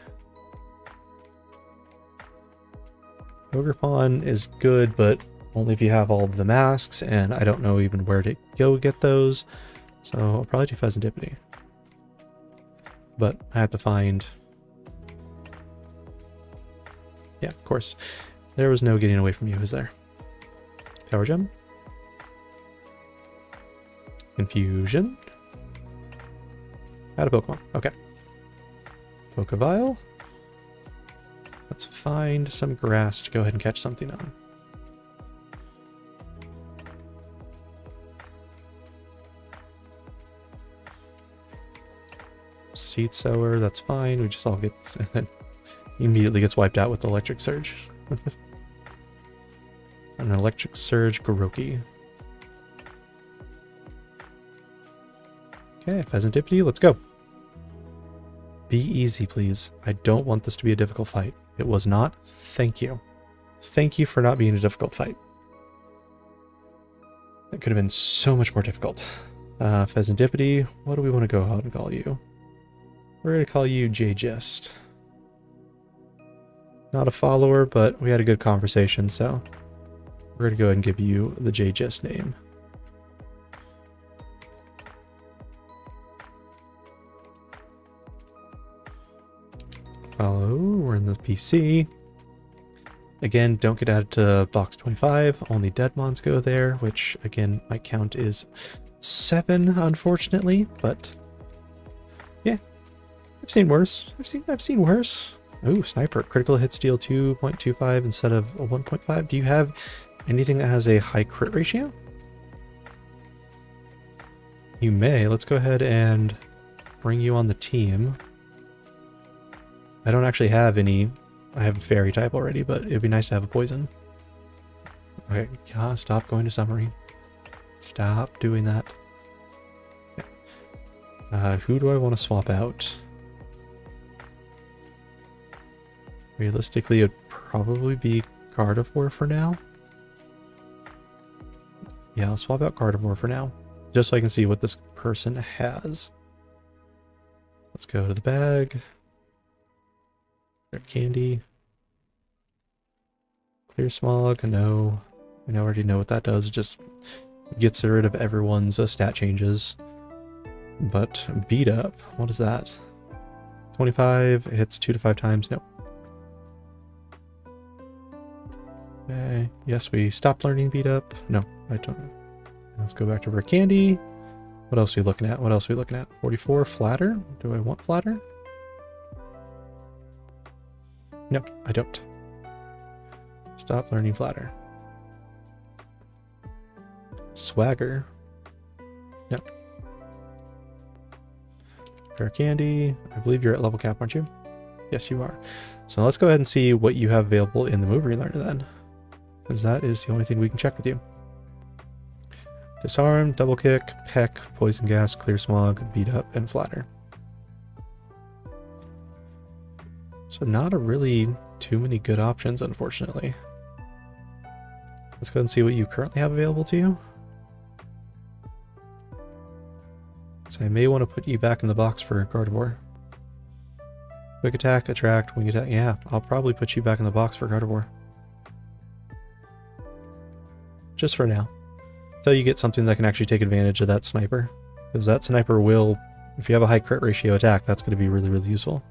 Ogre Pond is good, but only if you have all of the masks, and I don't know even where to go get those. So I'll probably do Pheasantipity. But I have to find... Yeah, of course. There was no getting away from you, is there? Power Gem. Confusion. Out of Pokemon. Okay. Pokeball. Let's find some grass to go ahead and catch something on. Seed Sower, that's fine. We just all get... He immediately gets wiped out with the Electric Surge. An Electric Surge Goroki. Okay, Pheasantipity, let's go. Be easy, please. I don't want this to be a difficult fight. It was not. Thank you. Thank you for not being a difficult fight. It could have been so much more difficult. Pheasantipity, what do we want to go out and call you? We're going to call you J-Gist. Not a follower, but we had a good conversation, so we're going to go ahead and give you the J-Gist name. Follow, we're in the PC. Again, don't get added to box 25. Only dead mons go there, which again, my count is 7, unfortunately, but yeah, I've seen worse. I've seen worse. Ooh, sniper. Critical hit steal 2.25 instead of a 1.5. Do you have anything that has a high crit ratio? You may. Let's go ahead and bring you on the team. I don't actually have any. I have a fairy type already, but it'd be nice to have a poison. Okay, stop going to summary. Stop doing that. Okay. Who do I want to swap out? Realistically, it'd probably be Gardevoir for now. Yeah, I'll swap out Gardevoir for now, just so I can see what this person has. Let's go to the bag. Candy. Clear smog, no. I already know what that does. It just gets rid of everyone's stat changes. But beat up, what is that? 25, hits 2 to 5 times, nope. Okay, yes, we stopped learning beat up. No, I don't. Let's go back to our candy. What else are we looking at? 44, flatter? Do I want flatter? No, I don't. Stop learning flatter. Swagger. No. Rare candy. I believe you're at level cap, aren't you? Yes, you are. So let's go ahead and see what you have available in the move relearner then. Because that is the only thing we can check with you. Disarm, double kick, peck, poison gas, clear smog, beat up, and flatter. So not a really too many good options, unfortunately. Let's go ahead and see what you currently have available to you. So I may want to put you back in the box for Gardevoir. Quick attack, attract, wing attack. Yeah, I'll probably put you back in the box for Gardevoir. Just for now. Until you get something that can actually take advantage of that sniper. Because that sniper will, if you have a high crit ratio attack, that's going to be really, really useful.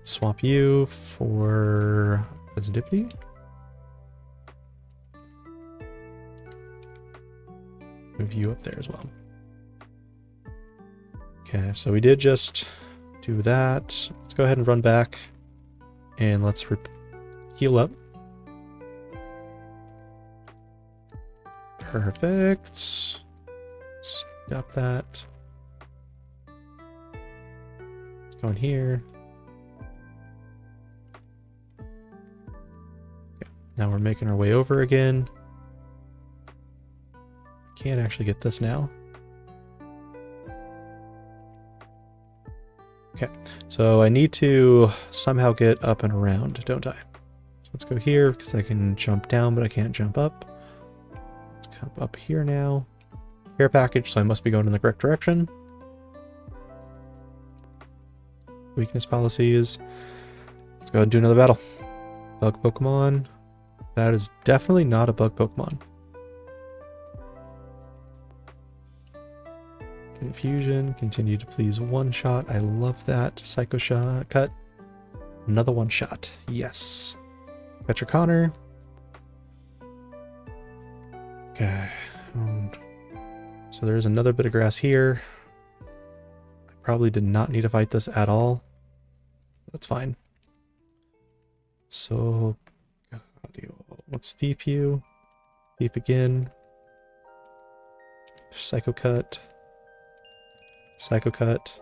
Swap you for Pheasantipity. Move you up there as well. Okay, so we did just do that. Let's go ahead and run back and let's heal up. Perfect. Stop that. Let's go in here. Now we're making our way over again. Can't actually get this now. Okay, so I need to somehow get up and around, don't I? So let's go here because I can jump down, but I can't jump up. Let's come up here now. Care package, so I must be going in the correct direction. Weakness policies. Let's go ahead and do another battle. Bug Pokemon. That is definitely not a bug Pokemon. Confusion, continue to please one shot. I love that. Psycho shot, cut. Another one shot. Yes. Got your Connor. Okay. So there's another bit of grass here. I probably did not need to fight this at all. That's fine. So let's thief you. Thief again. Psycho cut. Psycho cut.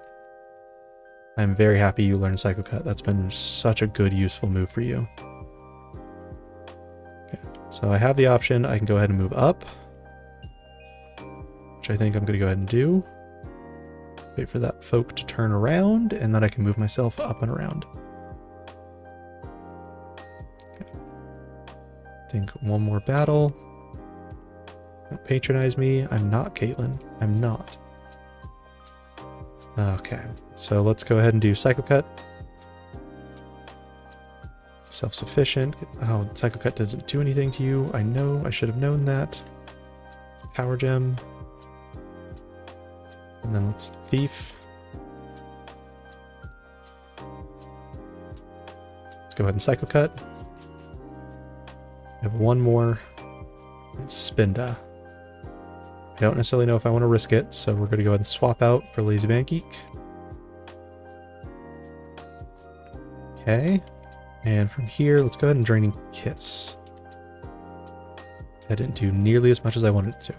I'm very happy you learned Psycho cut. That's been such a good, useful move for you. Okay, so I have the option. I can go ahead and move up, which I think I'm going to go ahead and do. Wait for that folk to turn around, and then I can move myself up and around. Okay. I think one more battle. Don't patronize me. I'm not Caitlin. I'm not. Okay, so let's go ahead and do Psycho Cut. Self-sufficient. Oh, Psycho Cut doesn't do anything to you. I know. I should have known that. Power Gem. And then let's Thief. Let's go ahead and Psycho Cut. We have one more. It's Spinda. I don't necessarily know if I want to risk it, so we're going to go ahead and swap out for Lazy Man Geek. Okay. And from here, let's go ahead and Draining Kiss. That didn't do nearly as much as I wanted it to.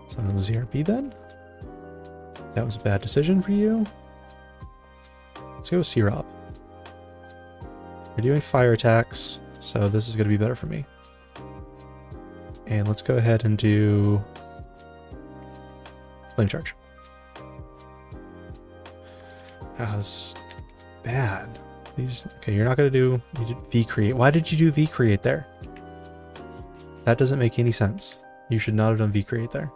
So ZRB then. That was a bad decision for you. Let's go with Syrup. We're doing fire attacks, so this is going to be better for me. And let's go ahead and do Flame Charge. Ah, this is bad. These, okay, you're not going to do, you did V-Create. Why did you do V-Create there? That doesn't make any sense. You should not have done V-Create there.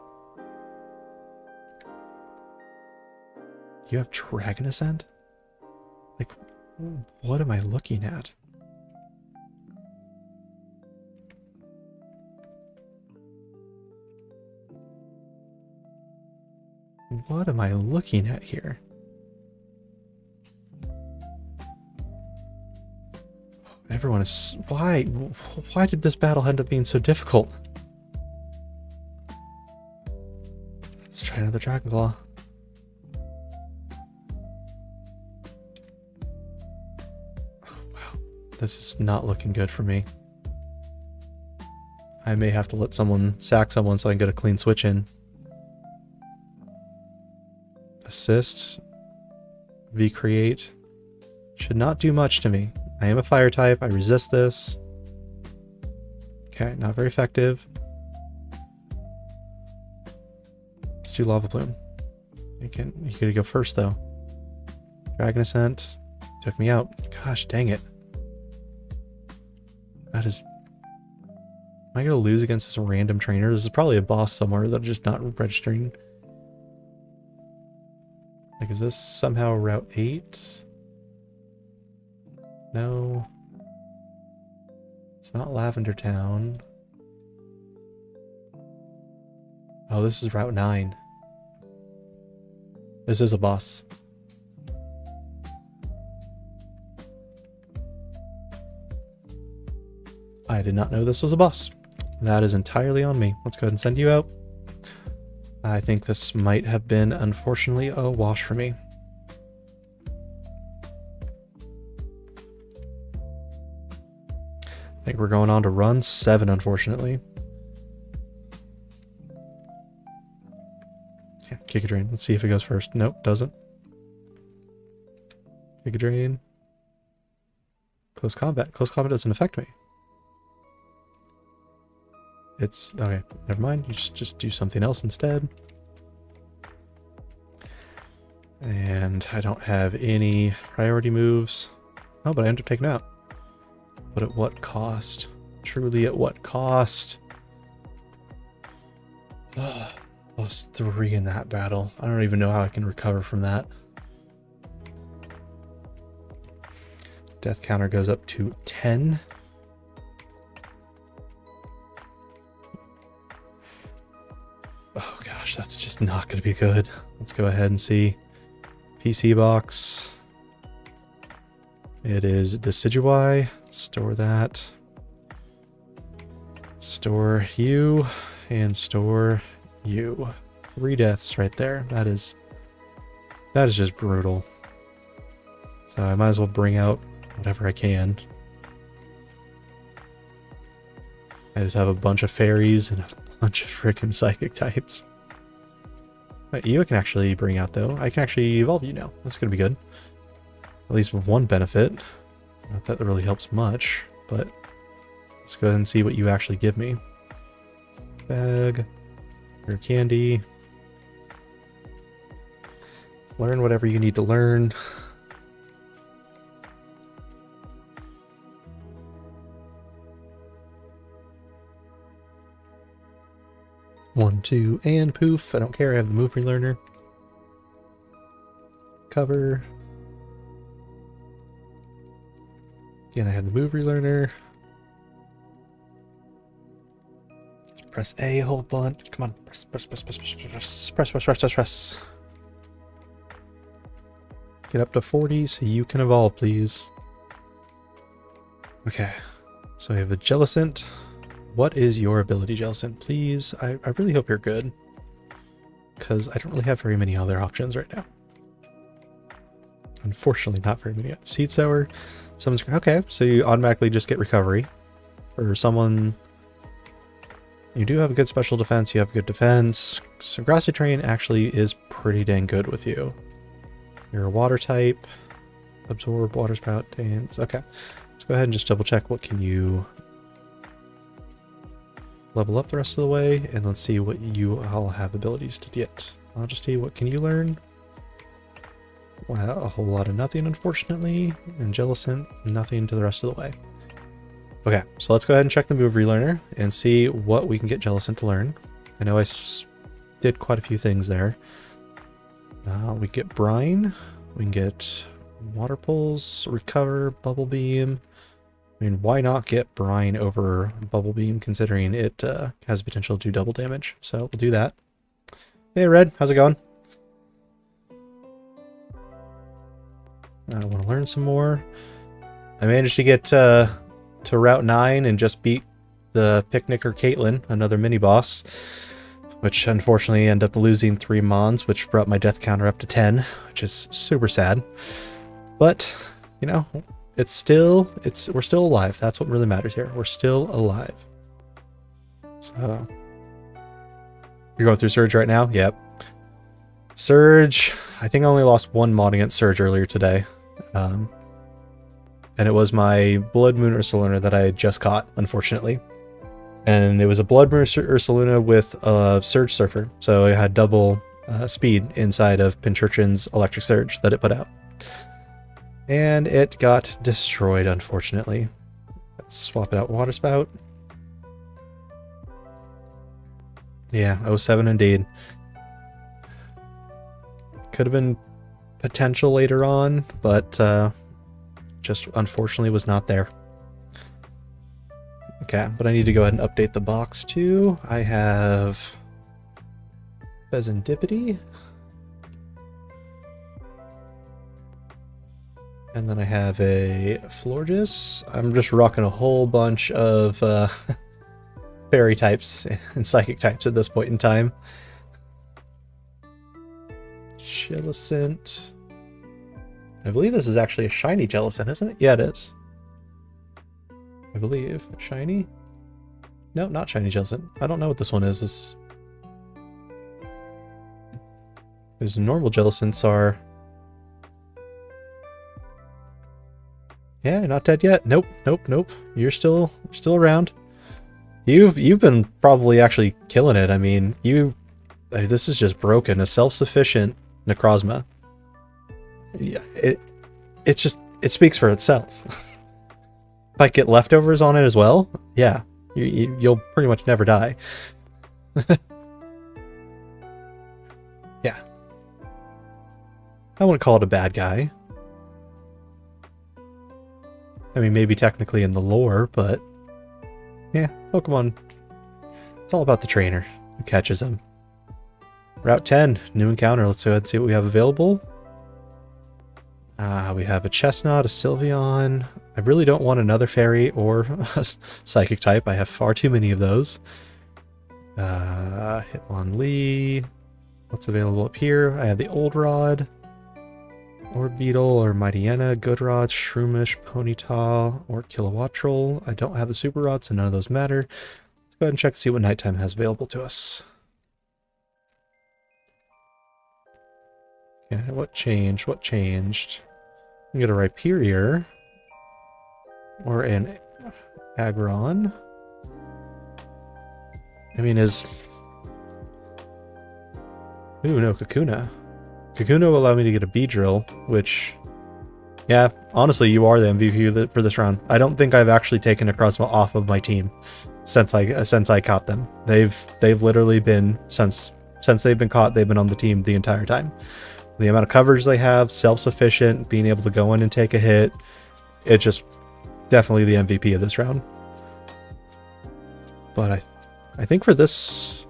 You have Dragon Ascent? Like, what am I looking at? What am I looking at here? Everyone is... Why? Why did this battle end up being so difficult? Let's try another Dragon Claw. Oh, wow. This is not looking good for me. I may have to let someone sack someone so I can get a clean switch in. Assist. V-Create. Should not do much to me. I am a fire type. I resist this. Okay, not very effective. Let's do Lava Plume. You gotta go first though. Dragon Ascent. Took me out. Gosh dang it. That is... Am I gonna lose against this random trainer? This is probably a boss somewhere that I'm just not registering. Like, is this somehow Route 8? No. It's not Lavender Town. Oh, this is Route 9. This is a boss. I did not know this was a boss. That is entirely on me. Let's go ahead and send you out. I think this might have been, unfortunately, a wash for me. I think we're going on to run 7, unfortunately. Yeah, Kick a Drain. Let's see if it goes first. Nope, doesn't. Kick a Drain. Close Combat. Close Combat doesn't affect me. It's... okay, never mind. You just do something else instead. And I don't have any priority moves. Oh, but I end up taking out. But at what cost? Truly at what cost? Lost 3 in that battle. I don't even know how I can recover from that. Death counter goes up to 10. Oh gosh, that's just not going to be good. Let's go ahead and see. PC box. It is Decidueye. Store that. Store you. And store you. 3 deaths right there. That is just brutal. So I might as well bring out whatever I can. I just have a bunch of fairies and a bunch of freaking psychic types. Wait, you I can actually bring out though. I can actually evolve you now. That's gonna be good. At least with one benefit. Not that really helps much, but let's go ahead and see what you actually give me. Bag, your candy. learn whatever you need to learn. One, two, and poof. I don't care. I have the move relearner. Cover. Again, I have the move relearner. Just press A a whole bunch. Come on. Press, press, press, press, press, press, press, press, press, press, press. Get up to 40 so you can evolve, please. Okay. So we have a Jellicent. What is your ability, Jellicent? Please, I really hope you're good. Because I don't really have very many other options right now. Unfortunately, not very many. Seed Sower. Someone's... Okay, so you automatically just get recovery. Or someone... You do have a good special defense. You have good defense. So Grassy Terrain actually is pretty dang good with you. You're a water type. Absorb, water spout, dance. Okay. Let's go ahead and just double check what can you... level up the rest of the way, and let's see what you all have abilities to get. I'll just tell you what can you learn. Wow, a whole lot of nothing, unfortunately. And Jellicent, nothing to the rest of the way. Okay, so let's go ahead and check the move relearner and see what we can get Jellicent to learn. I know I did quite a few things there. We get Brine, we can get Water Pulse, Recover, Bubble Beam. I mean, why not get Brine over Bubble Beam, considering it has potential to do double damage? So we'll do that. Hey, Red, how's it going? I want to learn some more. I managed to get to Route 9 and just beat the Picnicker Caitlin, another mini-boss, which unfortunately ended up losing 3 Mons, which brought my death counter up to 10, which is super sad. But, you know... we're still alive. That's what really matters here. We're still alive. So, you're going through Surge right now? Yep. Surge, I think I only lost 1 mod against Surge earlier today. And it was my Blood Moon Ursaluna that I had just caught, unfortunately. And it was a Blood Moon Ursaluna with a Surge Surfer. So it had double speed inside of Pinchurchin's Electric Surge that it put out. And it got destroyed, unfortunately. Let's swap it out Water Spout. Yeah, 07 indeed. Could have been potential later on, but just unfortunately was not there. Okay, but I need to go ahead and update the box too. I have Pheasantipity. And then I have a Florges. I'm just rocking a whole bunch of fairy types and psychic types at this point in time. Jellicent. I believe this is actually a shiny Jellicent, isn't it? Yeah, it is. I believe. Shiny? No, not shiny Jellicent. I don't know what this one is. These normal Jellicents are... Yeah, you're not dead yet. Nope, nope, nope. You're still around. You've been probably actually killing it. I mean, this is just broken. A self-sufficient Necrozma. Yeah, it speaks for itself. If I get leftovers on it as well, yeah, you'll pretty much never die. Yeah. I wouldn't call it a bad guy. I mean, maybe technically in the lore, but yeah, Pokemon, it's all about the trainer who catches them. Route 10, new encounter. Let's go ahead and see what we have available. We have a Chestnut, a Sylveon. I really don't want another fairy or a psychic type. I have far too many of those. Hitmonlee. What's available up here? I have the Old Rod. Orbeetle or Mightyena, Goodrod, Shroomish, Ponyta, or Kilowattrel. I don't have the Super Rod, so none of those matter. Let's go ahead and check to see what Nighttime has available to us. Yeah, what changed? What changed? We can get a Rhyperior. Or an Aggron. I mean, Ooh, no, Kakuna. Kakuna will allow me to get a Beedrill, which, yeah, honestly, you are the MVP for this round. I don't think I've actually taken a Crossbow off of my team since I caught them. They've literally been since they've been caught, they've been on the team the entire time. The amount of coverage they have, self-sufficient, being able to go in and take a hit, it's just definitely the MVP of this round. But I think for this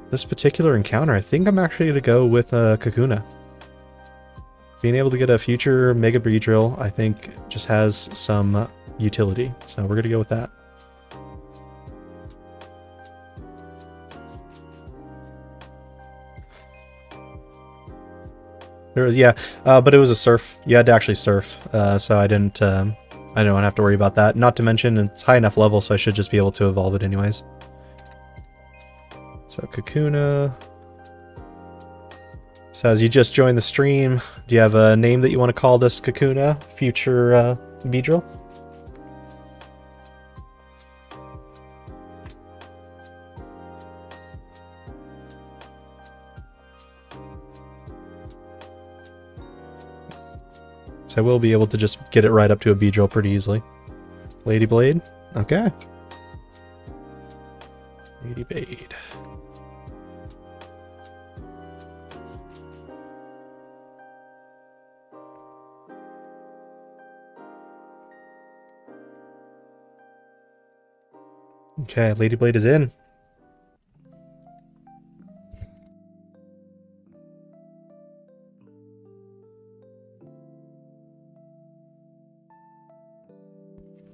particular encounter, I think I'm actually going to go with Kakuna. Being able to get a future Mega Beedrill, I think, just has some utility. So we're going to go with that. Yeah, but it was a surf. You had to actually surf, so I don't have to worry about that. Not to mention, it's high enough level, so I should just be able to evolve it anyways. So Kakuna. So as you just joined the stream, do you have a name that you want to call this Kakuna future Beedrill? So I will be able to just get it right up to a Beedrill pretty easily. Lady Blade? Okay. Lady Blade. Okay, Lady Blade is in.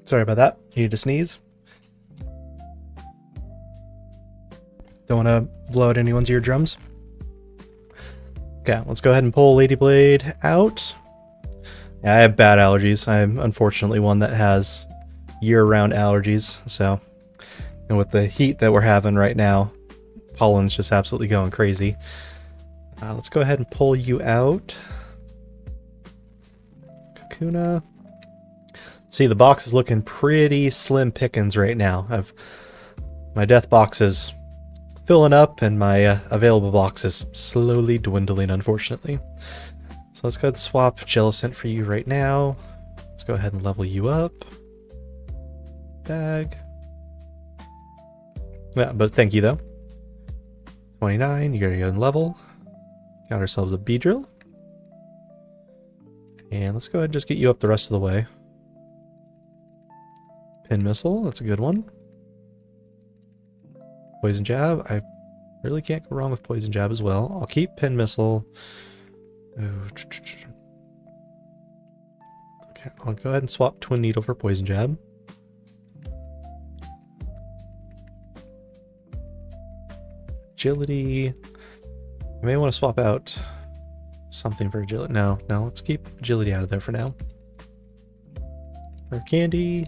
Sorry about that. You need to sneeze. Don't want to blow out anyone's eardrums. Okay, let's go ahead and pull Lady Blade out. Yeah, I have bad allergies. I'm unfortunately one that has year-round allergies, so... And with the heat that we're having right now, pollen's just absolutely going crazy. Let's go ahead and pull you out. Kakuna. See, the box is looking pretty slim pickings right now. My death box is filling up, and my available box is slowly dwindling, unfortunately. So let's go ahead and swap Jellicent for you right now. Let's go ahead and level you up. Bag. Yeah, but thank you though. 29, you gotta go and level. Got ourselves a Beedrill. And let's go ahead and just get you up the rest of the way. Pin Missile, that's a good one. Poison Jab, I really can't go wrong with Poison Jab as well. I'll keep Pin Missile. Okay, I'll go ahead and swap Twin Needle for Poison Jab. Agility. I may want to swap out something for agility. No, let's keep agility out of there for now. For Candy.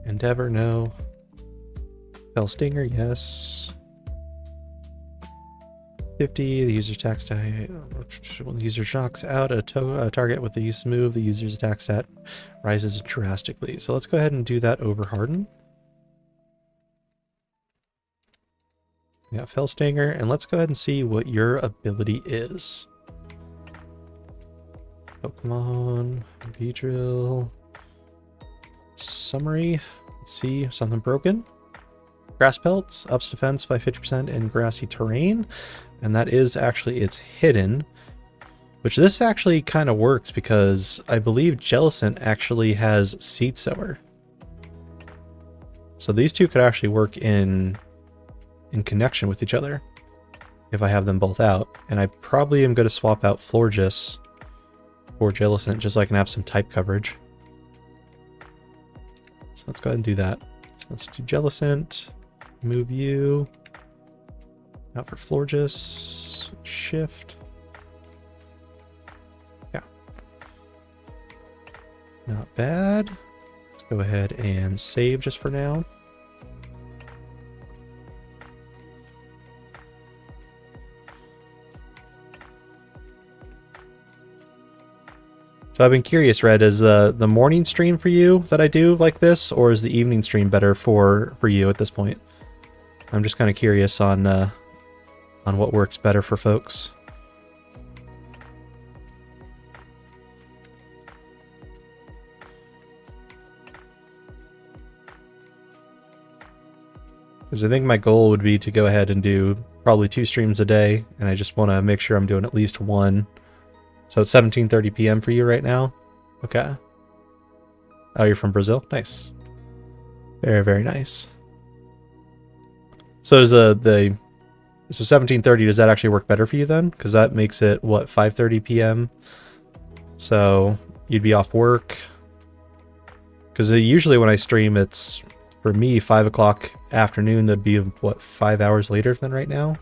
Endeavor, no. Fell Stinger, yes. 50, the user attack stat. When the user knocks out a target with the use move, the user's attack stat rises drastically. So let's go ahead and do that over Harden. We got Fell Stinger, and let's go ahead and see what your ability is. Pokemon, Beedrill, Summary. Let's see, something broken. Grass Pelts, ups defense by 50% in grassy terrain, and that is actually its hidden, which this actually kind of works because I believe Jellicent actually has Seed Sower. So these two could actually work in connection with each other if I have them both out, and I probably am going to swap out Florges for Jellicent just so I can have some type coverage. So let's go ahead and do that. So let's do Jellicent, move you out for Florges, shift. Yeah, not bad. Let's go ahead and save just for now. So I've been curious, Red, is the morning stream for you that I do like this, or is the evening stream better for you at this point? I'm just kind of curious on what works better for folks. Because I think my goal would be to go ahead and do probably 2 streams a day, and I just want to make sure I'm doing at least one. So it's 17:30 p.m. for you right now? Okay. Oh, you're from Brazil? Nice. Very, very nice. So is so 17:30, does that actually work better for you then? Because that makes it, what, 5:30 p.m.? So you'd be off work. Because usually when I stream, it's, for me, 5 o'clock afternoon. That'd be, what, 5 hours later than right now?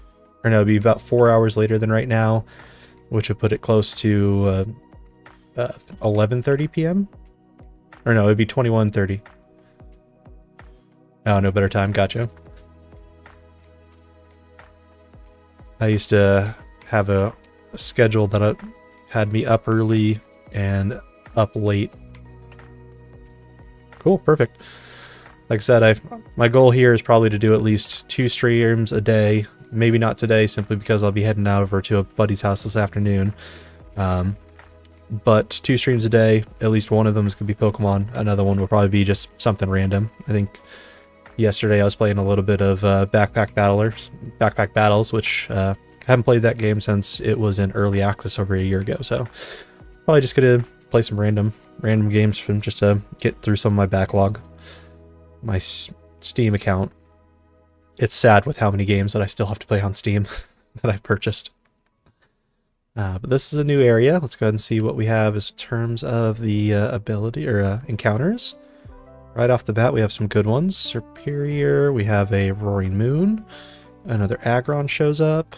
Or no, it'd be about 4 hours later than right now, which would put it close to 11:30 p.m.? Or no, it'd be 21:30. Oh, no better time. Gotcha. I used to have a schedule that had me up early and up late. Cool, perfect. Like I said, my goal here is probably to do at least 2 streams a day. Maybe not today, simply because I'll be heading out over to a buddy's house this afternoon. But 2 streams a day, at least one of them is going to be Pokemon. Another one will probably be just something random. I think yesterday I was playing a little bit of Backpack Battles, which I haven't played that game since it was in early access over a year ago. So probably just going to play some random games from just to get through some of my backlog. My Steam account, it's sad with how many games that I still have to play on Steam that I've purchased. But this is a new area. Let's go ahead and see what we have as terms of the ability or encounters. Right off the bat, we have some good ones. Superior, we have a Roaring Moon. Another Aggron shows up.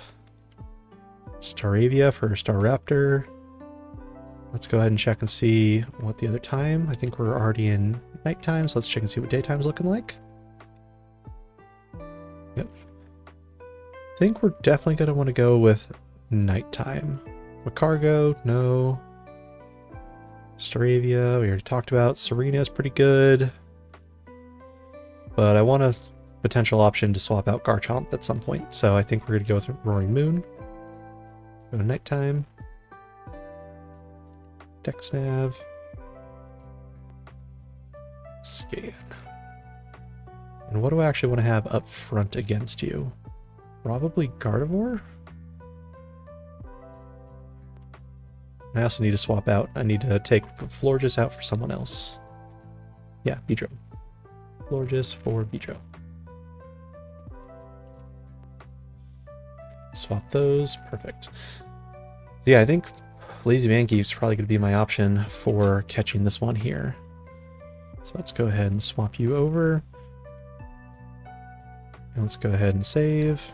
Staravia for Staraptor. Let's go ahead and check and see what the other time. I think we're already in nighttime, so let's check and see what daytime's looking like. Yep. I think we're definitely going to want to go with nighttime. Macargo, no. Staravia, we already talked about. Serena is pretty good. But I want a potential option to swap out Garchomp at some point, so I think we're going to go with Roaring Moon. Go to nighttime. Dexnav. Scan. And what do I actually want to have up front against you? Probably Gardevoir? I also need to swap out. I need to take Florges out for someone else. Yeah, Beedrill. Florges for Beedrill. Swap those. Perfect. So yeah, I think Lazy Mankeep's probably going to be my option for catching this one here. So let's go ahead and swap you over. And let's go ahead and save.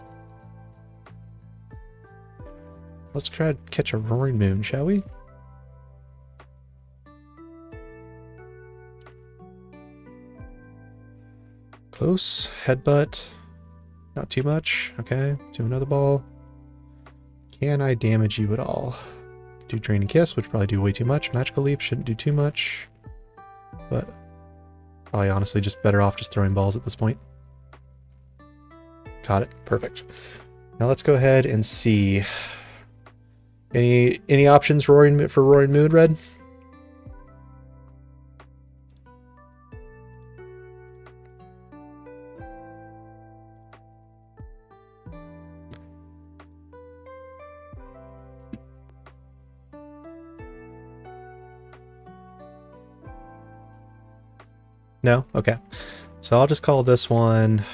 Let's try to catch a Roaring Moon, shall we? Close. Headbutt. Not too much. Okay. Do another ball. Can I damage you at all? Do Draining Kiss, which probably do way too much. Magical Leap shouldn't do too much. But probably honestly just better off just throwing balls at this point. Got it. Perfect. Now let's go ahead and see. Any options for Roaring Moon, Red? No? Okay. So I'll just call this one...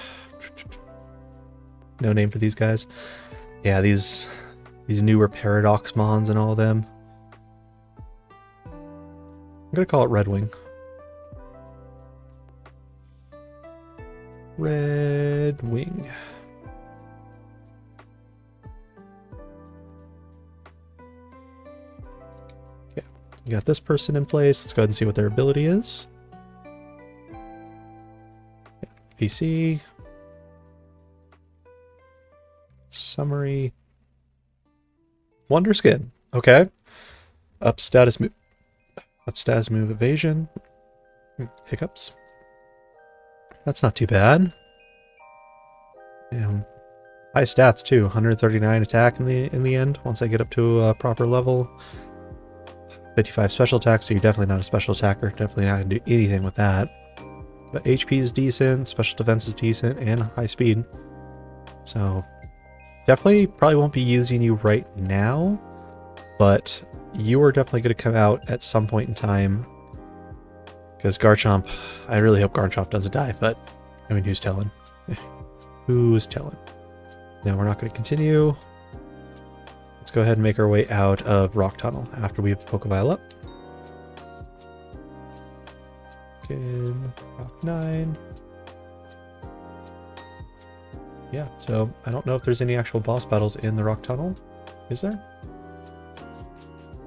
No name for these guys. Yeah, these newer Paradox Mons and all of them. I'm gonna call it Red Wing. Red Wing. Yeah, you got this person in place. Let's go ahead and see what their ability is. Yeah, PC. Summary. Wonder Skin. Okay. Up status move evasion. Hiccups. That's not too bad. And high stats too. 139 attack in the end once I get up to a proper level. 55 special attack, so you're definitely not a special attacker. Definitely not gonna do anything with that. But HP is decent, special defense is decent, and high speed. So definitely probably won't be using you right now, but you are definitely going to come out at some point in time. Because Garchomp, I really hope Garchomp doesn't die, but I mean, who's telling? Who's telling? Now we're not going to continue. Let's go ahead and make our way out of Rock Tunnel after we have Pokeball up. In Rock 9. Yeah, so I don't know if there's any actual boss battles in the Rock Tunnel. Is there?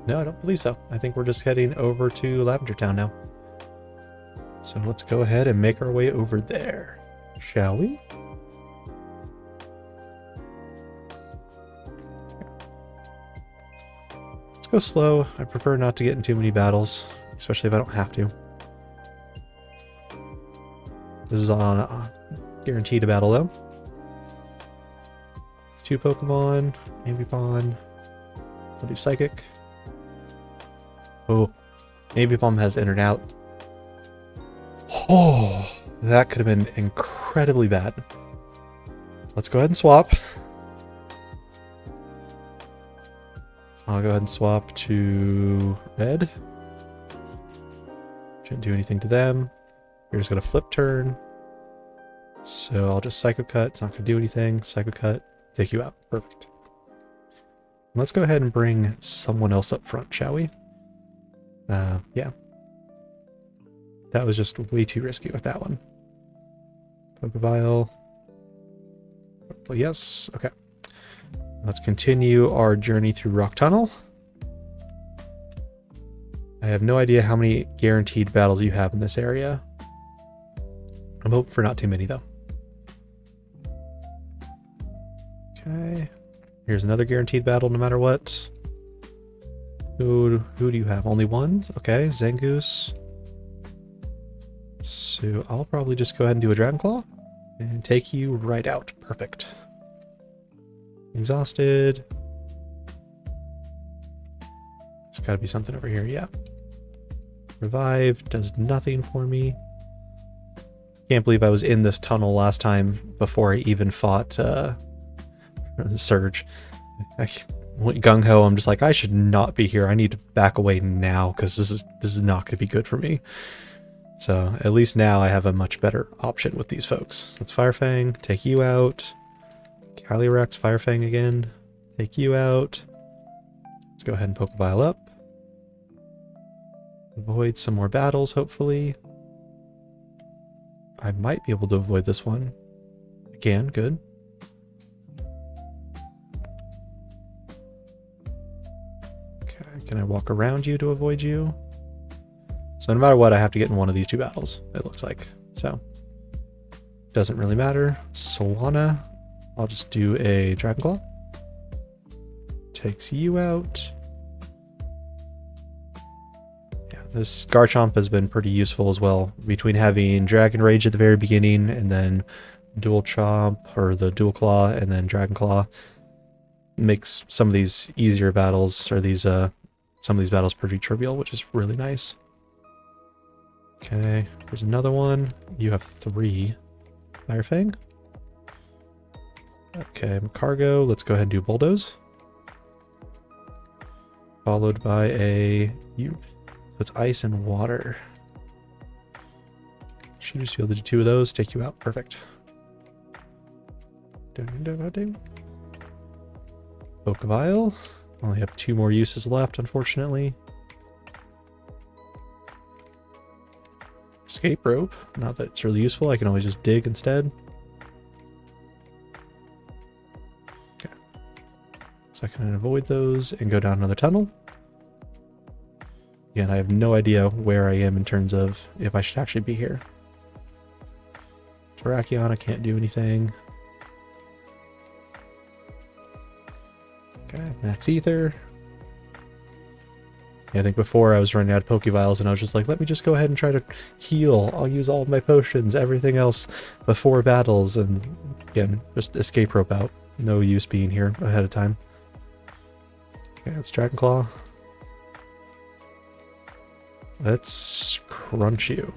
No, I don't believe so. I think we're just heading over to Lavender Town now. So let's go ahead and make our way over there, shall we? Let's go slow. I prefer not to get in too many battles, especially if I don't have to. This is on guaranteed a battle though. 2 Pokemon, Ambipom. We'll do Psychic. Oh, Ambipom has in and out. Oh, that could have been incredibly bad. Let's go ahead and swap. I'll go ahead and swap to Red. Shouldn't do anything to them. You're just going to flip turn. So I'll just Psycho Cut. It's not going to do anything. Psycho Cut. Take you out. Perfect. Let's go ahead and bring someone else up front, shall we? Yeah. That was just way too risky with that one. Pokeball. Well, yes. Okay. Let's continue our journey through Rock Tunnel. I have no idea how many guaranteed battles you have in this area. I'm hoping for not too many, though. Okay. Here's another guaranteed battle no matter what. Who do you have? Only one? Okay, Zangoose. So I'll probably just go ahead and do a Dragon Claw and take you right out. Perfect. Exhausted. There's got to be something over here. Yeah. Revive does nothing for me. Can't believe I was in this tunnel last time before I even fought Surge. I went gung-ho. I'm just like, I should not be here. I need to back away now because this is not going to be good for me. So at least now I have a much better option with these folks. Let's Fire Fang, take you out. Calyrex, Fire Fang again, take you out. Let's go ahead and Pokeball up. Avoid some more battles, hopefully. I might be able to avoid this one. I can, good. Okay, can I walk around you to avoid you? So no matter what, I have to get in one of these 2 battles, it looks like. So, doesn't really matter. Swanna, I'll just do a Dragon Claw. Takes you out. Yeah, this Garchomp has been pretty useful as well. Between having Dragon Rage at the very beginning and then Dual Chomp, or the Dual Claw, and then Dragon Claw, makes some of these easier battles, or these some of these battles pretty trivial, which is really nice. Okay, there's another one. You have 3. Fire Fang. Okay, Cargo. Let's go ahead and do Bulldoze. Followed by a... It's Ice and Water. Should just be able to do 2 of those. Take you out. Perfect. Pokeball. Only have 2 more uses left, unfortunately. Escape Rope. Not that it's really useful. I can always just dig instead. Okay. So I can avoid those and go down another tunnel. Again, I have no idea where I am in terms of if I should actually be here. Terrakion, I can't do anything. Okay, Max Ether. Yeah, I think before I was running out of Pokeviles and I was just like, let me just go ahead and try to heal. I'll use all of my potions, everything else before battles, and again, just escape rope out. No use being here ahead of time. Okay, let's Dragon Claw. Let's crunch you.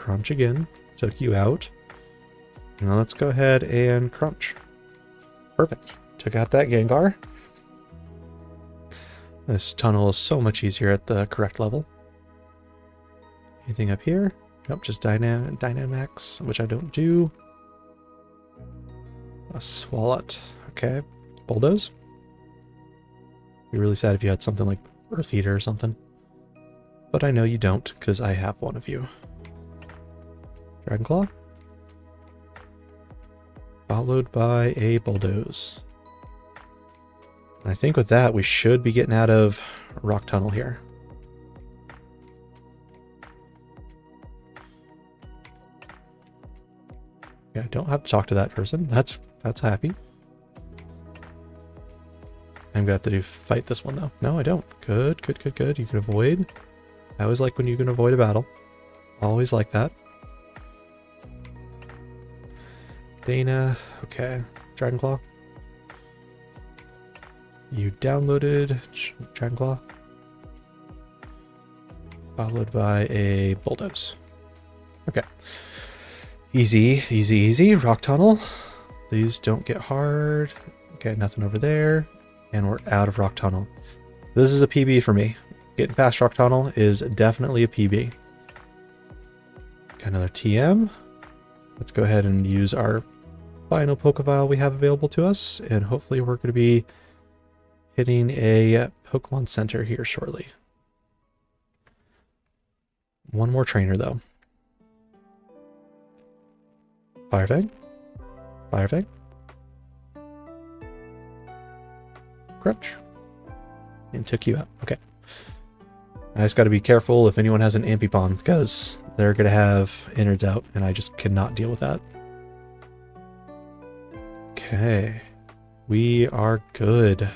crunch again. Took you out. Now let's go ahead and crunch. Perfect. Took out that Gengar. This tunnel is so much easier at the correct level. Anything up here? Nope, just Dynamax, which I don't do. A Swalot. Okay. Bulldoze. Be really sad if you had something like Earth Eater or something. But I know you don't, because I have one of you. Dragonclaw. Followed by a Bulldoze. And I think with that, we should be getting out of Rock Tunnel here. Yeah, I don't have to talk to that person. That's happy. I'm gonna have to fight this one though. No, I don't. Good, good, good, good. You can avoid. I always like when you can avoid a battle. Always like that. Dana. Okay. Dragonclaw. You downloaded Dragonclaw. Followed by a Bulldoze. Okay. Easy, easy, easy. Rock Tunnel. Please don't get hard. Okay, nothing over there. And we're out of Rock Tunnel. This is a PB for me. Getting past Rock Tunnel is definitely a PB. Got another TM. Let's go ahead and use our final Pokeball we have available to us. And hopefully we're going to be hitting a Pokemon Center here shortly. One more trainer though. Fire Fang. Fire Fang. Crunch. And took you out. Okay. I just got to be careful if anyone has an Ambipom, because they're going to have innards out, and I just cannot deal with that. Okay. We are good.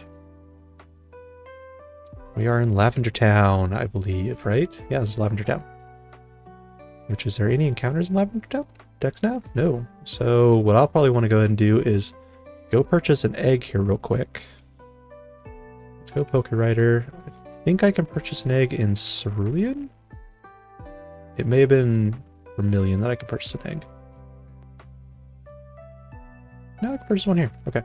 We are in Lavender Town, I believe, right? Yeah, this is Lavender Town. Which, is there any encounters in Lavender Town? DexNav? No. So what I'll probably want to go ahead and do is go purchase an egg here real quick. Let's go Pokerider. I think I can purchase an egg in Cerulean? It may have been Vermilion that I could purchase an egg. No, I can purchase one here. Okay.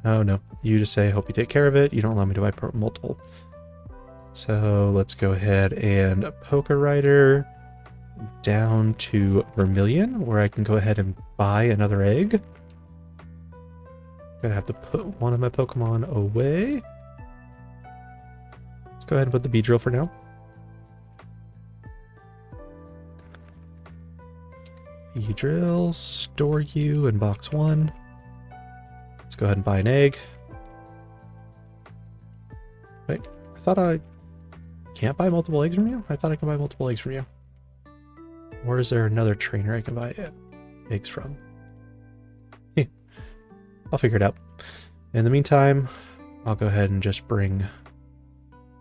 Oh no. You just say, hope you take care of it. You don't allow me to buy multiple. So let's go ahead and Pokerider down to Vermilion, where I can go ahead and buy another egg. Gonna have to put one of my Pokemon away. Let's go ahead and put the Beedrill for now. Beedrill, store you in box 1. Let's go ahead and buy an egg. Wait, I thought I can't buy multiple eggs from you? I thought I could buy multiple eggs from you. Or is there another trainer I can buy eggs from? I'll figure it out. In the meantime, I'll go ahead and just bring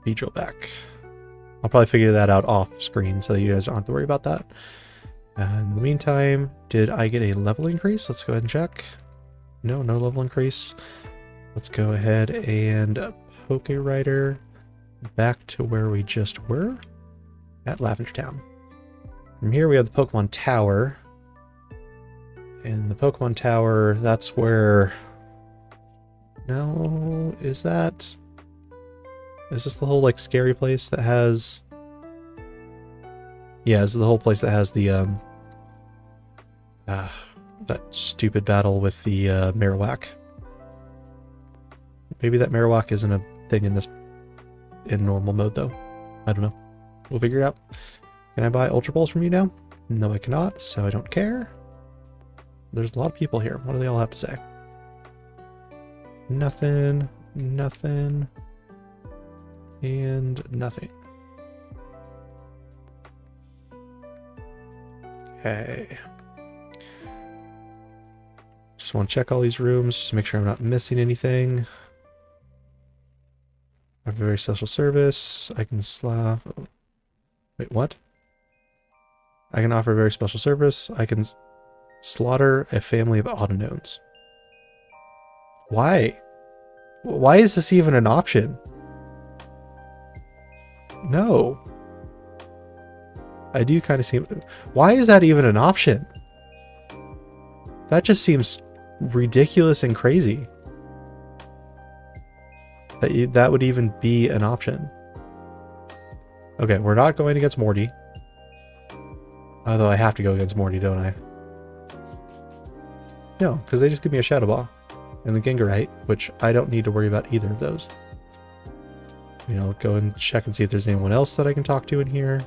Beedrill back. I'll probably figure that out off screen so you guys don't have to worry about that. In the meantime, did I get a level increase? Let's go ahead and check. No, no level increase. Let's go ahead and Pokerider back to where we just were at Lavender Town. From here we have the Pokemon Tower. And the Pokemon Tower, that's where... No, is that... Is this the whole, like, scary place that has... Yeah, this is the whole place that has the, that stupid battle with the, Marowak. Maybe that Marowak isn't a thing in this... in normal mode, though. I don't know. We'll figure it out. Can I buy Ultra Balls from you now? No, I cannot, so I don't care. There's a lot of people here. What do they all have to say? Nothing, nothing, and nothing. Okay. Just want to check all these rooms, just to make sure I'm not missing anything. I have a very social service. I can Wait, what? I can offer a very special service. I can slaughter a family of autonomes. Why? Why is this even an option? No. I do kind of seem... Why is that even an option? That just seems ridiculous and crazy. That would even be an option. Okay, we're not going against Morty. Although I have to go against Morty, don't I? No, because they just give me a Shadow Ball. And the Gengarite, which I don't need to worry about either of those. You know, go and check and see if there's anyone else that I can talk to in here.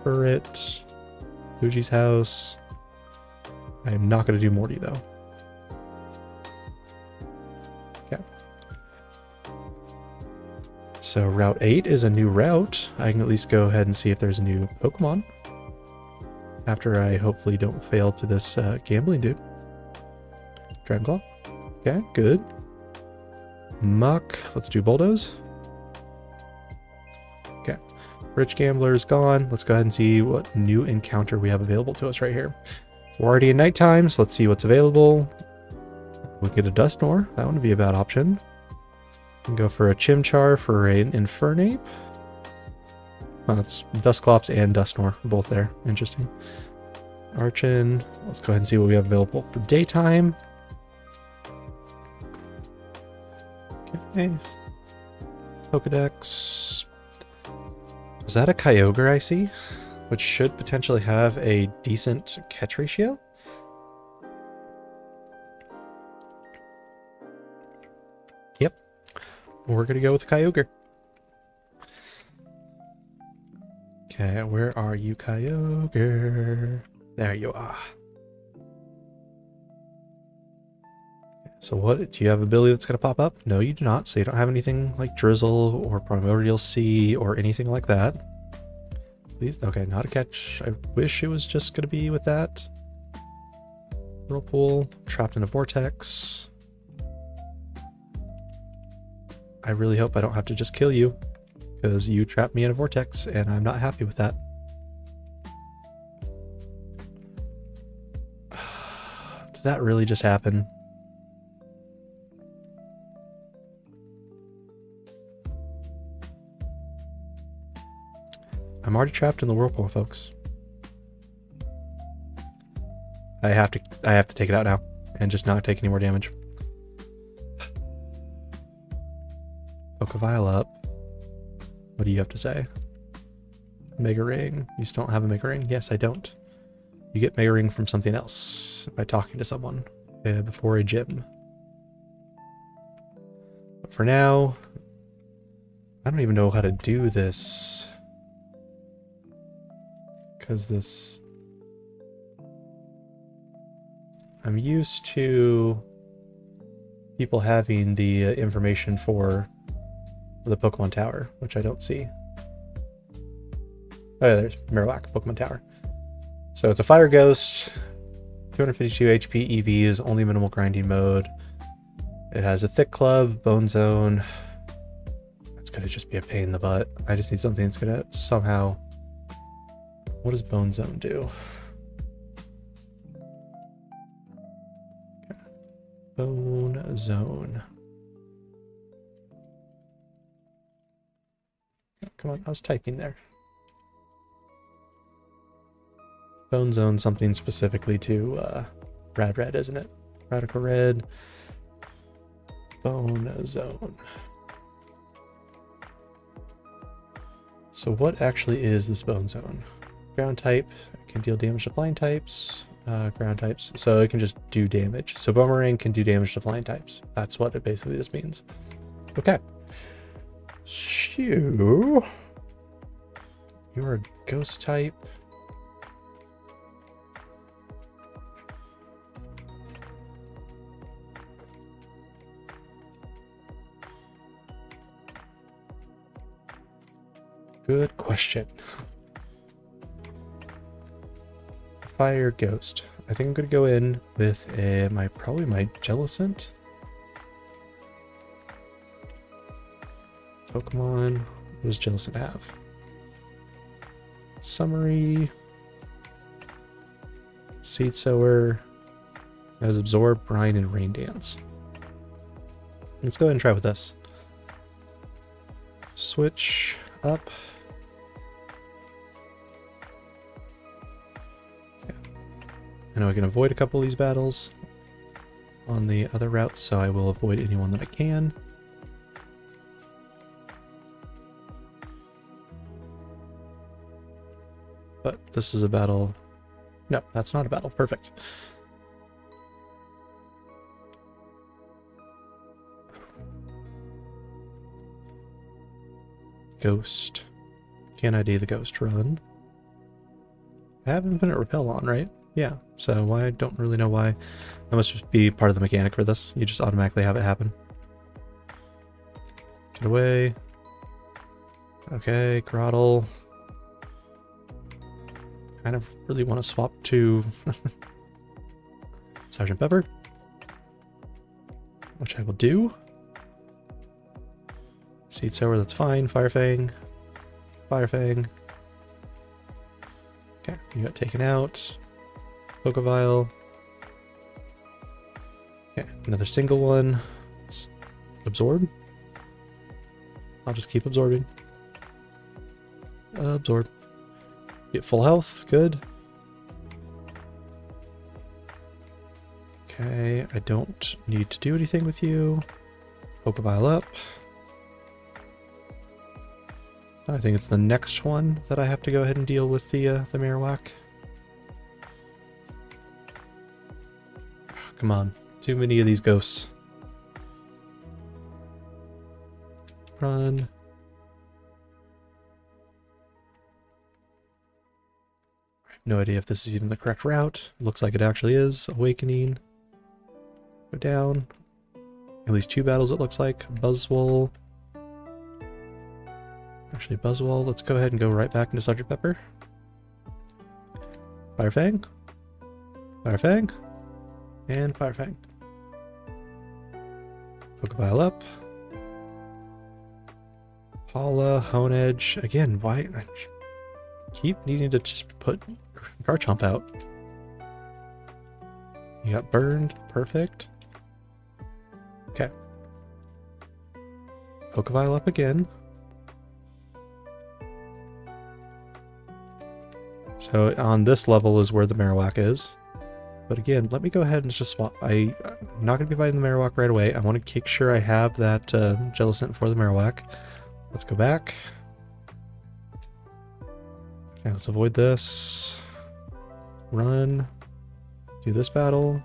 Burrit. Fuji's house. I am not going to do Morty, though. Okay. So Route 8 is a new route. I can at least go ahead and see if there's a new Pokemon. After I hopefully don't fail to this gambling dude. Dragonclaw. Okay, good. Muck. Let's do Bulldoze. Okay. Rich Gambler's gone. Let's go ahead and see what new encounter we have available to us right here. We're already in nighttime, so let's see what's available. We get a Dusknoir. That wouldn't be a bad option. We can go for a Chimchar for an Infernape. Oh, it's Dusclops and Dusknoir, both there. Interesting. Archon. Let's go ahead and see what we have available for daytime. Okay. Pokedex. Is that a Kyogre I see? Which should potentially have a decent catch ratio? Yep. We're going to go with Kyogre. Okay, where are you, Kyogre? There you are. So what, do you have an ability that's going to pop up? No, you do not. So you don't have anything like Drizzle or Primordial Sea or anything like that. Please, okay, not a catch. I wish it was just going to be with that. Whirlpool, trapped in a vortex. I really hope I don't have to just kill you, because you trapped me in a vortex and I'm not happy with that. Did that really just happen? I'm already trapped in the whirlpool, folks. I have to take it out now and just not take any more damage. Pokevile up. What do you have to say? Mega Ring. You still don't have a Mega Ring? Yes, I don't. You get Mega Ring from something else by talking to someone before a gym. But for now, I don't even know how to do this. Because this... I'm used to people having the information for the Pokemon Tower, which I don't see. Oh, yeah, there's Marowak, Pokemon Tower. So it's a Fire Ghost, 252 HP, EVs, only minimal grinding mode. It has a Thick Club, Bone Zone. That's gonna just be a pain in the butt. I just need something that's gonna somehow... What does Bone Zone do? Okay. Bone Zone. Oh, come on, I was typing there. Bone Zone, something specifically to Red, isn't it? Radical Red. Bone Zone. So what actually is this Bone Zone? Ground type, can deal damage to flying types. Ground types, so it can just do damage. So Boomerang can do damage to flying types. That's what it basically just means. Okay. Shoo. You're a ghost type. Good question. Fire Ghost. I think I'm gonna go in with probably my Jellicent. Pokemon. What does Jellicent have? Summary. Seed Sower. Has Absorb, Brine, and Rain Dance. Let's go ahead and try with this. Switch up. I know I can avoid a couple of these battles on the other routes, so I will avoid anyone that I can. But this is a battle. No, that's not a battle. Perfect. Ghost. Can't ID the ghost run. I have infinite repel on, right? Yeah, so I don't really know why. That must just be part of the mechanic for this. You just automatically have it happen. Get away. Okay, Grottle. Kind of really want to swap to Sergeant Pepper, which I will do. Seed Sower, that's fine. Firefang. Firefang. Okay, you got taken out. Pokevile. Okay, another single one. Let's absorb. I'll just keep absorbing. Absorb. Get full health, good. Okay, I don't need to do anything with you. Pokevile up. I think it's the next one that I have to go ahead and deal with the Marowak. Come on, too many of these ghosts. Run. I have no idea if this is even the correct route. It looks like it actually is. Awakening. Go down. At least 2 battles it looks like. Buzzwole. Actually, Buzzwole, let's go ahead and go right back into Sergeant Pepper. Firefang. Firefang. And Firefang. Pokevile up. Paula, Honedge. Again, why? I keep needing to just put Garchomp out. You got burned. Perfect. Okay. Pokevile up again. So on this level is where the Marowak is. But again, let me go ahead and just swap. I'm not going to be fighting the Marowak right away. I want to make sure I have that Jellicent for the Marowak. Let's go back. Okay, let's avoid this. Run. Do this battle.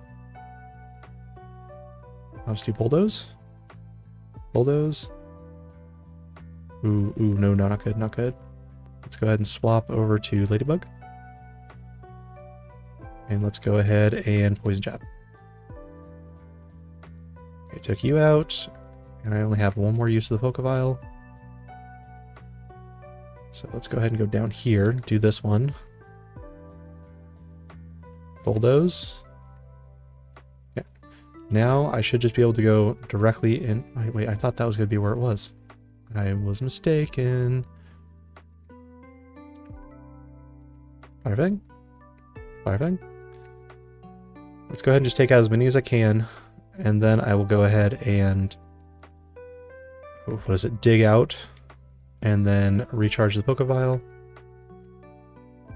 Let's do Bulldoze. Bulldoze. Ooh, no, not good, not good. Let's go ahead and swap over to Ladybug. And let's go ahead and Poison Jab. Okay, took you out. And I only have one more use of the Pokevile. So let's go ahead and go down here, do this one. Bulldoze. Okay. Now I should just be able to go directly in. Wait, I thought that was going to be where it was. I was mistaken. Firefang? Firefang? Let's go ahead and just take out as many as I can, and then I will go ahead and, what is it, dig out, and then recharge the Pokevile.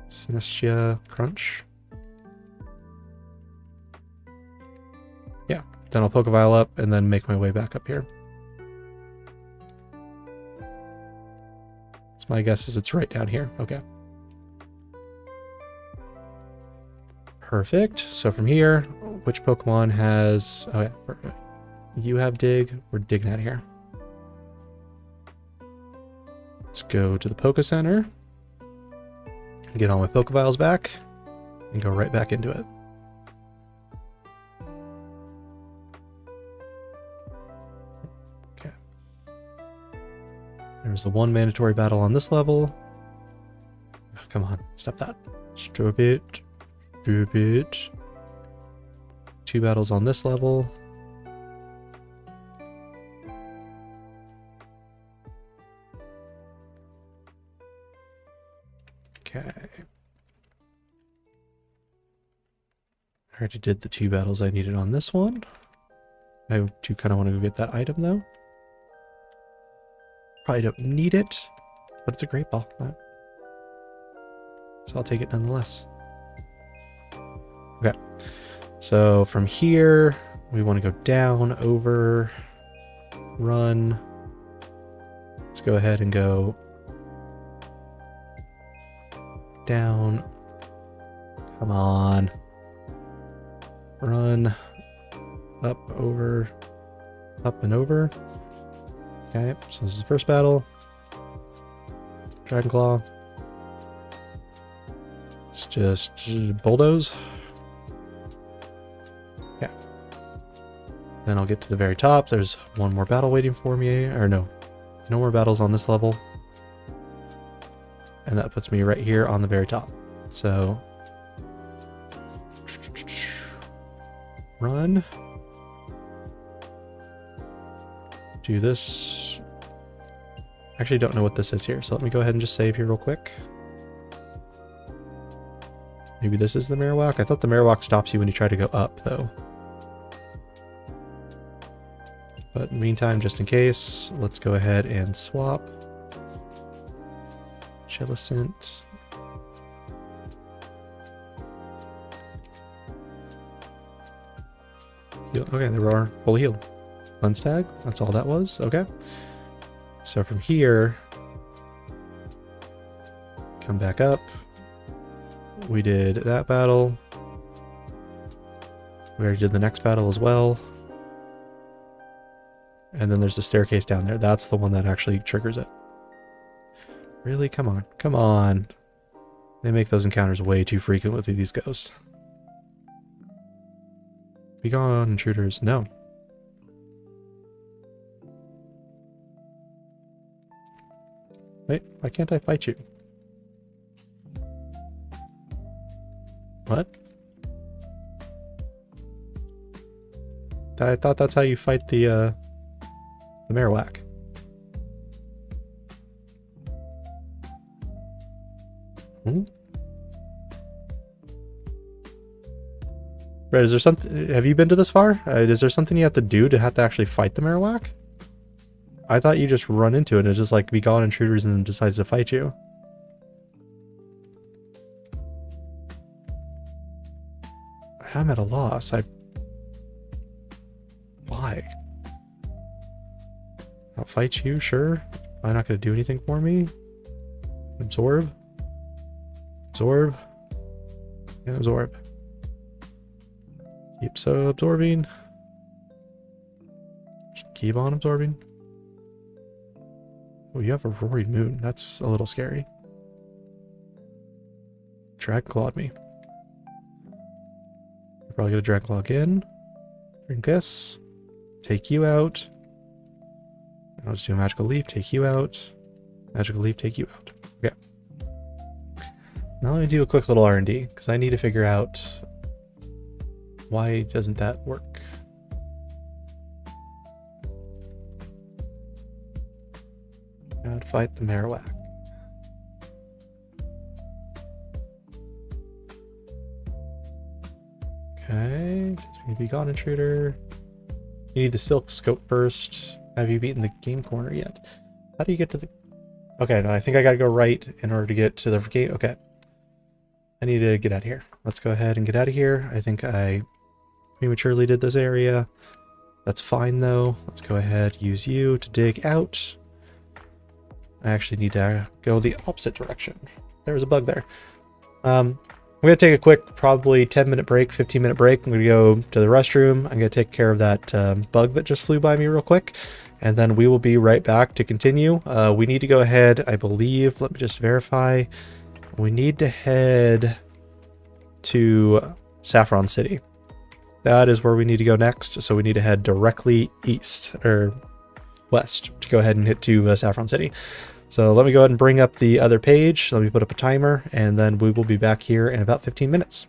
Synestia Crunch. Yeah, then I'll Pokevile up and then make my way back up here. So my guess is it's right down here. Okay. Perfect. So from here, which Pokemon has... Oh yeah, you have Dig. We're digging out of here. Let's go to the Poke Center. Get all my Pokeviles back. And go right back into it. Okay. There's the one mandatory battle on this level. Oh, come on, stop that. Stop it. Stupid. 2 battles on this level. Okay. I already did the 2 battles I needed on this one. I do kind of want to go get that item though. Probably don't need it, but it's a great ball. So I'll take it nonetheless. Okay. So from here, we want to go down, over, run. Let's go ahead and go down. Come on. Run. Up, over, up and over. Okay, so this is the first battle. Dragon Claw. It's just bulldoze. Okay. Then I'll get to the very top. There's one more battle waiting for me. Or no more battles on this level. And that puts me right here on the very top. So run. Do this. Actually don't know what this is here, so let me go ahead and just save here real quick. Maybe this is the Marowak? I thought the Marowak stops you when you try to go up, though. But in the meantime, just in case, let's go ahead and swap. Chillicent. Okay, there we are, fully healed. Unstag, that's all that was, okay. So from here, come back up. We did that battle. We already did the next battle as well. And then there's the staircase down there. That's the one that actually triggers it. Really? Come on. Come on. They make those encounters way too frequent with these ghosts. Be gone, intruders. No. Wait, why can't I fight you? What? I thought that's how you fight the Marowak. Right, is there something... Have you been to this far? Is there something you have to actually fight the Marowak? I thought you just run into it and it's just like, be gone intruders, and then decides to fight you. I'm at a loss. Why? I'll fight you, sure. I'm not going to do anything for me. Absorb. Absorb. And absorb. Keep so absorbing. Just keep on absorbing. Oh, you have a Rory Moon. That's a little scary. Drag clawed me. You're probably gonna drag claw again. Drink this. Take you out. I'll just do a magical leap. Take you out. Magical leap. Take you out. Okay. Now let me do a quick little R&D because I need to figure out why doesn't that work. How to fight the Marowak. Okay, be gone intruder. You need the silk scope first. Have you beaten the game corner yet? How do you get to the... Okay, no, I think I gotta go right in order to get to the game. Okay. I need to get out of here. Let's go ahead and get out of here. I think I prematurely did this area. That's fine though. Let's go ahead, use you to dig out. I actually need to go the opposite direction. There was a bug there. I'm going to take a quick, probably 10-minute break, 15-minute break. I'm going to go to the restroom. I'm going to take care of that bug that just flew by me real quick. And then we will be right back to continue. We need to go ahead, I believe. Let me just verify. We need to head to Saffron City. That is where we need to go next. So we need to head directly east, or west, to go ahead and hit to Saffron City. So let me go ahead and bring up the other page. Let me put up a timer, and then we will be back here in about 15 minutes.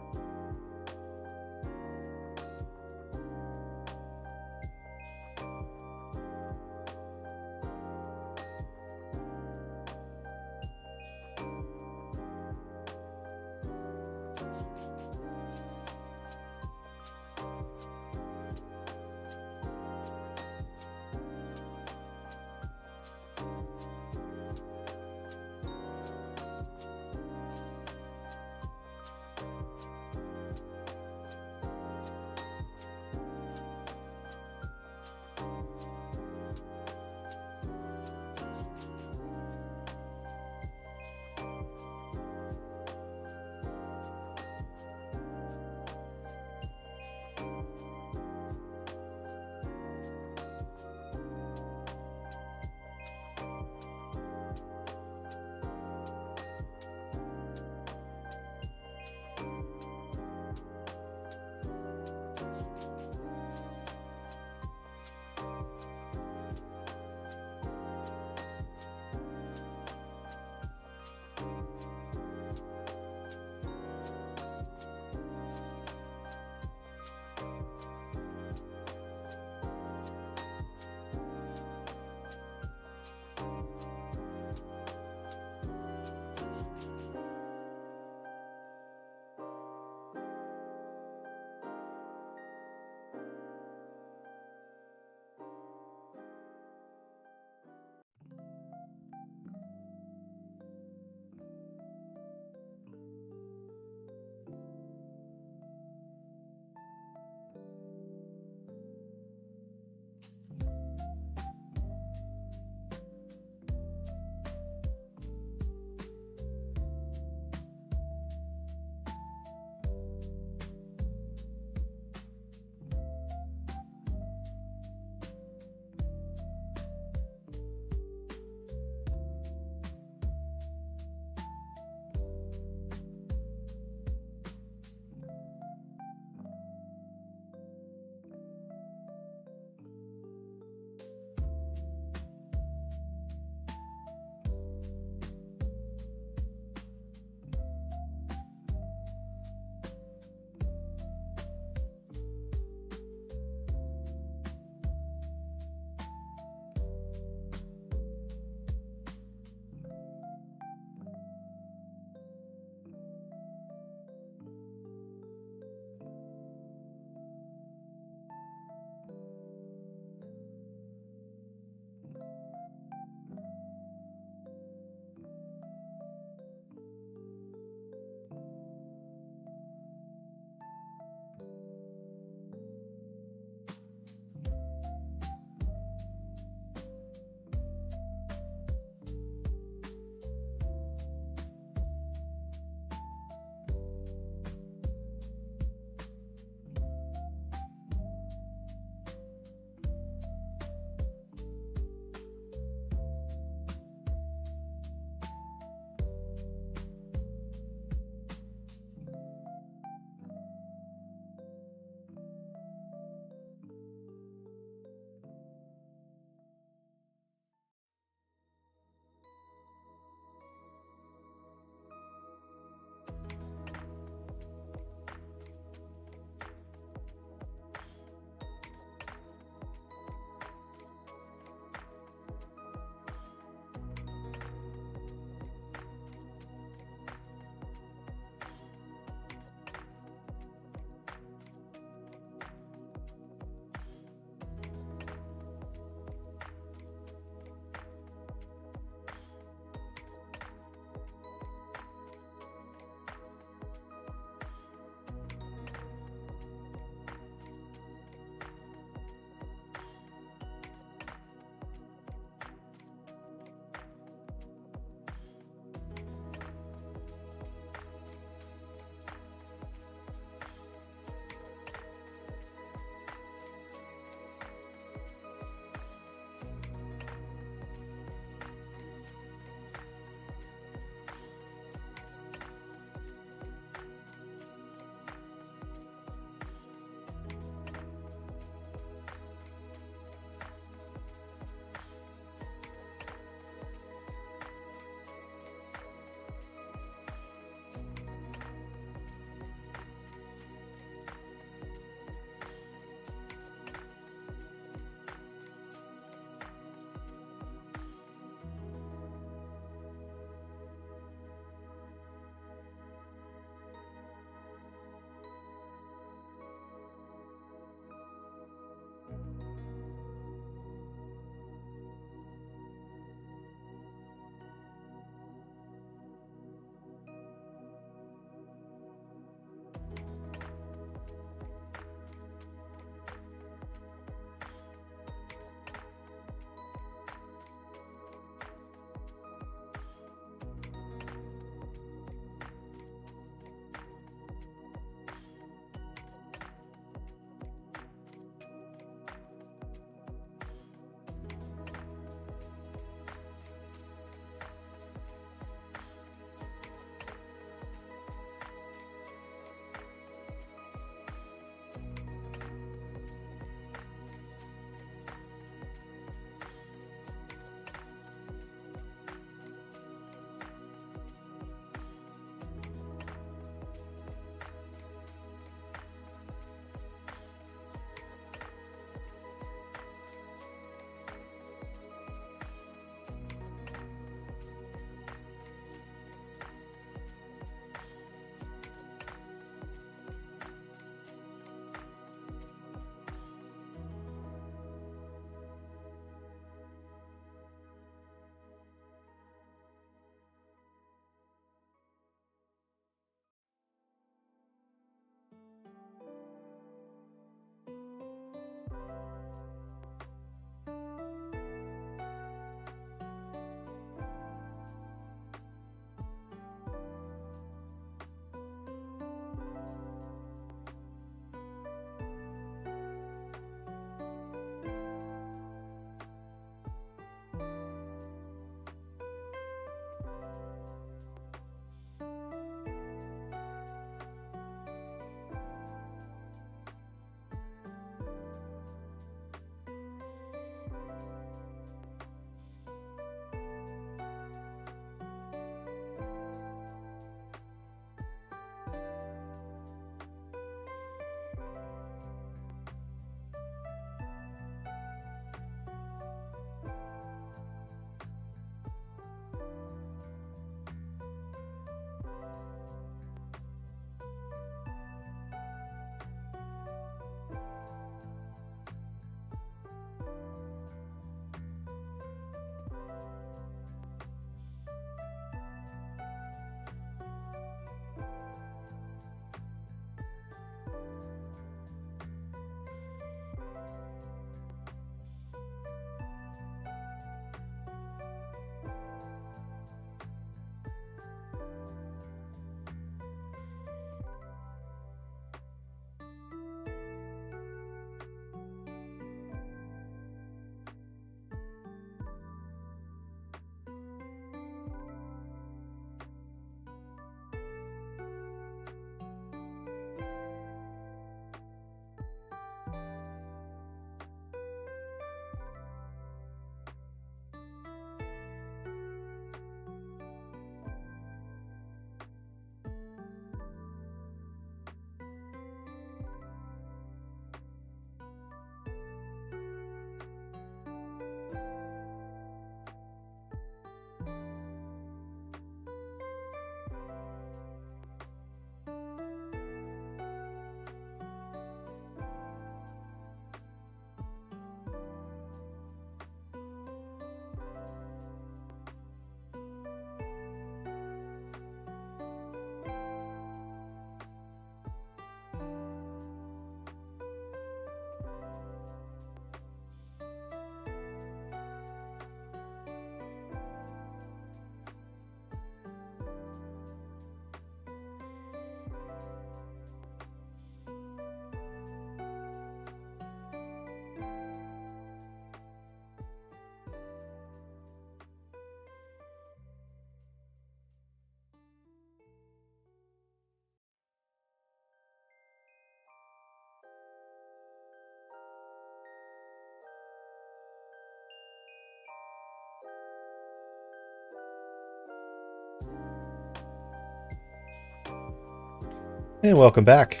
And welcome back.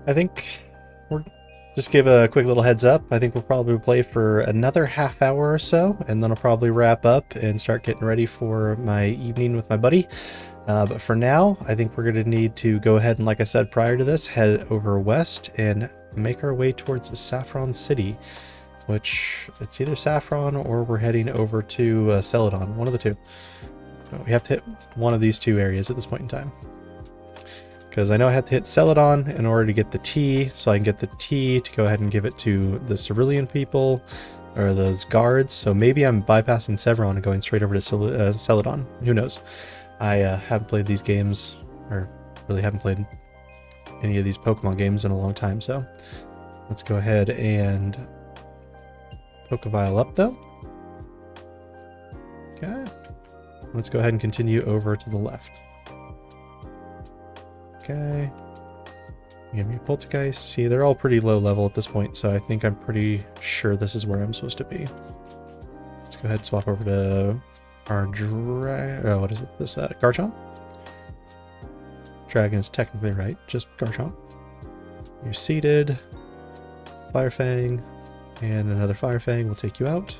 I think we're just give a quick little heads up. I think we'll probably play for another half hour or so, and then I'll probably wrap up and start getting ready for my evening with my buddy. But for now, I think we're going to need to go ahead and, like I said prior to this, head over west and make our way towards Saffron City, which it's either Saffron or we're heading over to Celadon, one of the two. We have to hit one of these two areas at this point in time. Because I know I have to hit Celadon in order to get the tea, so I can get the tea to go ahead and give it to the Cerulean people, or those guards. So maybe I'm bypassing Sevron and going straight over to Celadon. Who knows? I haven't played these games, or really haven't played any of these Pokemon games in a long time, so let's go ahead and Pokebile up, though. Okay. Let's go ahead and continue over to the left. Okay. Give me a Poltergeist. See, they're all pretty low level at this point, so I think I'm pretty sure this is where I'm supposed to be. Let's go ahead and swap over to our what is it? This Garchomp? Dragon is technically right, just Garchomp. You're seated. Firefang. And another Firefang will take you out.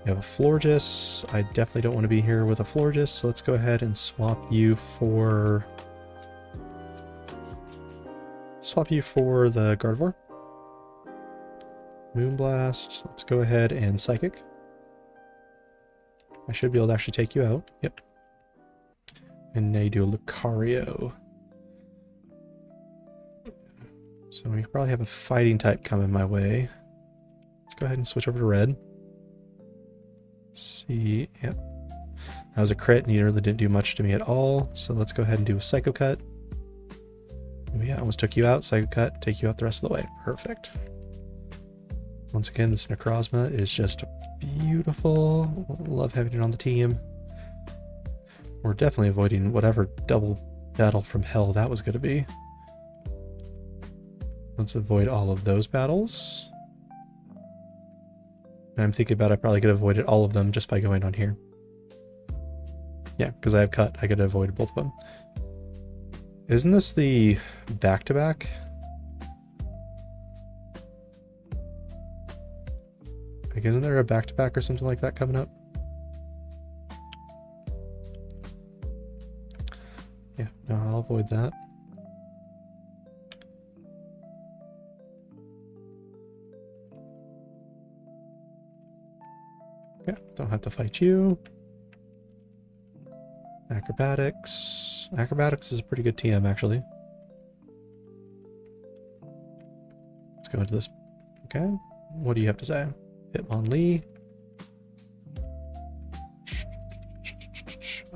You have a Florges. I definitely don't want to be here with a Florges, so let's go ahead and swap you for the Gardevoir. Moonblast. Let's go ahead and Psychic. I should be able to actually take you out. Yep. And now you do a Lucario. So we probably have a fighting type coming my way. Let's go ahead and switch over to red. See, yep. That was a crit and he really didn't do much to me at all. So let's go ahead and do a Psycho Cut. Oh yeah, I almost took you out. Psycho Cut, take you out the rest of the way. Perfect. Once again, this Necrozma is just beautiful. Love having it on the team. We're definitely avoiding whatever double battle from hell that was going to be. Let's avoid all of those battles. And I'm thinking about I probably could have avoided all of them just by going on here. Yeah, because I have cut. I could have avoided both of them. Isn't this the back-to-back? Like, isn't there a back-to-back or something like that coming up? Yeah, no, I'll avoid that. Yeah, don't have to fight you. Acrobatics. Acrobatics is a pretty good TM, actually. Let's go into this. Okay. What do you have to say? Hitmonlee.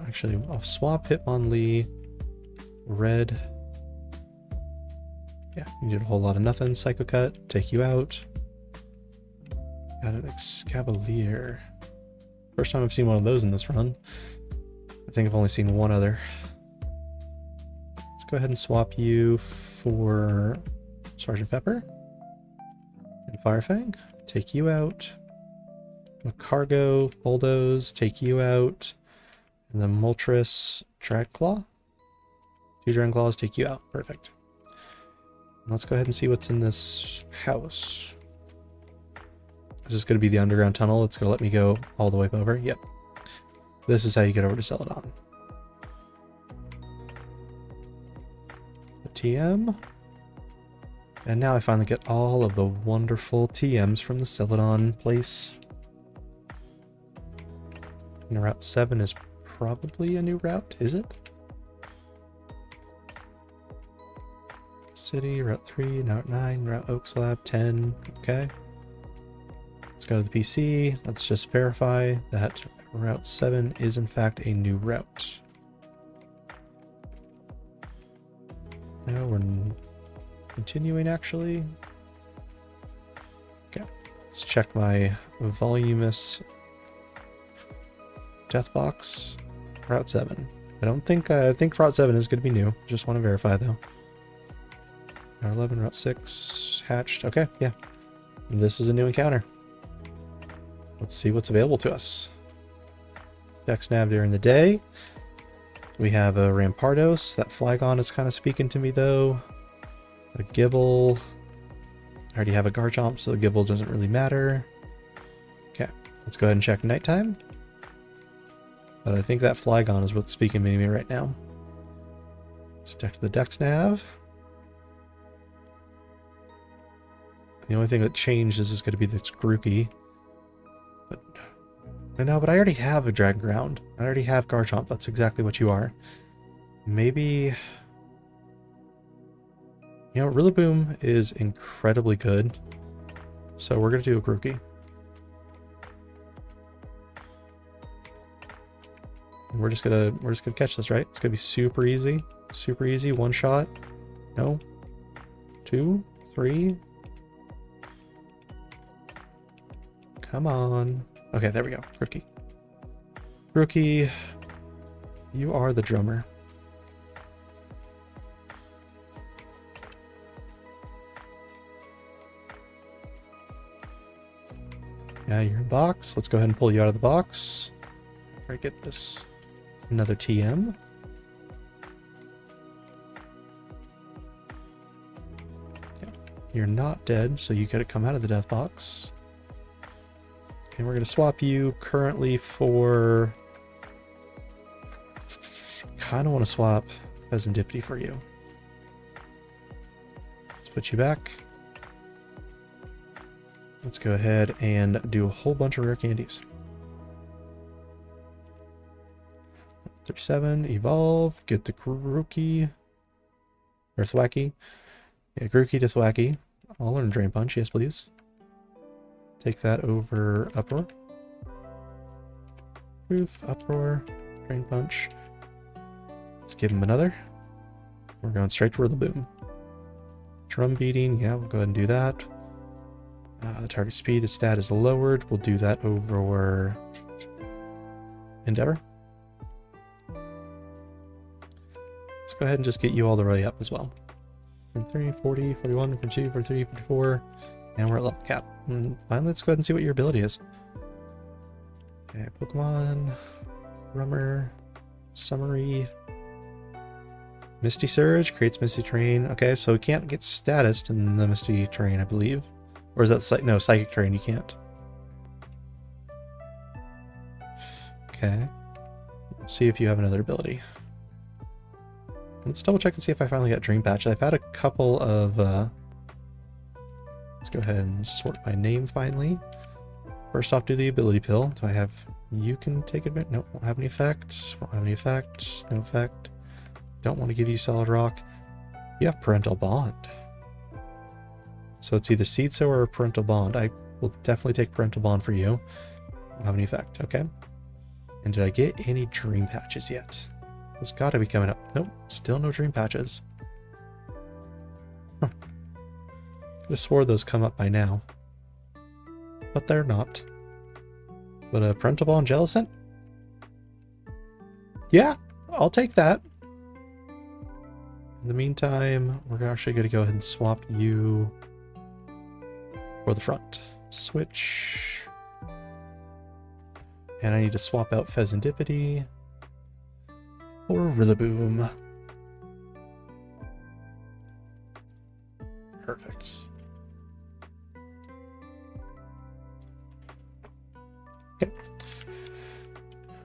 Actually, I'll swap Hitmonlee. Red. Yeah, you did a whole lot of nothing. Psycho Cut. Take you out. Got an Excavalier. First time I've seen one of those in this run. I think I've only seen one other. Let's go ahead and swap you for Sergeant Pepper. And Firefang. Take you out. Cargo, Bulldoze, take you out. And then Moltres, Dragclaw. 2 Dragclaws take you out. Perfect. And let's go ahead and see what's in this house. Is this going to be the underground tunnel? It's going to let me go all the way over. Yep. This is how you get over to Celadon. The TM. And now I finally get all of the wonderful TMs from the Celadon place. And Route 7 is probably a new route, is it? City, Route 3, Route 9, Route Oaks Lab, 10, okay. Let's go to the PC. Let's just verify that Route 7 is in fact a new route. Now we're continuing actually. Okay, let's check my voluminous death box. Route 7. I think Route 7 is going to be new. Just want to verify though. Route 11, Route 6, hatched. Okay, yeah. This is a new encounter. Let's see what's available to us. Dex nav during the day. We have a Rampardos. That Flygon is kind of speaking to me though. A Gibble. I already have a Garchomp, so the Gibble doesn't really matter. Okay, let's go ahead and check nighttime. But I think that Flygon is what's speaking to me right now. Let's check the Dex Nav. The only thing that changes is going to be this Grookey. But I know, but I already have a Dragon Ground. I already have Garchomp. That's exactly what you are. Maybe... You know, Rillaboom is incredibly good. So we're going to do a Grookey. We're just gonna catch this, right? It's gonna be super easy. Super easy. One shot. No. 2, 3. Come on. Okay, there we go. Grookey. Grookey, you are the drummer. Yeah, you're in box. Let's go ahead and pull you out of the box. After I get this. Another TM. Yeah. You're not dead, so you gotta come out of the death box. And we're gonna swap you currently for... Kinda wanna swap Pheasantipity for you. Let's put you back. Let's go ahead and do a whole bunch of rare candies. 37, evolve, get the Grookey, or Thwackey. Yeah, Grookey to Thwackey. I'll learn Drain Punch, yes please. Take that over Uproar. Proof, Uproar, Drain Punch. Let's give him another. We're going straight to Rillaboom. Drum Beating, yeah, we'll go ahead and do that. The target speed, his stat is lowered. We'll do that over Endeavor. Let's go ahead and just get you all the way up as well. 43, 40, 41, 42, 43, 44, and we're at level cap. And finally, let's go ahead and see what your ability is. Okay, Pokemon, Rummer, Summary, Misty Surge creates Misty Terrain. Okay, so we can't get status in the Misty Terrain, I believe. Or is that no, Psychic Terrain? You can't. Okay. Let's see if you have another ability. Let's double check and see if I finally got Dream Patch. I've had a couple of... Let's go ahead and sort by name finally. First off, do the ability pill. Do I have... You can take advantage? Nope, won't have any effect. Won't have any effect. No effect. Don't want to give you Solid Rock. You have Parental Bond. So it's either Seed Sower or Parental Bond. I will definitely take Parental Bond for you. Won't have any effect. Okay. And did I get any Dream Patches yet? It's got to be coming up. Nope, still no Dream Patches. Huh. Could have swore those come up by now. But they're not. But a Parental Ball and Jellicent? Yeah, I'll take that. In the meantime, we're actually going to go ahead and swap you for the front. Switch. And I need to swap out Pheasantipity. Or Rillaboom. Perfect. Okay.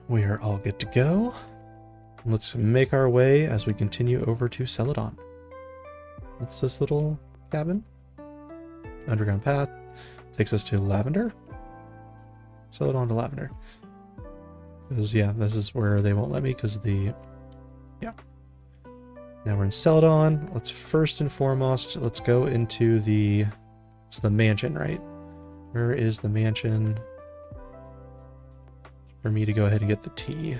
We are all good to go. Let's make our way as we continue over to Celadon. What's this little cabin? Underground path. Takes us to Lavender. Celadon to Lavender. Because, yeah, this is where they won't let me because the... Yeah. Now we're in Celadon. Let's first and foremost, let's go into the... It's the mansion, right? Where is the mansion? For me to go ahead and get the tea.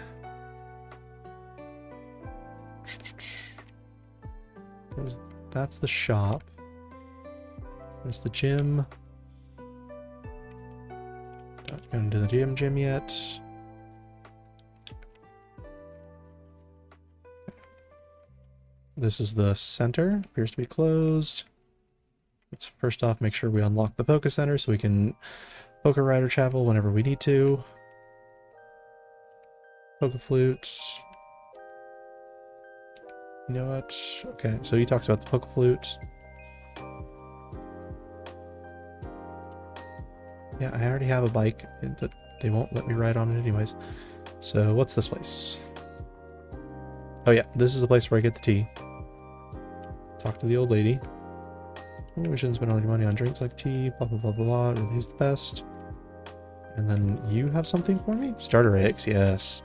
Because that's the shop. There's the gym. Not going to the gym yet. This is the center. Appears to be closed. Let's first off make sure we unlock the Poké Center so we can Poké Rider travel whenever we need to. Poké Flute. You know what? Okay, so he talks about the Poke Flute. Yeah, I already have a bike, but they won't let me ride on it anyways. So what's this place? Oh yeah, this is the place where I get the tea. Talk to the old lady. Oh, we shouldn't spend all your money on drinks like tea, blah blah blah blah blah. He's the best. And then you have something for me? Starter eggs, yes.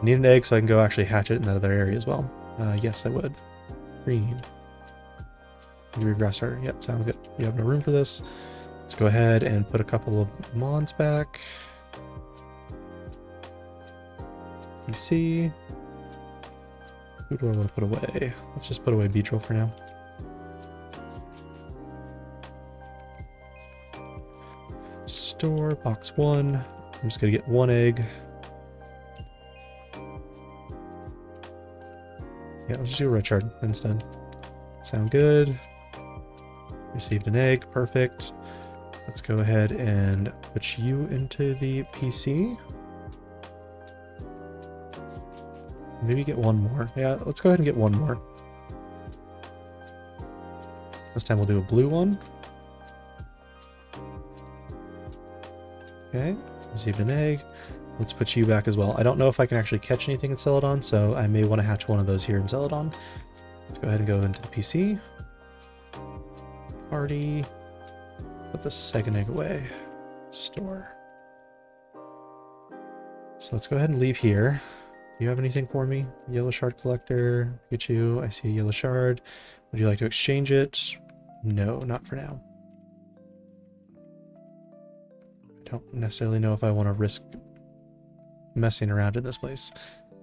I need an egg so I can go actually hatch it in that other area as well. Yes, I would. Green. Regressor. Yep, sounds good. You have no room for this. Let's go ahead and put a couple of mons back. You see. Who do I want to put away? Let's just put away Beetle for now. Store, box 1. I'm just going to get 1 egg. Yeah, let's just do a red shard instead. Sound good. Received an egg, perfect. Let's go ahead and put you into the PC. Maybe get 1 more. Yeah, let's go ahead and get 1 more. This time we'll do a blue one. Okay, received an egg. Let's put you back as well. I don't know if I can actually catch anything in Celadon, so I may want to hatch one of those here in Celadon. Let's go ahead and go into the PC. Party. Put the second egg away. Store. So let's go ahead and leave here. Do you have anything for me? Yellow shard collector. Pikachu. I see a yellow shard. Would you like to exchange it? No, not for now. I don't necessarily know if I want to risk messing around in this place,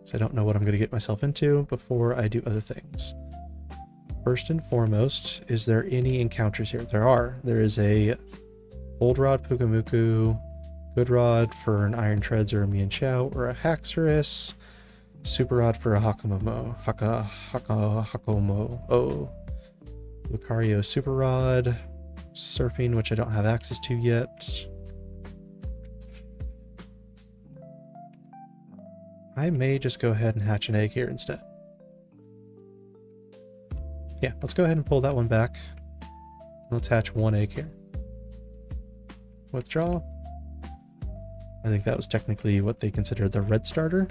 so I don't know what I'm going to get myself into before I do other things. First and foremost, is there any encounters here? There are. There is a Old Rod Pukamuku, Good Rod for an Iron Treads or a Mian Chow, or a Haxorus, Super Rod for a Hakomo, Hakomo, oh, Lucario Super Rod, Surfing, which I don't have access to yet. I may just go ahead and hatch an egg here instead. Yeah, let's go ahead and pull that one back. Let's hatch 1 egg here. Withdraw. I think that was technically what they considered the red starter.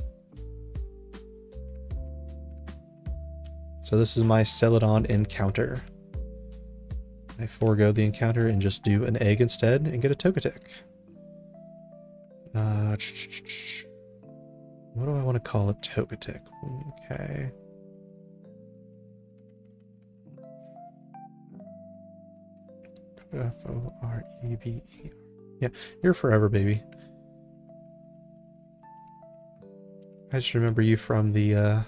So this is my Celadon encounter. I forego the encounter and just do an egg instead and get a Togetic. What do I want to call a Togetic? Okay. F-O-R-E-B-E. Yeah, you're forever, baby. I just remember you from the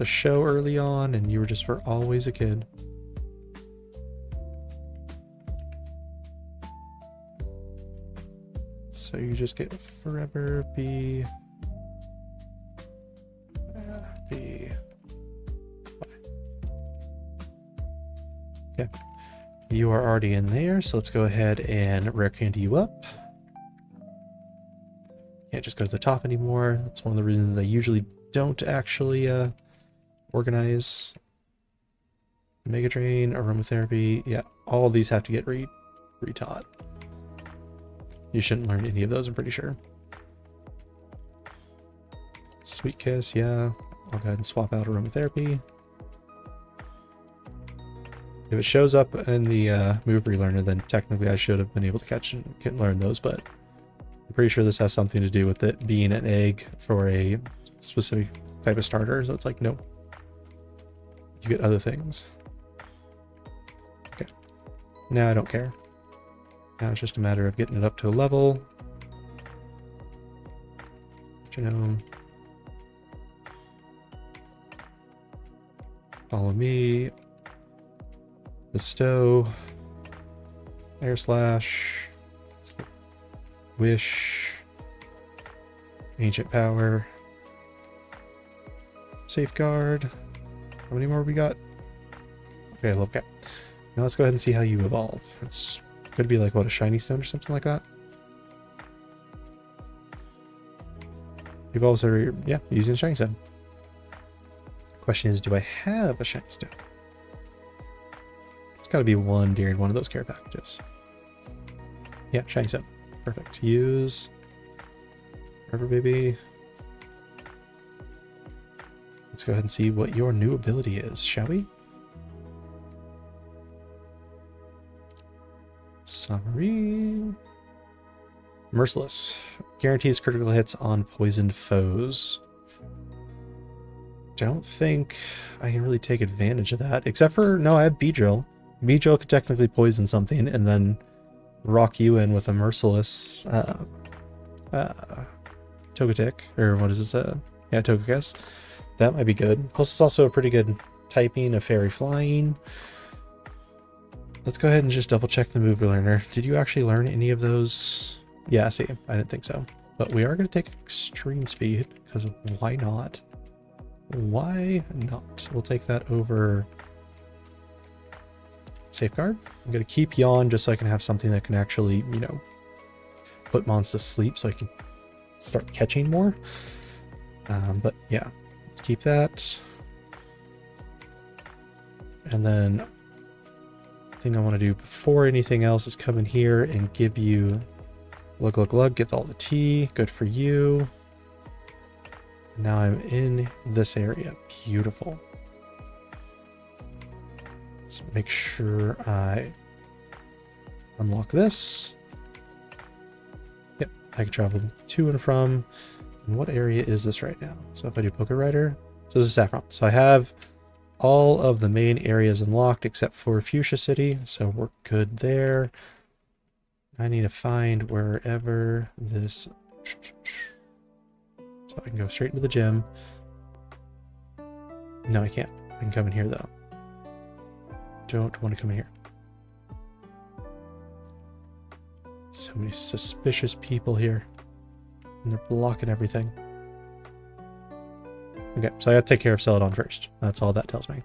show early on, and you were always a kid. So you just get forever be okay. You are already in there, so let's go ahead and rare candy you up. Can't just go to the top anymore. That's one of the reasons I usually don't actually organize. Mega Drain, Aromatherapy, yeah, all of these have to get retaught. You shouldn't learn any of those, I'm pretty sure. Sweet Kiss, yeah. I'll go ahead and swap out Aromatherapy. If it shows up in the move relearner, then technically I should have been able to catch and learn those, but I'm pretty sure this has something to do with it being an egg for a specific type of starter, so it's like, no. You get other things. Okay. Now I don't care. Now it's just a matter of getting it up to a level. Genome. Follow me. Bestow. Air Slash. Wish. Ancient Power. Safeguard. How many more we got? Okay, level cap. Now let's go ahead and see how you evolve. It's could be like, what, a shiny stone or something like that? Evolves every, yeah, using a shiny stone. question is, do I have a shiny stone? It's got to be one during one of those care packages. Yeah, shiny stone. Perfect. Use. River baby. Let's go ahead and see what your new ability is, shall we? Summary. Merciless. Guarantees critical hits on poisoned foes. Don't think I can really take advantage of that. Except for, no, I have Beedrill. Beedrill could technically poison something and then rock you in with a Merciless Togetic. Or what is this? Yeah, Togekiss. That might be good. Plus it's also a pretty good typing of Fairy Flying. Let's go ahead and just double check the move learner. Did you actually learn any of those? Yeah, see, I didn't think so. But we are going to take Extreme Speed, because why not? Why not? We'll take that over Safeguard. I'm going to keep Yawn just so I can have something that can actually, you know, put mons to sleep so I can start catching more. But yeah, let's keep that. And then thing I want to do before anything else is come in here and give you Lug, get all the tea. Good for you. Now I'm in this area. Beautiful. Let's make sure I unlock this. Yep, I can travel to and from. And what area is this right now? So if I do Poké Rider, so this is Saffron. So I have all of the main areas unlocked except for Fuchsia City, so we're good there. I need to find wherever this... So I can go straight into the gym. No, I can't. I can come in here, though. Don't want to come in here. So many suspicious people here. And they're blocking everything. Okay, so I gotta take care of Celadon first. That's all that tells me.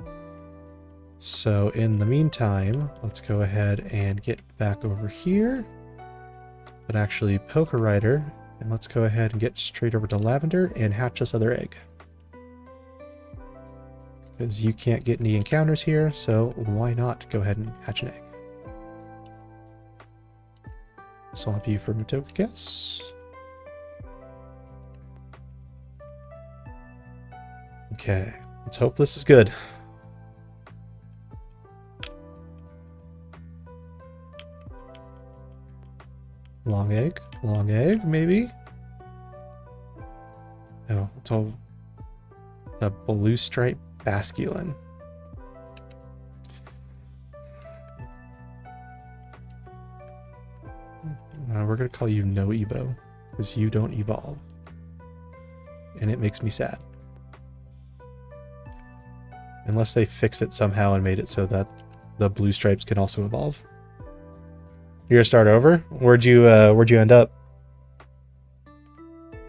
So in the meantime, let's go ahead and get back over here. But actually Poké Rider, and let's go ahead and get straight over to Lavender and hatch this other egg. Because you can't get any encounters here, so why not go ahead and hatch an egg? Swap you for Togekiss. Okay, let's hope this is good. Long egg, maybe? Oh, it's all the blue stripe basculin. We're gonna call you No Evo, because you don't evolve. And it makes me sad. Unless they fixed it somehow and made it so that the blue stripes can also evolve. You're gonna start over? Where'd you end up?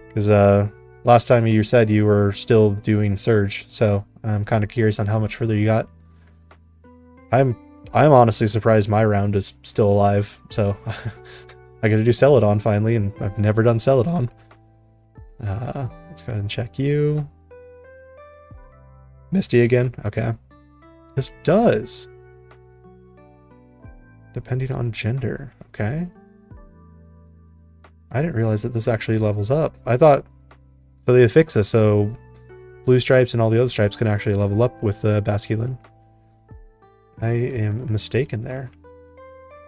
Because last time you said you were still doing Surge, so I'm kind of curious on how much further you got. I'm honestly surprised my round is still alive, so I gotta do Celadon finally, and I've never done Celadon. Let's go ahead and check you. Misty again? Okay. This does. Depending on gender. Okay. I didn't realize that this actually levels up. I thought... So they fixed this, so blue stripes and all the other stripes can actually level up with the Basculin. I am mistaken there.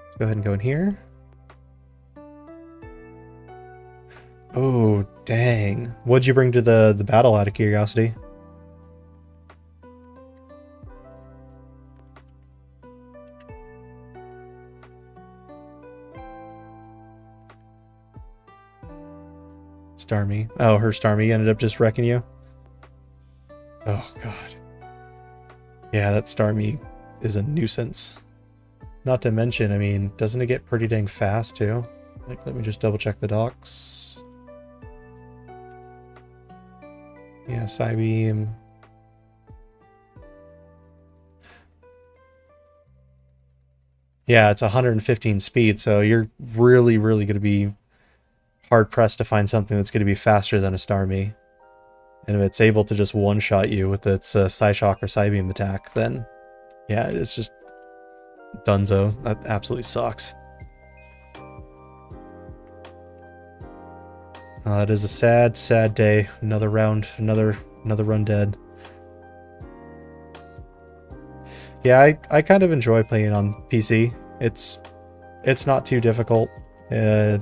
Let's go ahead and go in here. Oh, dang. What'd you bring to the battle out of curiosity? Starmie. Oh, her Starmie ended up just wrecking you? Oh, God. Yeah, that Starmie is a nuisance. Not to mention, I mean, doesn't it get pretty dang fast, too? Like, let me just double check the docs. Yeah, Psybeam. Yeah, it's 115 speed, so you're really, really going to be hard-pressed to find something that's going to be faster than a Starmie. And if it's able to just one-shot you with its Psyshock or Psybeam attack, then yeah, it's just dunzo. That absolutely sucks. It is a sad, sad day. Another round, another run dead. Yeah, I kind of enjoy playing on PC. It's not too difficult. It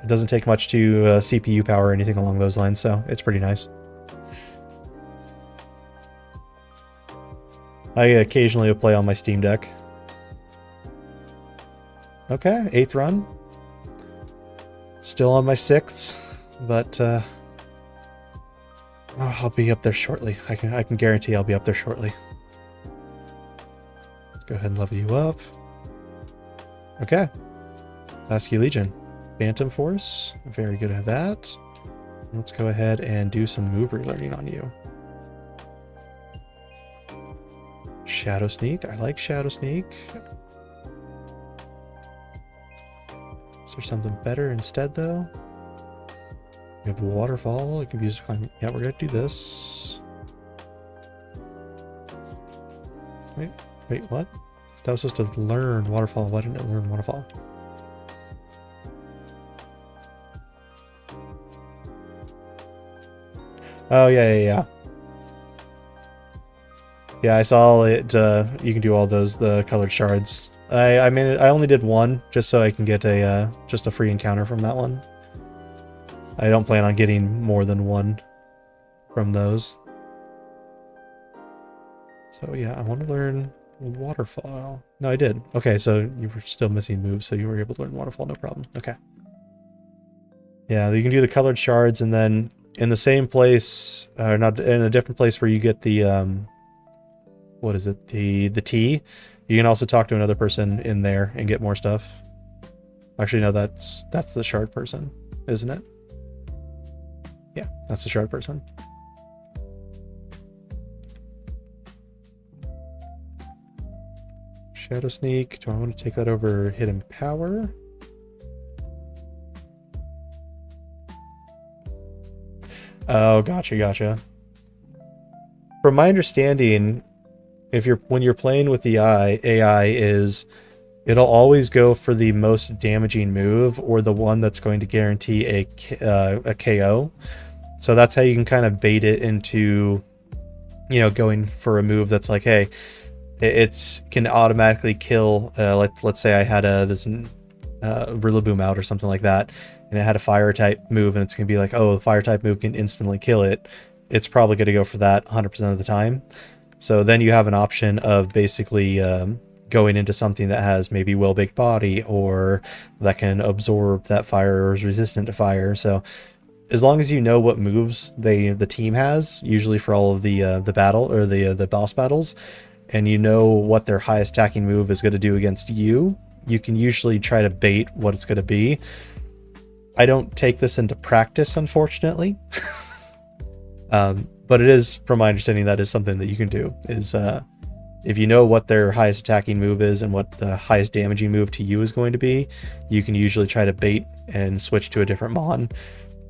doesn't take much to CPU power or anything along those lines, so it's pretty nice. I occasionally play on my Steam Deck. Okay, 8th run. Still on my 6th, but I'll be up there shortly. I can guarantee I'll be up there shortly. Let's go ahead and level you up. Okay. Lasky Legion. Phantom Force. Very good at that. Let's go ahead and do some move relearning on you. Shadow Sneak. I like Shadow Sneak. Is there something better instead, though? We have Waterfall. I can use to climb. Yeah, we're going to do this. Wait, what? That was supposed to learn Waterfall. Why didn't it learn Waterfall? Oh, yeah. Yeah, I saw it. You can do all those, the colored shards. I mean, I only did one just so I can get a just a free encounter from that one. I don't plan on getting more than one from those. So yeah, I want to learn Waterfall. No, I did. Okay, so you were still missing moves, so you were able to learn Waterfall, no problem. Okay. Yeah, you can do the colored shards, and then in the same place, or not in a different place where you get the what is it? The tea. You can also talk to another person in there and get more stuff. Actually, no, that's the shard person, isn't it? Yeah, that's the shard person. Shadow Sneak. Do I want to take that over Hidden Power? Oh, gotcha. From my understanding, when you're playing with the AI is it'll always go for the most damaging move or the one that's going to guarantee a KO. So that's how you can kind of bait it into, going for a move that's like, hey, it can automatically kill. Let's say I had this Rillaboom out or something like that, and it had a fire type move, and it's gonna be like, oh, the fire type move can instantly kill it. It's probably gonna go for that 100% of the time. So then you have an option of basically going into something that has maybe well-baked body or that can absorb that fire or is resistant to fire. So as long as you know what moves the team has, usually for all of the battle or the boss battles, and you know what their highest attacking move is going to do against you, you can usually try to bait what it's going to be. I don't take this into practice, unfortunately. But it is, from my understanding, that is something that you can do, is if you know what their highest attacking move is and what the highest damaging move to you is going to be, you can usually try to bait and switch to a different mon.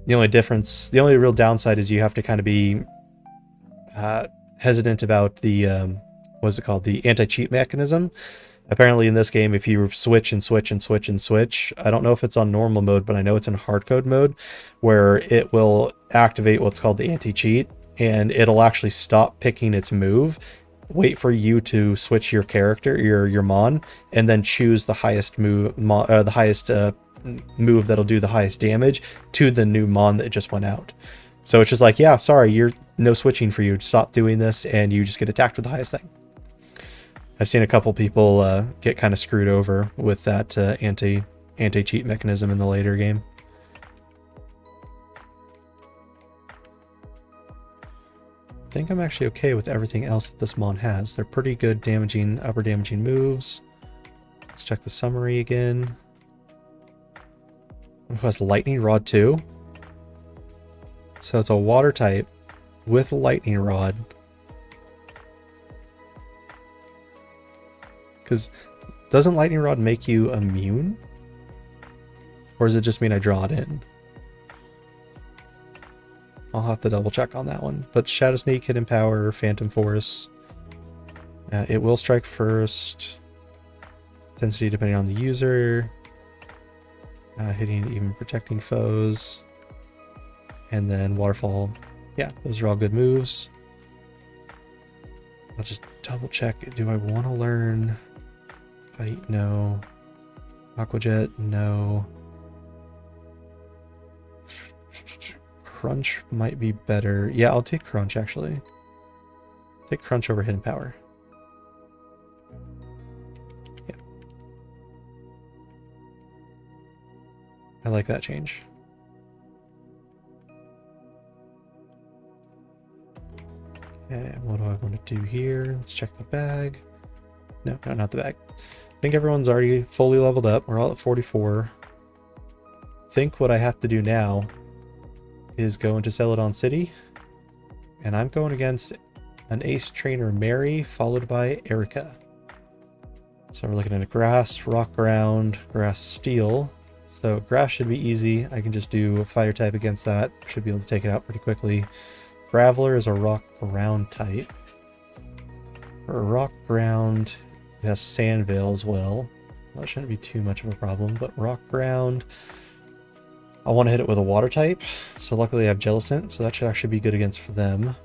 The only real downside is you have to kind of be hesitant about the, the anti-cheat mechanism. Apparently in this game, if you switch, I don't know if it's on normal mode, but I know it's in hardcode mode, where it will activate what's called the anti-cheat, and it'll actually stop picking its move, wait for you to switch your character, your mon, and then choose the highest move, move that'll do the highest damage to the new mon that just went out. So it's just like, yeah, sorry, you're no switching for you. Stop doing this, and you just get attacked with the highest thing. I've seen a couple people get kind of screwed over with that anti-cheat mechanism in the later game. I think I'm actually okay with everything else that this mon has. They're pretty good upper damaging moves. Let's check the summary again. It has Lightning Rod too. So it's a water type with Lightning Rod. Because doesn't Lightning Rod make you immune? Or does it just mean I draw it in? I'll have to double check on that one. But Shadow Sneak, Hidden Power, Phantom Force. It will strike first. Intensity depending on the user. Hitting, even protecting foes. And then Waterfall. Yeah, those are all good moves. I'll just double check. Do I want to learn Fight? No. Aqua Jet? No. Crunch might be better. Yeah, I'll take Crunch actually. Take Crunch over Hidden Power. Yeah. I like that change. Okay, what do I want to do here? Let's check the bag. No, not the bag. I think everyone's already fully leveled up. We're all at 44. I think what I have to do now is go into Celadon City. And I'm going against an ace trainer, Mary, followed by Erica. So we're looking at a grass, rock ground, grass steel. So grass should be easy. I can just do a fire type against that. Should be able to take it out pretty quickly. Graveler is a rock ground type. For a rock ground, it has Sand Veil as well. That shouldn't be too much of a problem, but rock ground, I want to hit it with a water type. So luckily I have Jellicent, so that should actually be good against for them.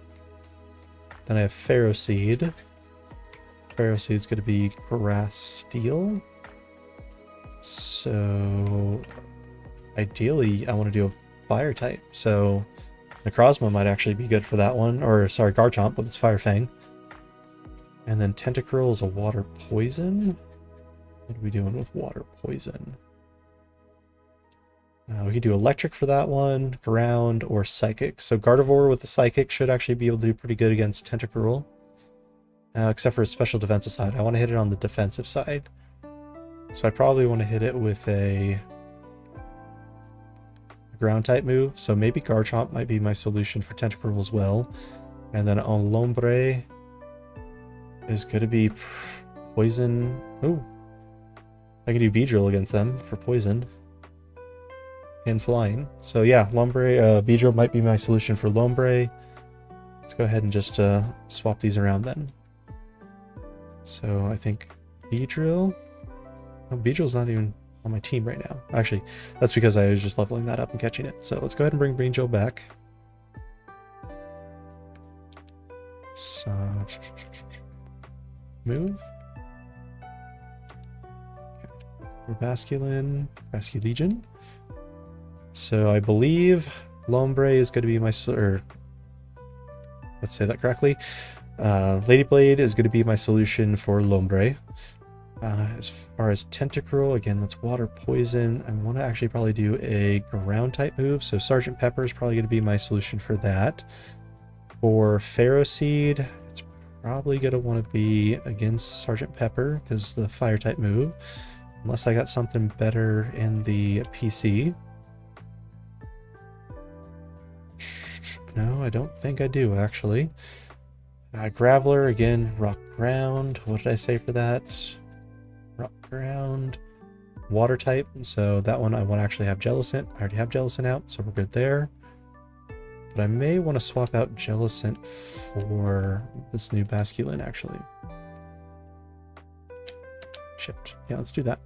Then I have Pharaoh Seed. Pharaoh Seed is going to be grass steel. So ideally I want to do a fire type. So Necrozma might actually be good for that one. Or, sorry, Garchomp with its Fire Fang. And then Tentacruel is a water poison. What are we doing with water poison? We could do electric for that one, ground, or psychic. So Gardevoir with the psychic should actually be able to do pretty good against Tentacruel. Except for its special defensive side. I want to hit it on the defensive side. So I probably want to hit it with a ground type move, so maybe Garchomp might be my solution for Tentacruel as well. And then on Lombre is going to be poison. Ooh, I can do Beedrill against them for poison and flying. So yeah, Lombre, Beedrill might be my solution for Lombre. Let's go ahead and just swap these around then. So I think Beedrill. Oh, Beedrill's not even on my team right now. Actually, that's because I was just leveling that up and catching it. So let's go ahead and bring Beedrill back. So move. Okay. Basculegion. So I believe Lombre is going to be my, or let's say that correctly. Lady Blade is going to be my solution for Lombre. As far as Tentacruel, again, that's water poison. I want to actually probably do a ground type move, so Sergeant Pepper is probably going to be my solution for that. For Pharaoh Seed, it's probably going to want to be against Sergeant Pepper because the fire type move, unless I got something better in the PC. No, I don't think I do, actually. Graveler, again, rock ground. What did I say for that? Rock ground, water type. So that one I want to actually have Jellicent. I already have Jellicent out, so we're good there. But I may want to swap out Jellicent for this new Basculin, actually. Shift. Yeah, let's do that.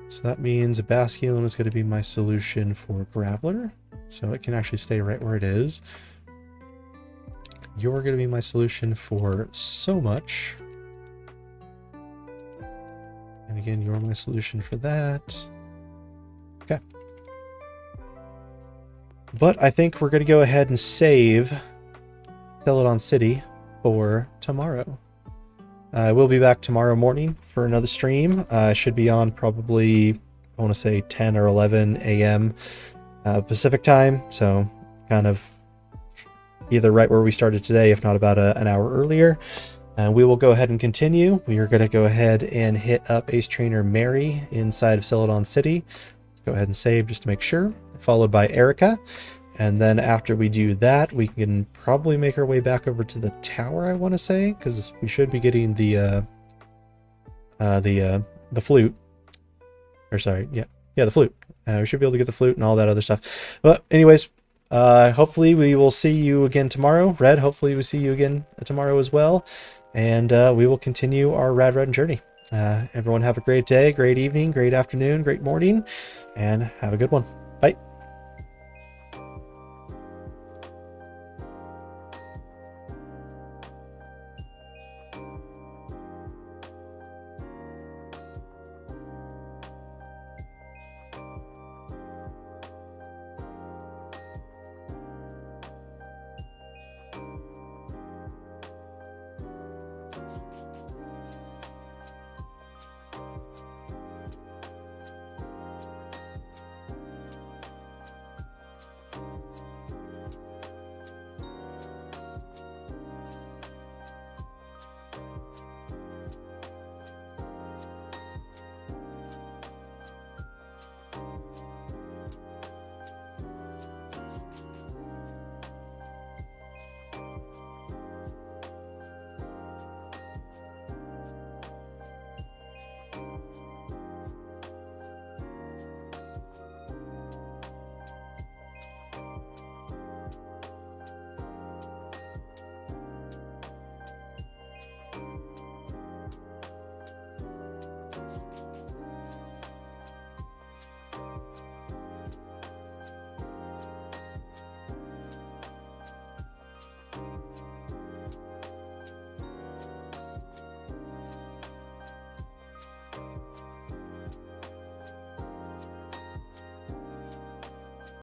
So that means a Basculin is going to be my solution for Graveler. So it can actually stay right where it is. You're going to be my solution for so much. And again, you're my solution for that. Okay. But I think we're going to go ahead and save Celadon City for tomorrow. I will be back tomorrow morning for another stream. I should be on probably, I want to say 10 or 11 a.m. Pacific time. So kind of either right where we started today, if not about an hour earlier. And we will go ahead and continue. We are going to go ahead and hit up Ace Trainer Mary inside of Celadon City. Let's go ahead and save just to make sure. Followed by Erica. And then after we do that, we can probably make our way back over to the tower, I want to say, because we should be getting the flute. Or sorry, yeah, Yeah, the flute. We should be able to get the flute and all that other stuff. But anyways, hopefully we will see you again tomorrow. Red, hopefully we'll see you again tomorrow as well. And we will continue our Rad Run journey. Everyone have a great day, great evening, great afternoon, great morning, and have a good one.